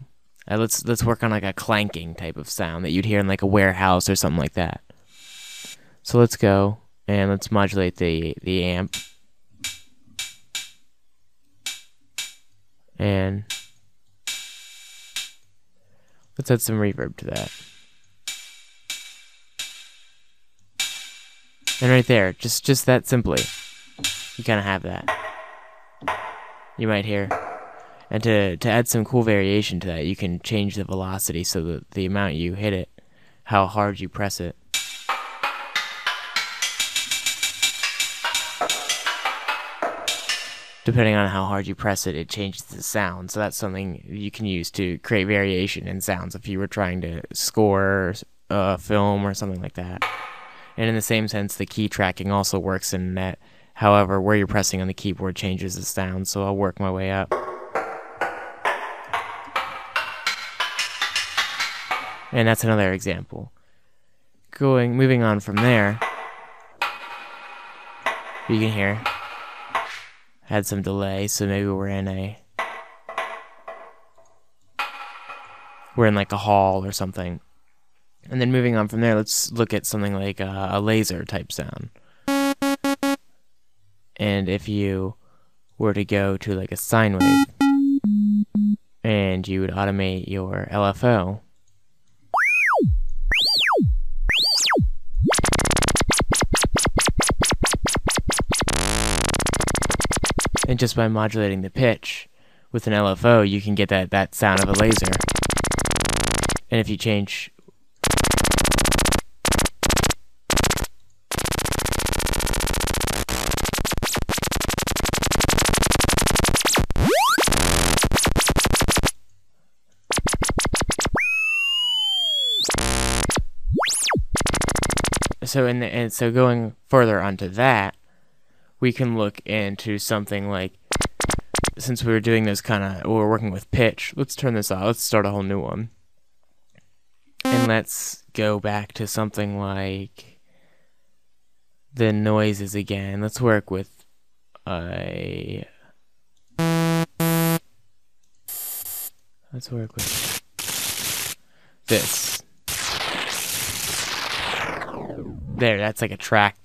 Let's work on like a clanking type of sound that you'd hear in like a warehouse or something like that. So let's go and let's modulate the amp. And let's add some reverb to that. And right there, just that simply, you kind of have that. You might hear. And to add some cool variation to that, you can change the velocity, so that the amount you hit it, how hard you press it. Depending on how hard you press it, it changes the sound. So that's something you can use to create variation in sounds if you were trying to score a film or something like that. And in the same sense, the key tracking also works in that, however, where you're pressing on the keyboard changes the sound. So I'll work my way up. And that's another example. Moving on from there, you can hear had some delay, so maybe we're in like a hall or something. And then moving on from there, let's look at something like a laser type sound. And if you were to go to like a sine wave, and you would automate your LFO, and just by modulating the pitch with an LFO, you can get that sound of a laser. And if you change so going further onto that, we can look into something like, since we were doing this we're working with pitch, let's turn this off, let's start a whole new one. And let's go back to something like the noises again. Let's work with this. There, that's like a track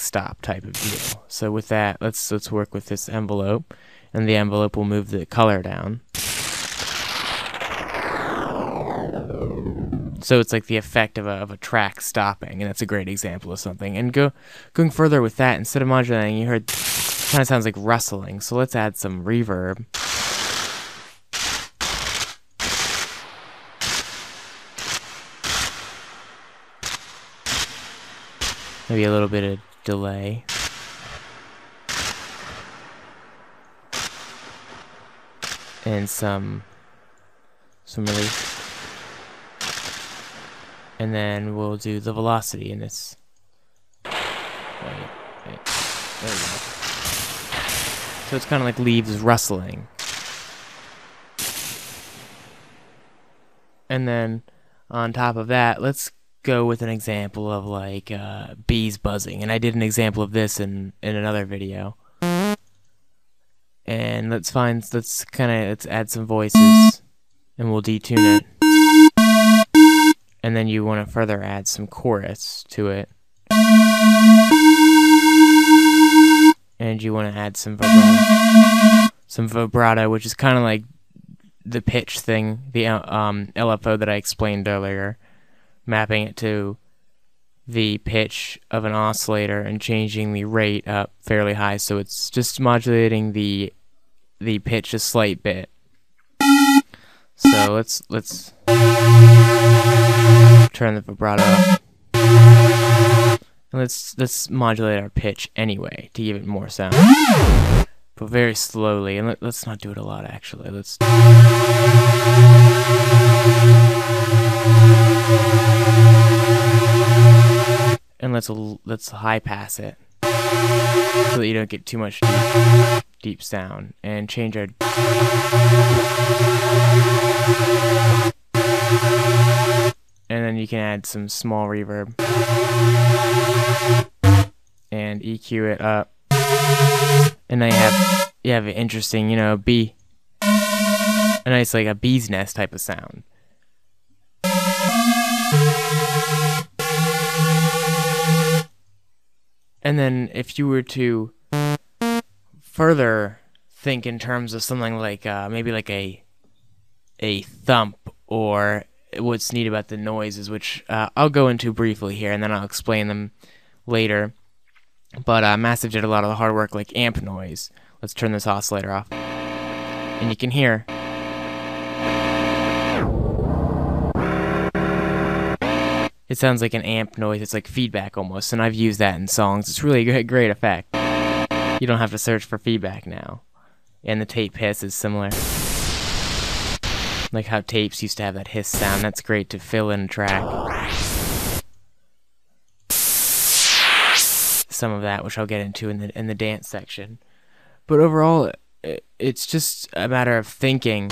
stop type of deal. So with that, let's work with this envelope, and the envelope will move the color down. So it's like the effect of a track stopping, and that's a great example of something. And going further with that, instead of modulating, you heard kind of sounds like rustling. So let's add some reverb. Maybe a little bit of delay. And some relief. And then we'll do the velocity in this. Wait, there we go. So it's kind of like leaves rustling. And then on top of that, let's go with an example of like bees buzzing. And I did an example of this in another video. And let's add some voices, and we'll detune it. And then you want to further add some chorus to it. And you want to add some vibrato, which is kind of like the pitch thing, the LFO that I explained earlier, mapping it to the pitch of an oscillator and changing the rate up fairly high, so it's just modulating the pitch a slight bit. So let's turn the vibrato up. And let's modulate our pitch anyway to give it more sound, but very slowly. And let's not do it a lot, actually. And let's high pass it so that you don't get too much deep sound, and change our and then you can add some small reverb and EQ it up, and then you have an interesting, a nice like a bee's nest type of sound. And then if you were to further think in terms of something like maybe like a thump, or what's neat about the noises, which I'll go into briefly here, and then I'll explain them later. But Massive did a lot of the hard work, like amp noise. Let's turn this oscillator off. And you can hear. It sounds like an amp noise. It's like feedback almost, and I've used that in songs. It's really a great effect. You don't have to search for feedback now. And the tape hiss is similar. Like how tapes used to have that hiss sound. That's great to fill in a track. Some of that, which I'll get into in the dance section. But overall, it's just a matter of thinking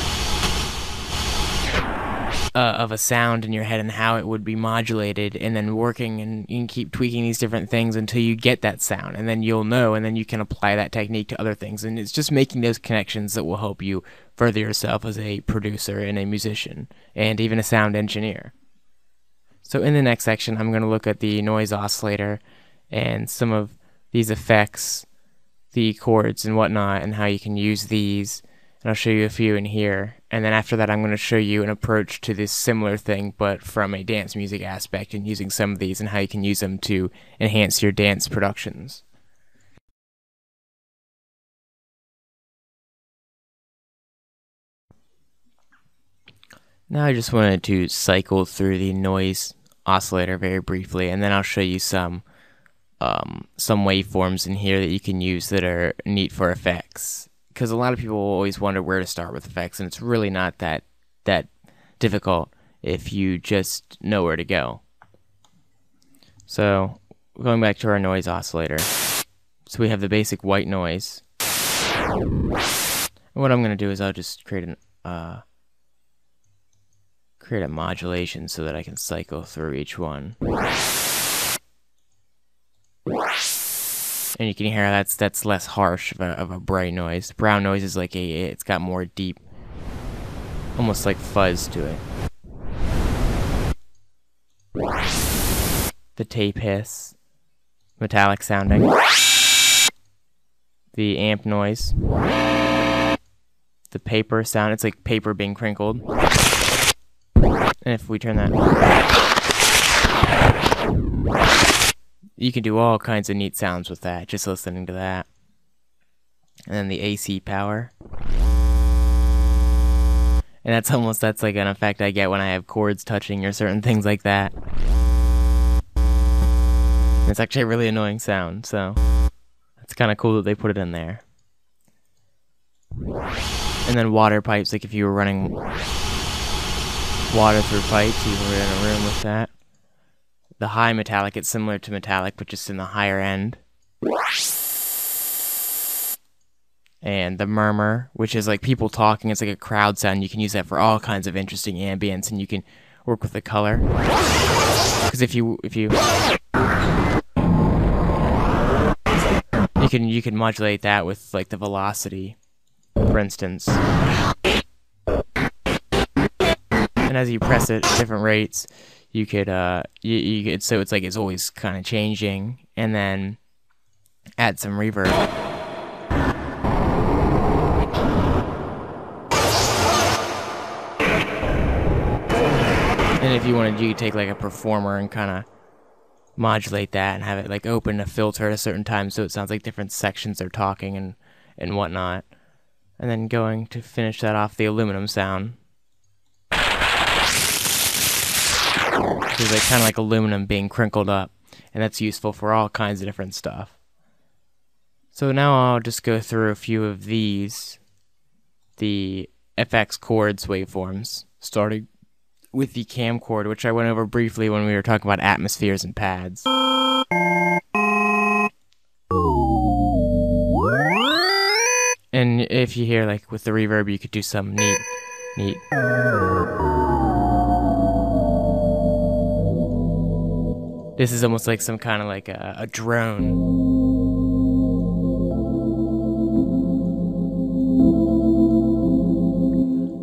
of a sound in your head and how it would be modulated, and then working, and you can keep tweaking these different things until you get that sound, and then you'll know, and then you can apply that technique to other things. And it's just making those connections that will help you further yourself as a producer and a musician, and even a sound engineer. So in the next section, I'm going to look at the noise oscillator and some of these effects, the chords and whatnot, and how you can use these. And I'll show you a few in here. And then after that, I'm going to show you an approach to this similar thing, but from a dance music aspect, and using some of these and how you can use them to enhance your dance productions. Now I just wanted to cycle through the noise oscillator very briefly, and then I'll show you some waveforms in here that you can use that are neat for effects. Because a lot of people always wonder where to start with effects, and it's really not that difficult if you just know where to go. So going back to our noise oscillator, so we have the basic white noise. And what I'm going to do is I'll just create a modulation so that I can cycle through each one. And you can hear that's less harsh of a bright noise. Brown noise is like it's got more deep, almost like fuzz to it. The tape hiss, metallic sounding. The amp noise. The paper sound, it's like paper being crinkled. And if we turn that, you can do all kinds of neat sounds with that, just listening to that. And then the AC power. And that's like an effect I get when I have chords touching or certain things like that. And it's actually a really annoying sound, so it's kind of cool that they put it in there. And then water pipes, like if you were running water through pipes, you were in a room with that. The high metallic, it's similar to metallic, but just in the higher end. And the murmur, which is like people talking, it's like a crowd sound. You can use that for all kinds of interesting ambience, and you can work with the color. Because you can modulate that with like the velocity, for instance. And as you press it at different rates, you could so it's like it's always kind of changing, and then add some reverb. And if you wanted, you could take like a performer and kind of modulate that and have it like open a filter at a certain time so it sounds like different sections are talking and whatnot. And then going to finish that off, the aluminum sound. It's like kind of like aluminum being crinkled up, and that's useful for all kinds of different stuff. So now I'll just go through a few of these, the FX chords waveforms, starting with the camchord, which I went over briefly when we were talking about atmospheres and pads. And if you hear like with the reverb, you could do some neat. This is almost like some kind of like a drone.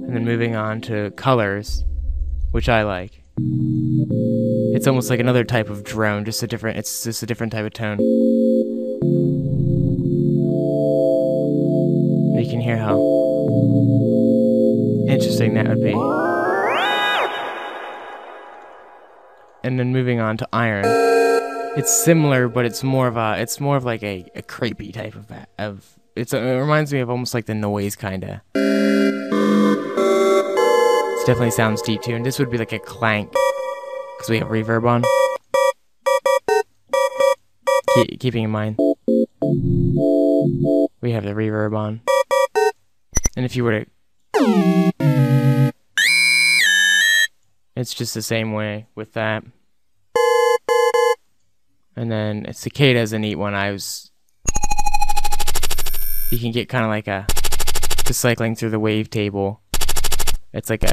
And then moving on to colors, which I like. It's almost like another type of drone, it's just a different type of tone. And you can hear how interesting that would be. And then moving on to iron. It's similar, but it's more of like a creepy type of it reminds me of almost like the noise kinda. It definitely sounds deep tuned. This would be like a clank because we have reverb on. Keeping in mind we have the reverb on, and if you were to, it's just the same way with that. And then cicada is a neat one. You can get kind of like just cycling through the wavetable. It's like a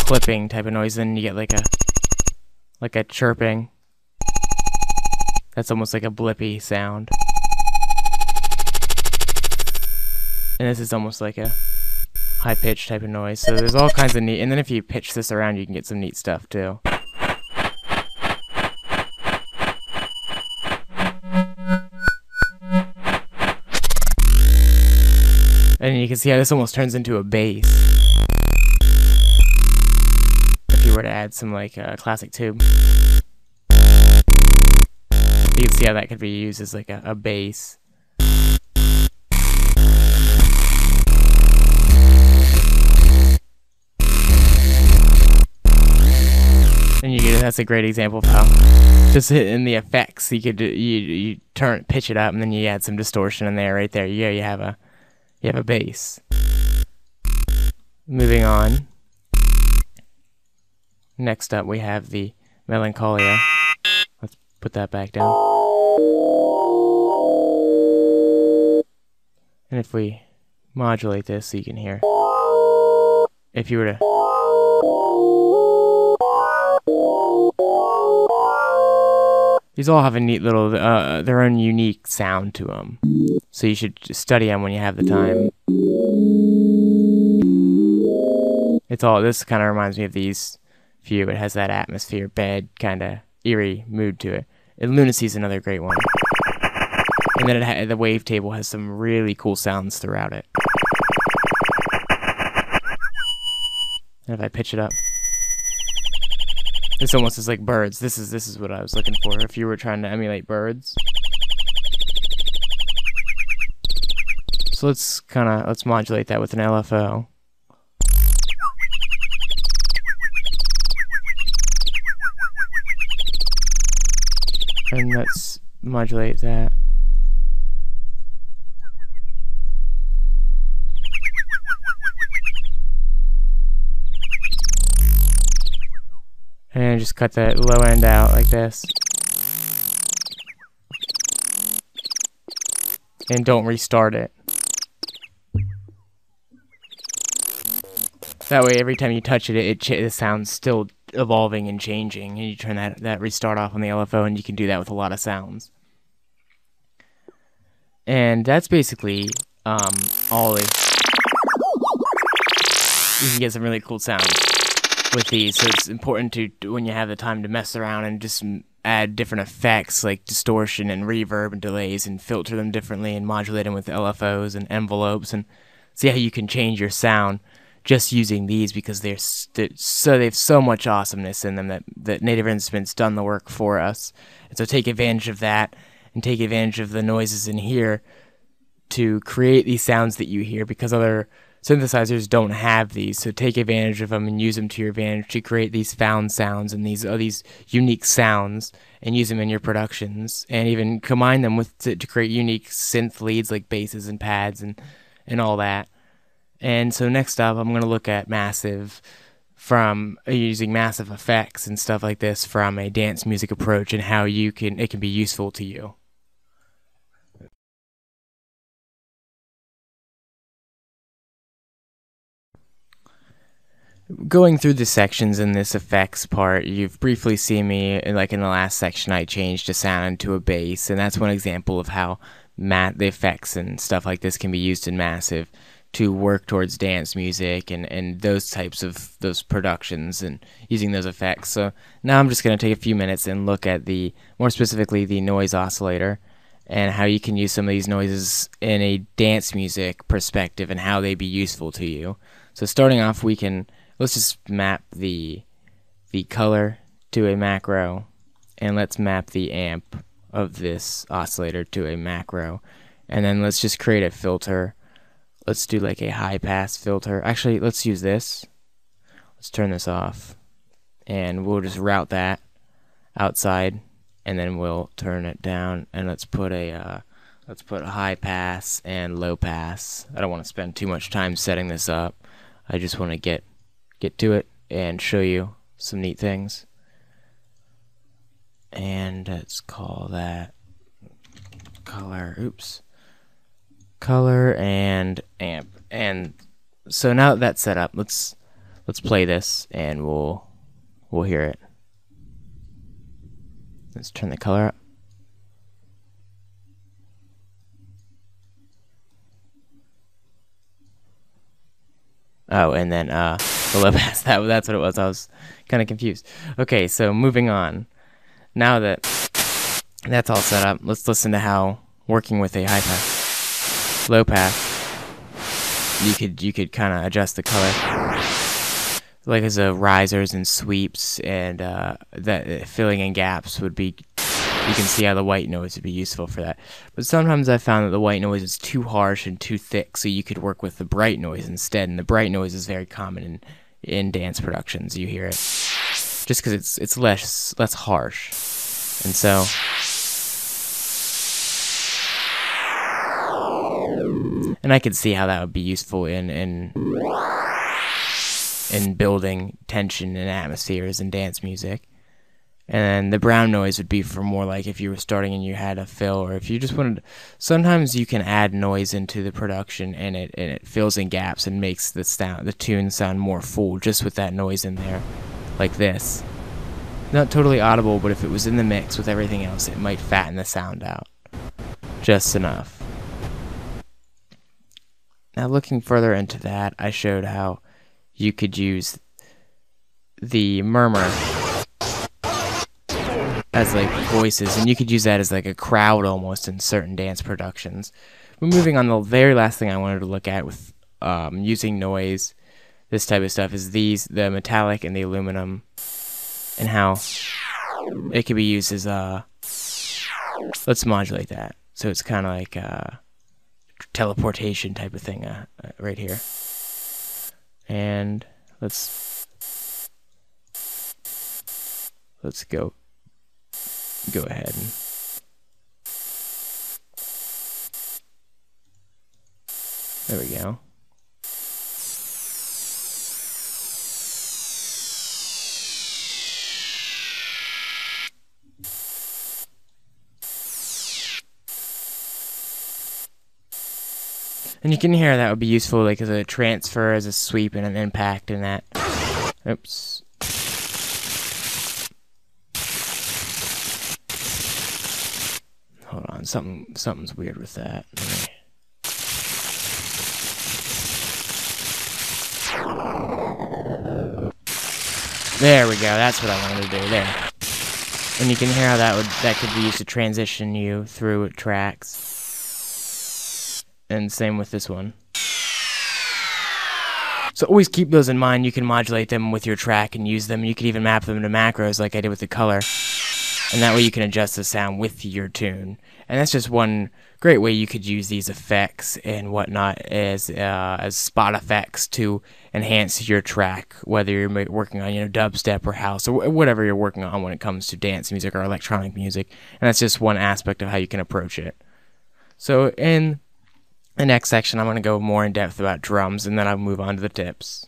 clipping type of noise, and you get like a chirping. That's almost like a blippy sound. And this is almost like a high pitched type of noise. So there's all kinds of neat, and then if you pitch this around, you can get some neat stuff too. And you can see how this almost turns into a bass. If you were to add some like classic tube. You can see how that could be used as like a bass. And that's a great example of how just in the effects you could you pitch it up, and then you add some distortion in there. Right there, you have a bass. Moving on. Next up we have the Melancholia. Let's put that back down. And if we modulate this so you can hear. If you were to these all have a neat little, their own unique sound to them. So you should study them when you have the time. This kind of reminds me of these few. It has that atmosphere, bed, kind of eerie mood to it. And Lunacy is another great one. And then the wavetable has some really cool sounds throughout it. And if I pitch it up. This almost is like birds. This is what I was looking for. If you were trying to emulate birds. So let's modulate that with an LFO. And let's modulate that. And just cut that low end out like this. And don't restart it. That way every time you touch it, the sound's still evolving and changing. And you turn that restart off on the LFO, and you can do that with a lot of sounds. And that's basically all you can get some really cool sounds with these. So it's important to, when you have the time, to mess around and just add different effects like distortion and reverb and delays, and filter them differently and modulate them with LFOs and envelopes, and see how you can change your sound just using these, because they have so much awesomeness in them that Native Instruments done the work for us. And so take advantage of that, and take advantage of the noises in here to create these sounds that you hear, because other synthesizers don't have these. So take advantage of them and use them to your advantage to create these found sounds and these unique sounds, and use them in your productions, and even combine them to create unique synth leads like basses and pads and all that. And so next up, I'm going to look at Massive from using Massive effects and stuff like this from a dance music approach, and how it can be useful to you. Going through the sections in this effects part, you've briefly seen me, like in the last section, I changed a sound into a bass, and that's one example of how the effects and stuff like this can be used in Massive to work towards dance music and those types of those productions and using those effects. So now I'm just going to take a few minutes and look at more specifically the noise oscillator, and how you can use some of these noises in a dance music perspective and how they be useful to you. So starting off, let's just map the color to a macro, and let's map the amp of this oscillator to a macro, and then let's just create a filter. Let's do like a high pass filter. Actually, let's use this. Let's turn this off, and we'll just route that outside, and then we'll turn it down, and let's put a high pass and low pass. I don't want to spend too much time setting this up. I just want to get to it and show you some neat things. And let's call that color. Oops. Color and amp. And so now that that's set up, let's play this and we'll hear it. Let's turn the color up. Oh, and then the low pass. That's what it was. I was kind of confused. Okay, so moving on. Now that that's all set up, let's listen to how working with a high pass, low pass, you could kind of adjust the color, like as a risers and sweeps, and that filling in gaps would be. You can see how the white noise would be useful for that. But sometimes I found that the white noise is too harsh and too thick, so you could work with the bright noise instead. And the bright noise is very common in dance productions. You hear it just because it's less harsh, and so I could see how that would be useful in building tension and atmospheres in dance music. And the brown noise would be for more like if you were starting and you had a fill, or if you just wanted. Sometimes you can add noise into the production, and it fills in gaps and makes the tune sound more full just with that noise in there, like this. Not totally audible, but if it was in the mix with everything else, it might fatten the sound out just enough. Now, looking further into that, I showed how you could use the murmur as like voices, and you could use that as like a crowd almost in certain dance productions. But moving on, the very last thing I wanted to look at with using noise, this type of stuff, is the metallic and the aluminum, and how it could be used as let's modulate that. So it's kind of like a teleportation type of thing right here. And let's go ahead and there we go. And you can hear that would be useful like as a transfer, as a sweep, and an impact in that. Oops. Hold on, something's weird with that. There we go. That's what I wanted to do there. And you can hear how that could be used to transition you through tracks. And same with this one. So always keep those in mind. You can modulate them with your track and use them. You can even map them to macros like I did with the color. And that way you can adjust the sound with your tune. And that's just one great way you could use these effects and whatnot as spot effects to enhance your track, whether you're working on dubstep or house or whatever you're working on when it comes to dance music or electronic music. And that's just one aspect of how you can approach it. So in the next section, I'm going to go more in depth about drums, and then I'll move on to the tips.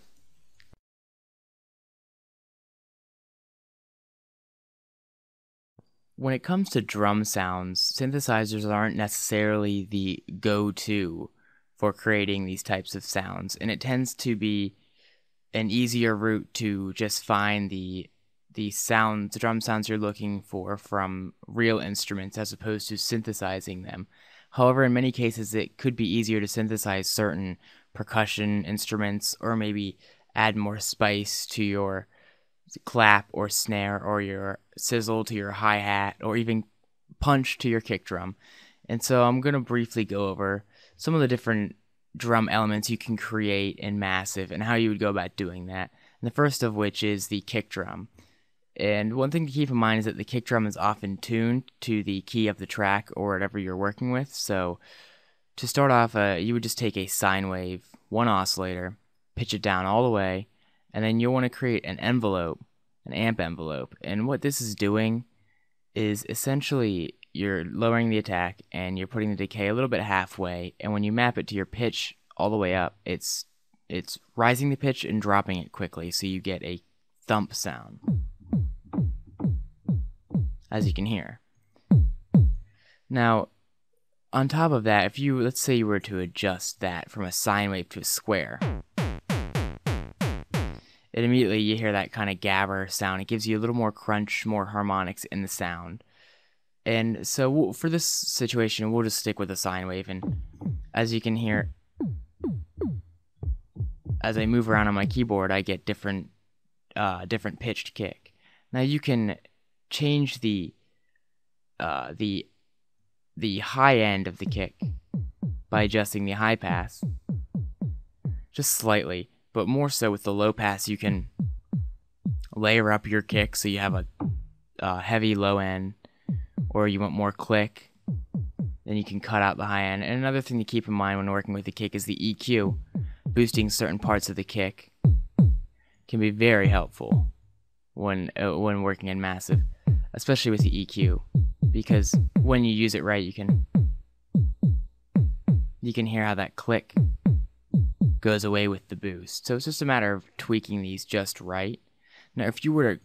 When it comes to drum sounds, synthesizers aren't necessarily the go-to for creating these types of sounds, and it tends to be an easier route to just find the drum sounds you're looking for from real instruments as opposed to synthesizing them. However, in many cases, it could be easier to synthesize certain percussion instruments, or maybe add more spice to your clap or snare, or your sizzle to your hi-hat, or even punch to your kick drum. And so I'm going to briefly go over some of the different drum elements you can create in Massive and how you would go about doing that. And the first of which is the kick drum. And one thing to keep in mind is that the kick drum is often tuned to the key of the track or whatever you're working with. So to start off, you would just take a sine wave, one oscillator, pitch it down all the way, and then you'll want to create an envelope, an amp envelope. And what this is doing is essentially you're lowering the attack and you're putting the decay a little bit halfway, and when you map it to your pitch all the way up, it's rising the pitch and dropping it quickly, so you get a thump sound, as you can hear. Now, on top of that, if you, let's say you were to adjust that from a sine wave to a square, it immediately you hear that kind of gabber sound. It gives you a little more crunch, more harmonics in the sound. And so for this situation, we'll just stick with a sine wave. And as you can hear, as I move around on my keyboard, I get different pitched kick. Now you can change the high end of the kick by adjusting the high pass just slightly, but more so with the low pass you can layer up your kick so you have a heavy low end, or you want more click, then you can cut out the high end. And another thing to keep in mind when working with the kick is the EQ. Boosting certain parts of the kick can be very helpful when working in massive, especially with the EQ, because when you use it right, you can hear how that click goes away with the boost. So it's just a matter of tweaking these just right. Now, if you were to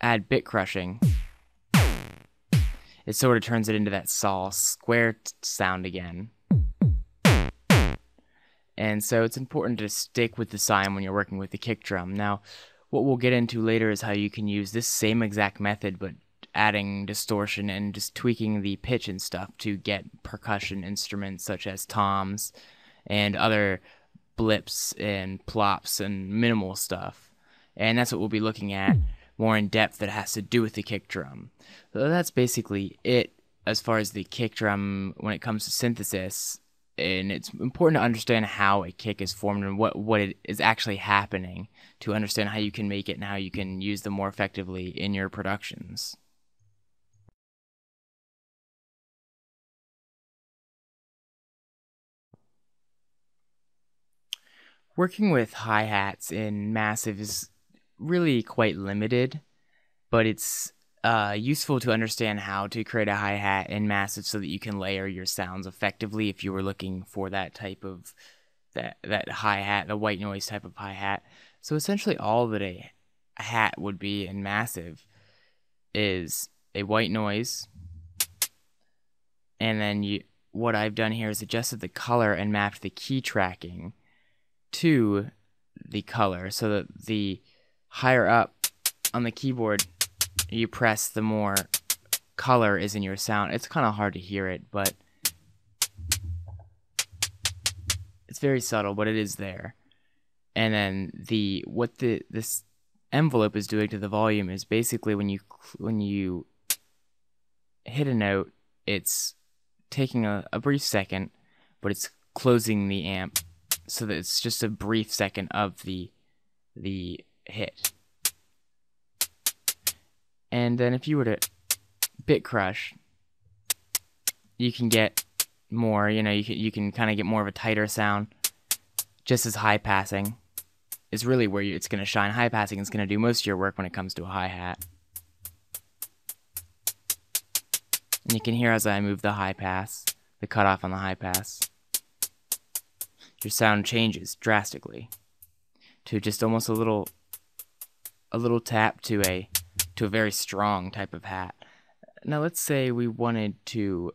add bit crushing, it sort of turns it into that saw square sound again. And so it's important to stick with the sine when you're working with the kick drum. Now, what we'll get into later is how you can use this same exact method, but adding distortion and just tweaking the pitch and stuff to get percussion instruments such as toms and other blips and plops and minimal stuff. And that's what we'll be looking at more in depth that has to do with the kick drum. So that's basically it as far as the kick drum when it comes to synthesis. And it's important to understand how a kick is formed and what it is actually happening to understand how you can make it and how you can use them more effectively in your productions. Working with hi-hats in massive is really quite limited, but it's useful to understand how to create a hi-hat in massive so that you can layer your sounds effectively if you were looking for that type of that hi-hat, the white noise type of hi-hat. So essentially all that a hat would be in massive is a white noise, and then what I've done here is adjusted the color and mapped the key tracking to the color so that the higher up on the keyboard you press, the more color is in your sound. It's kind of hard to hear it, but it's very subtle, but it is there. And then this envelope is doing to the volume is basically when you hit a note, it's taking a brief second, but it's closing the amp so that it's just a brief second of the hit. And then if you were to bit crush, you can get more, you can kind of get more of a tighter sound. Just as high passing is really where it's going to shine. High passing is going to do most of your work when it comes to a hi-hat. And you can hear as I move the high pass, the cutoff on the high pass, your sound changes drastically to just almost a little tap to a very strong type of hat. Now let's say we wanted to,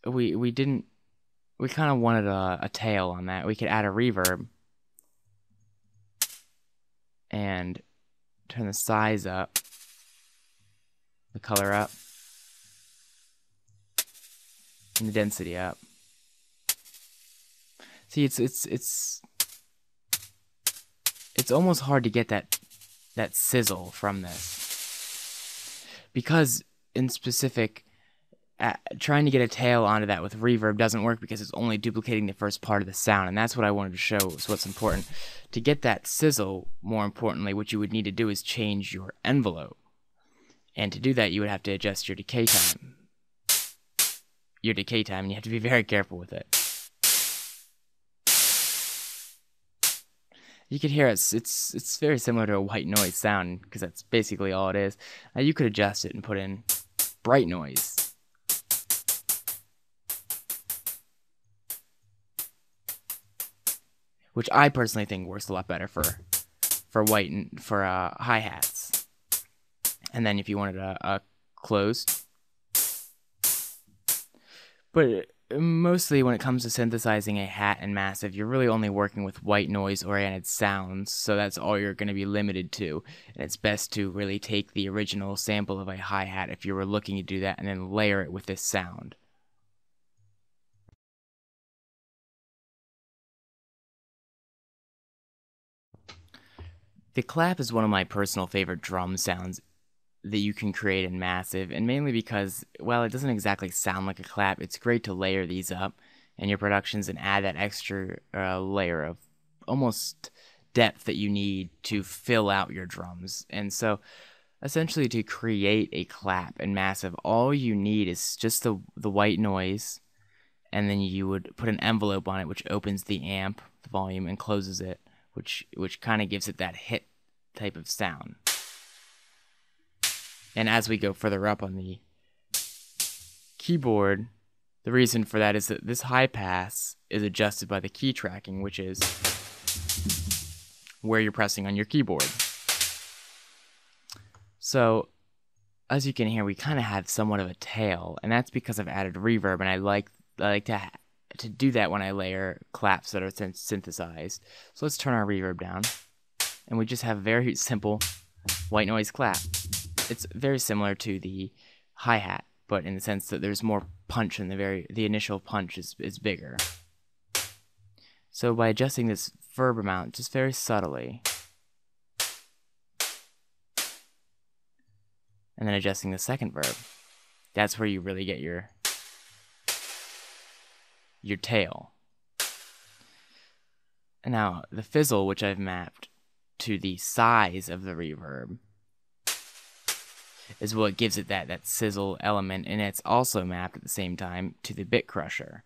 we kind of wanted a tail on that. We could add a reverb and turn the size up, the color up, and the density up. See, it's almost hard to get that sizzle from this, because in specific trying to get a tail onto that with reverb doesn't work because it's only duplicating the first part of the sound, and that's what I wanted to show is what's important. To get that sizzle, more importantly, what you would need to do is change your envelope. And to do that, you would have to adjust your decay time. And you have to be very careful with it. You could hear it's very similar to a white noise sound, because that's basically all it is. Now you could adjust it and put in bright noise. Which I personally think works a lot better for hi-hats. And then if you wanted a closed. But mostly when it comes to synthesizing a hat and massive, you're really only working with white noise oriented sounds, so that's all you're going to be limited to. And it's best to really take the original sample of a hi-hat if you were looking to do that, and then layer it with this sound. The clap is one of my personal favorite drum sounds that you can create in massive, and mainly because, while it doesn't exactly sound like a clap, it's great to layer these up in your productions and add that extra layer of almost depth that you need to fill out your drums. And so essentially, to create a clap in massive, all you need is just the white noise, and then you would put an envelope on it which opens the amp, the volume, and closes it, which kind of gives it that hit type of sound. And as we go further up on the keyboard, the reason for that is that this high pass is adjusted by the key tracking, which is where you're pressing on your keyboard. So, as you can hear, we kind of have somewhat of a tail, and that's because I've added reverb, and I like to do that when I layer claps that are synthesized. So let's turn our reverb down, and we just have a very simple white noise clap. It's very similar to the hi-hat, but in the sense that there's more punch, and the initial punch is bigger. So by adjusting this verb amount just very subtly, and then adjusting the second verb, that's where you really get your tail. And now the fizzle, which I've mapped to the size of the reverb, is what gives it that sizzle element, and it's also mapped at the same time to the bit crusher,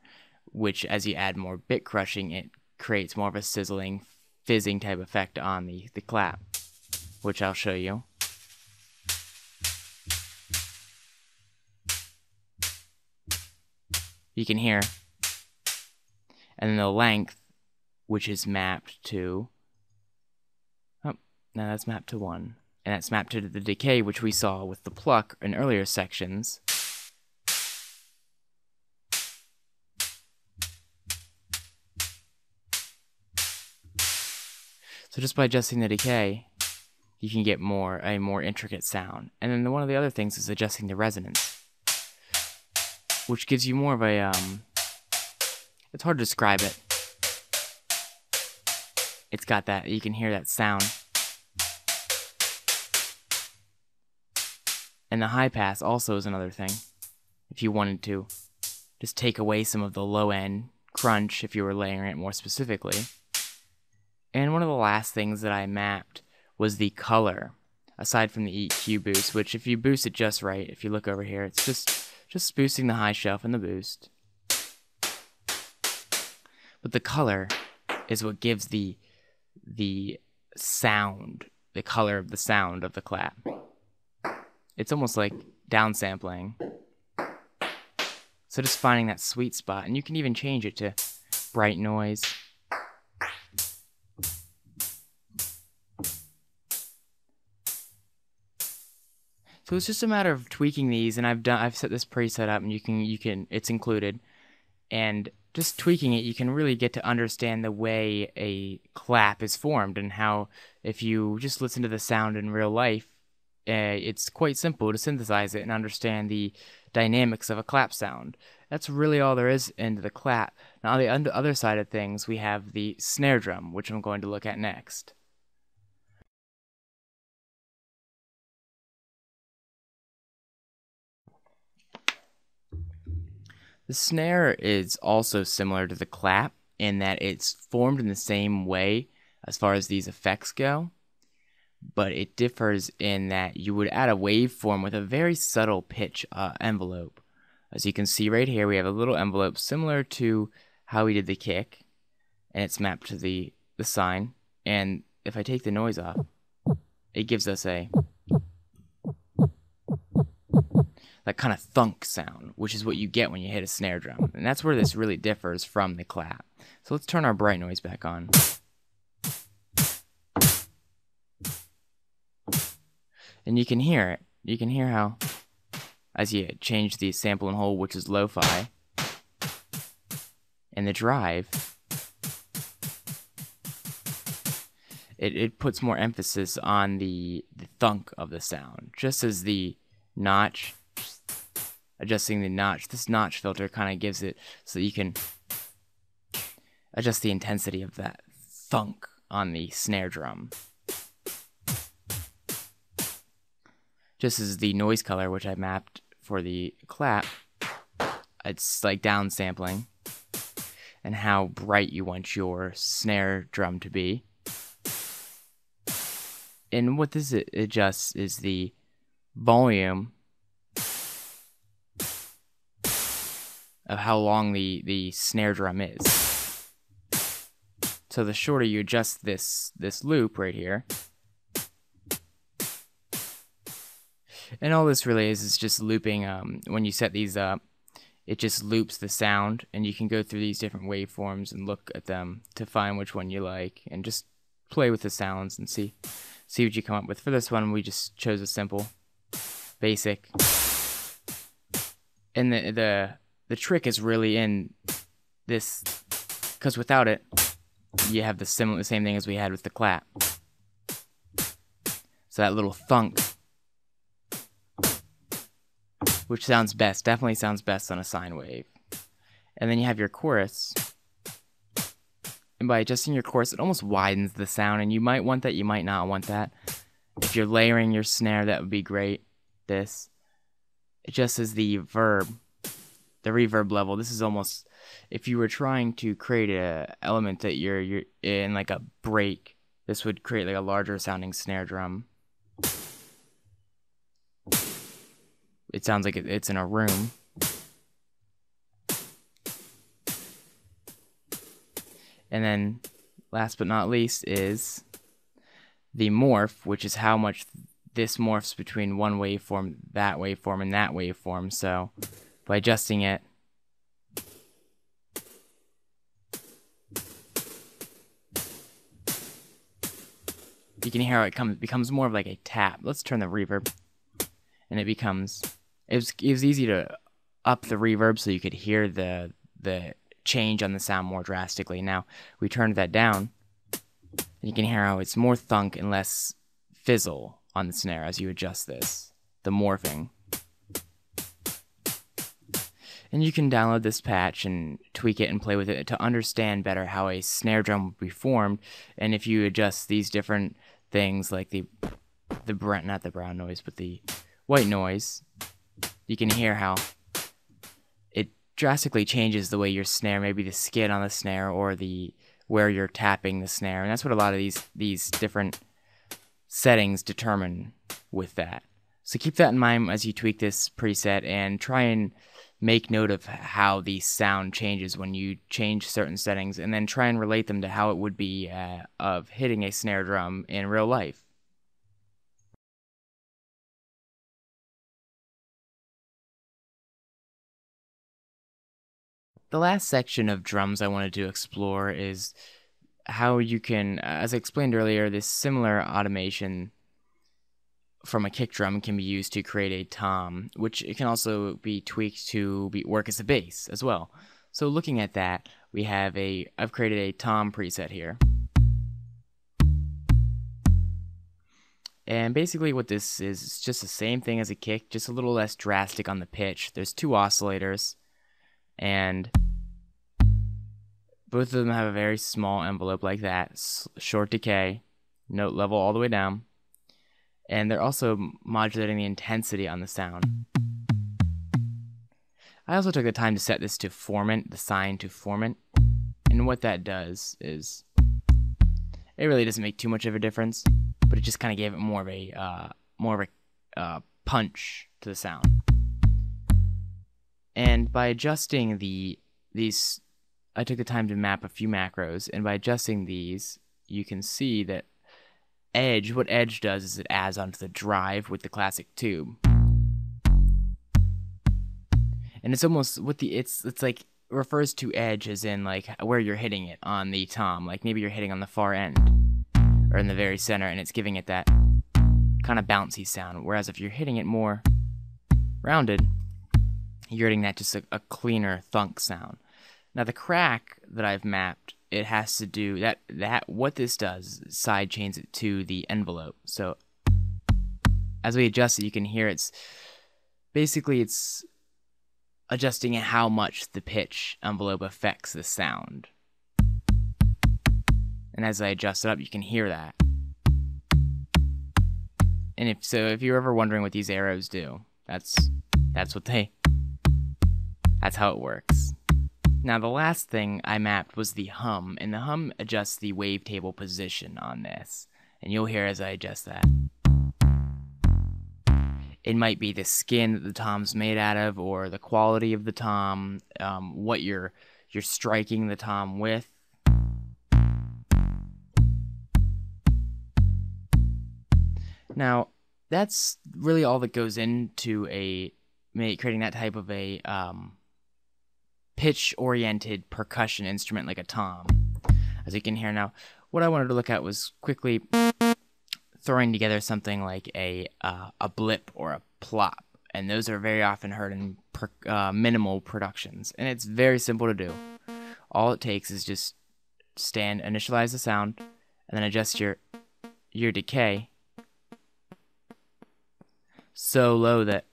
which, as you add more bit crushing, it creates more of a sizzling, fizzing type effect on the clap, which I'll show you. You can hear. And then the length, which is mapped to, now that's mapped to 1. And that's mapped to the decay, which we saw with the pluck in earlier sections. So just by adjusting the decay, you can get a more intricate sound. And then one of the other things is adjusting the resonance, which gives you more of a, it's hard to describe it. It's got that, you can hear that sound. And the high pass also is another thing. If you wanted to just take away some of the low end crunch if you were layering it more specifically. And one of the last things that I mapped was the color, aside from the EQ boost, which if you boost it just right, if you look over here, it's just boosting the high shelf and the boost. But the color is what gives the sound, the color of the sound of the clap. It's almost like downsampling. So just finding that sweet spot, and you can even change it to bright noise. So it's just a matter of tweaking these, and I've set this preset up, and you can it's included, and just tweaking it, you can really get to understand the way a clap is formed, and how if you just listen to the sound in real life, it's quite simple to synthesize it and understand the dynamics of a clap sound. That's really all there is into the clap. Now on the other side of things, we have the snare drum, which I'm going to look at next. The snare is also similar to the clap in that it's formed in the same way as far as these effects go, but it differs in that you would add a waveform with a very subtle pitch envelope. As you can see right here, we have a little envelope similar to how we did the kick, and it's mapped to the sine. And if I take the noise off, it gives us that kind of thunk sound, which is what you get when you hit a snare drum. And that's where this really differs from the clap. So let's turn our bright noise back on. And you can hear it. You can hear how, as you change the sample and hold, which is lo-fi, and the drive, it puts more emphasis on the thunk of the sound. Just as the notch, adjusting the notch, this notch filter kind of gives it so that you can adjust the intensity of that thunk on the snare drum. Just as the noise color, which I mapped for the clap, it's like downsampling and how bright you want your snare drum to be. And what this adjusts is the volume of how long the snare drum is. So the shorter you adjust this loop right here, and all this really is just looping. When you set these up, it just loops the sound, and you can go through these different waveforms and look at them to find which one you like, and just play with the sounds and see what you come up with. For this one, we just chose a simple, basic, and the trick is really in this, because without it, you have the same thing as we had with the clap. So that little thunk, which sounds best, definitely sounds best on a sine wave. And then you have your chorus. And by adjusting your chorus, it almost widens the sound, and you might want that, you might not want that. If you're layering your snare, that would be great. This. It just is the reverb level. This is almost, if you were trying to create a element that you're in like a break, this would create like a larger sounding snare drum. It sounds like it's in a room. And then, last but not least, is the morph, which is how much this morphs between one waveform, and that waveform. So, by adjusting it, you can hear how it becomes more of like a tap. Let's turn the reverb, and it was easy to up the reverb so you could hear the change on the sound more drastically. Now we turned that down, and you can hear how it's more thunk and less fizzle on the snare as you adjust this, the morphing. And you can download this patch and tweak it and play with it to understand better how a snare drum would be formed. And if you adjust these different things like not the brown noise, but the white noise, you can hear how it drastically changes the way your snare, maybe the skid on the snare or where you're tapping the snare. And that's what a lot of these different settings determine with that. So keep that in mind as you tweak this preset, and try and make note of how the sound changes when you change certain settings, and then try and relate them to how it would be of hitting a snare drum in real life. The last section of drums I wanted to explore is how you can, as I explained earlier, this similar automation from a kick drum can be used to create a tom, which it can also be tweaked to work as a bass as well. So looking at that, I've created a tom preset here. And basically what this is just the same thing as a kick, just a little less drastic on the pitch. There's two oscillators, and both of them have a very small envelope like that, short decay, note level all the way down. And they're also modulating the intensity on the sound. I also took the time to set this to formant, the sine to formant. And what that does is, it really doesn't make too much of a difference, but it just kind of gave it more of a punch to the sound. And by adjusting these, I took the time to map a few macros, and by adjusting these, you can see that what edge does is it adds onto the drive with the classic tube. And it's almost it's like refers to edge as in like where you're hitting it on the tom. Like maybe you're hitting on the far end or in the very center, and it's giving it that kind of bouncy sound. Whereas if you're hitting it more rounded, you're getting that just a cleaner thunk sound. Now the crack that I've mapped, it has to do that what this does side chains it to the envelope. So as we adjust it, you can hear it's adjusting how much the pitch envelope affects the sound. And as I adjust it up, you can hear that. And if you're ever wondering what these arrows do, that's how it works. Now the last thing I mapped was the hum, and the hum adjusts the wavetable position on this. And you'll hear as I adjust that. It might be the skin that the tom's made out of, or the quality of the tom, what you're striking the tom with. Now, that's really all that goes into creating that type of a pitch-oriented percussion instrument like a tom. As you can hear now, what I wanted to look at was quickly throwing together something like a blip or a plop, and those are very often heard in minimal productions, and it's very simple to do. All it takes is just initialize the sound, and then adjust your decay so low that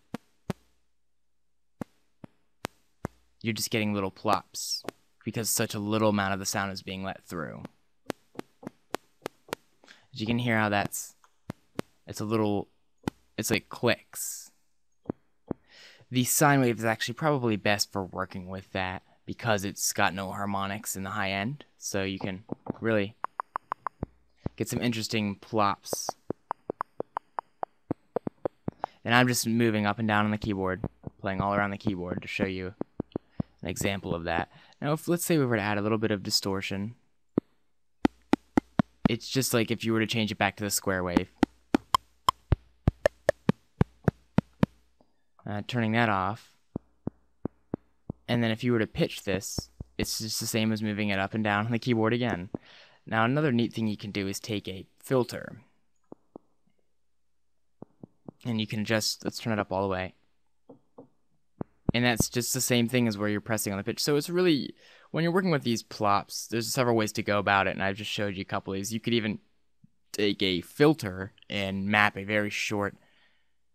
you're just getting little plops because such a little amount of the sound is being let through. As you can hear how it's like clicks. The sine wave is actually probably best for working with that because it's got no harmonics in the high end, so you can really get some interesting plops. And I'm just moving up and down on the keyboard, playing all around the keyboard to show you an example of that. Now, let's say we were to add a little bit of distortion. It's just like if you were to change it back to the square wave. Turning that off. And then if you were to pitch this, it's just the same as moving it up and down on the keyboard again. Now, another neat thing you can do is take a filter. And you can let's turn it up all the way. And that's just the same thing as where you're pressing on the pitch. So it's really, when you're working with these plops, there's several ways to go about it, and I've just showed you a couple of these. You could even take a filter and map a very short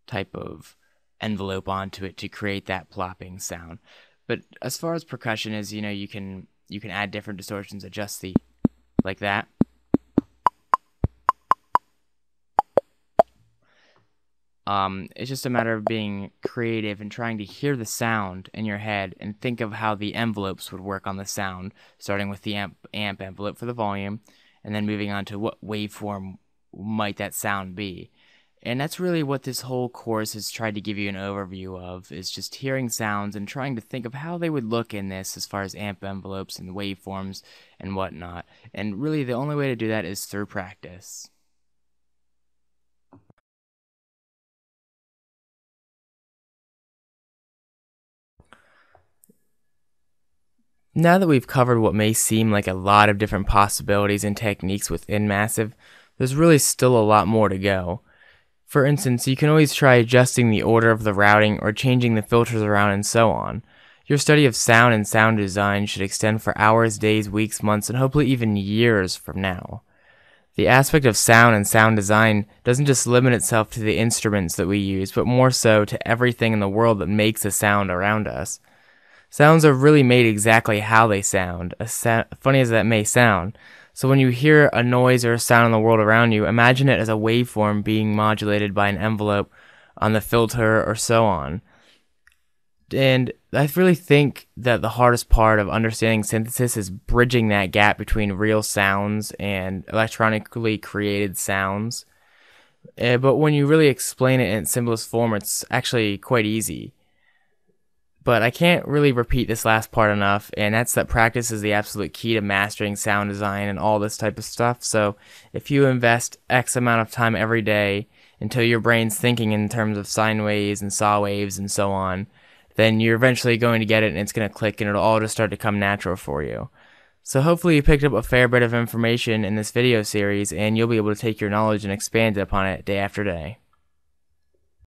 type of envelope onto it to create that plopping sound. But as far as percussion is, you can add different distortions, adjust like that. It's just a matter of being creative and trying to hear the sound in your head and think of how the envelopes would work on the sound, starting with the amp envelope for the volume, and then moving on to what waveform might that sound be. And that's really what this whole course has tried to give you an overview of, is just hearing sounds and trying to think of how they would look in this as far as amp envelopes and waveforms and whatnot. And really the only way to do that is through practice. Now that we've covered what may seem like a lot of different possibilities and techniques within Massive, there's really still a lot more to go. For instance, you can always try adjusting the order of the routing or changing the filters around and so on. Your study of sound and sound design should extend for hours, days, weeks, months, and hopefully even years from now. The aspect of sound and sound design doesn't just limit itself to the instruments that we use, but more so to everything in the world that makes a sound around us. Sounds are really made exactly how they sound, funny as that may sound. So when you hear a noise or a sound in the world around you, imagine it as a waveform being modulated by an envelope on the filter or so on. And I really think that the hardest part of understanding synthesis is bridging that gap between real sounds and electronically created sounds. But when you really explain it in its simplest form, it's actually quite easy. But I can't really repeat this last part enough, and that's that practice is the absolute key to mastering sound design and all this type of stuff. So if you invest X amount of time every day until your brain's thinking in terms of sine waves and saw waves and so on, then you're eventually going to get it and it's going to click and it'll all just start to come natural for you. So hopefully you picked up a fair bit of information in this video series and you'll be able to take your knowledge and expand upon it day after day.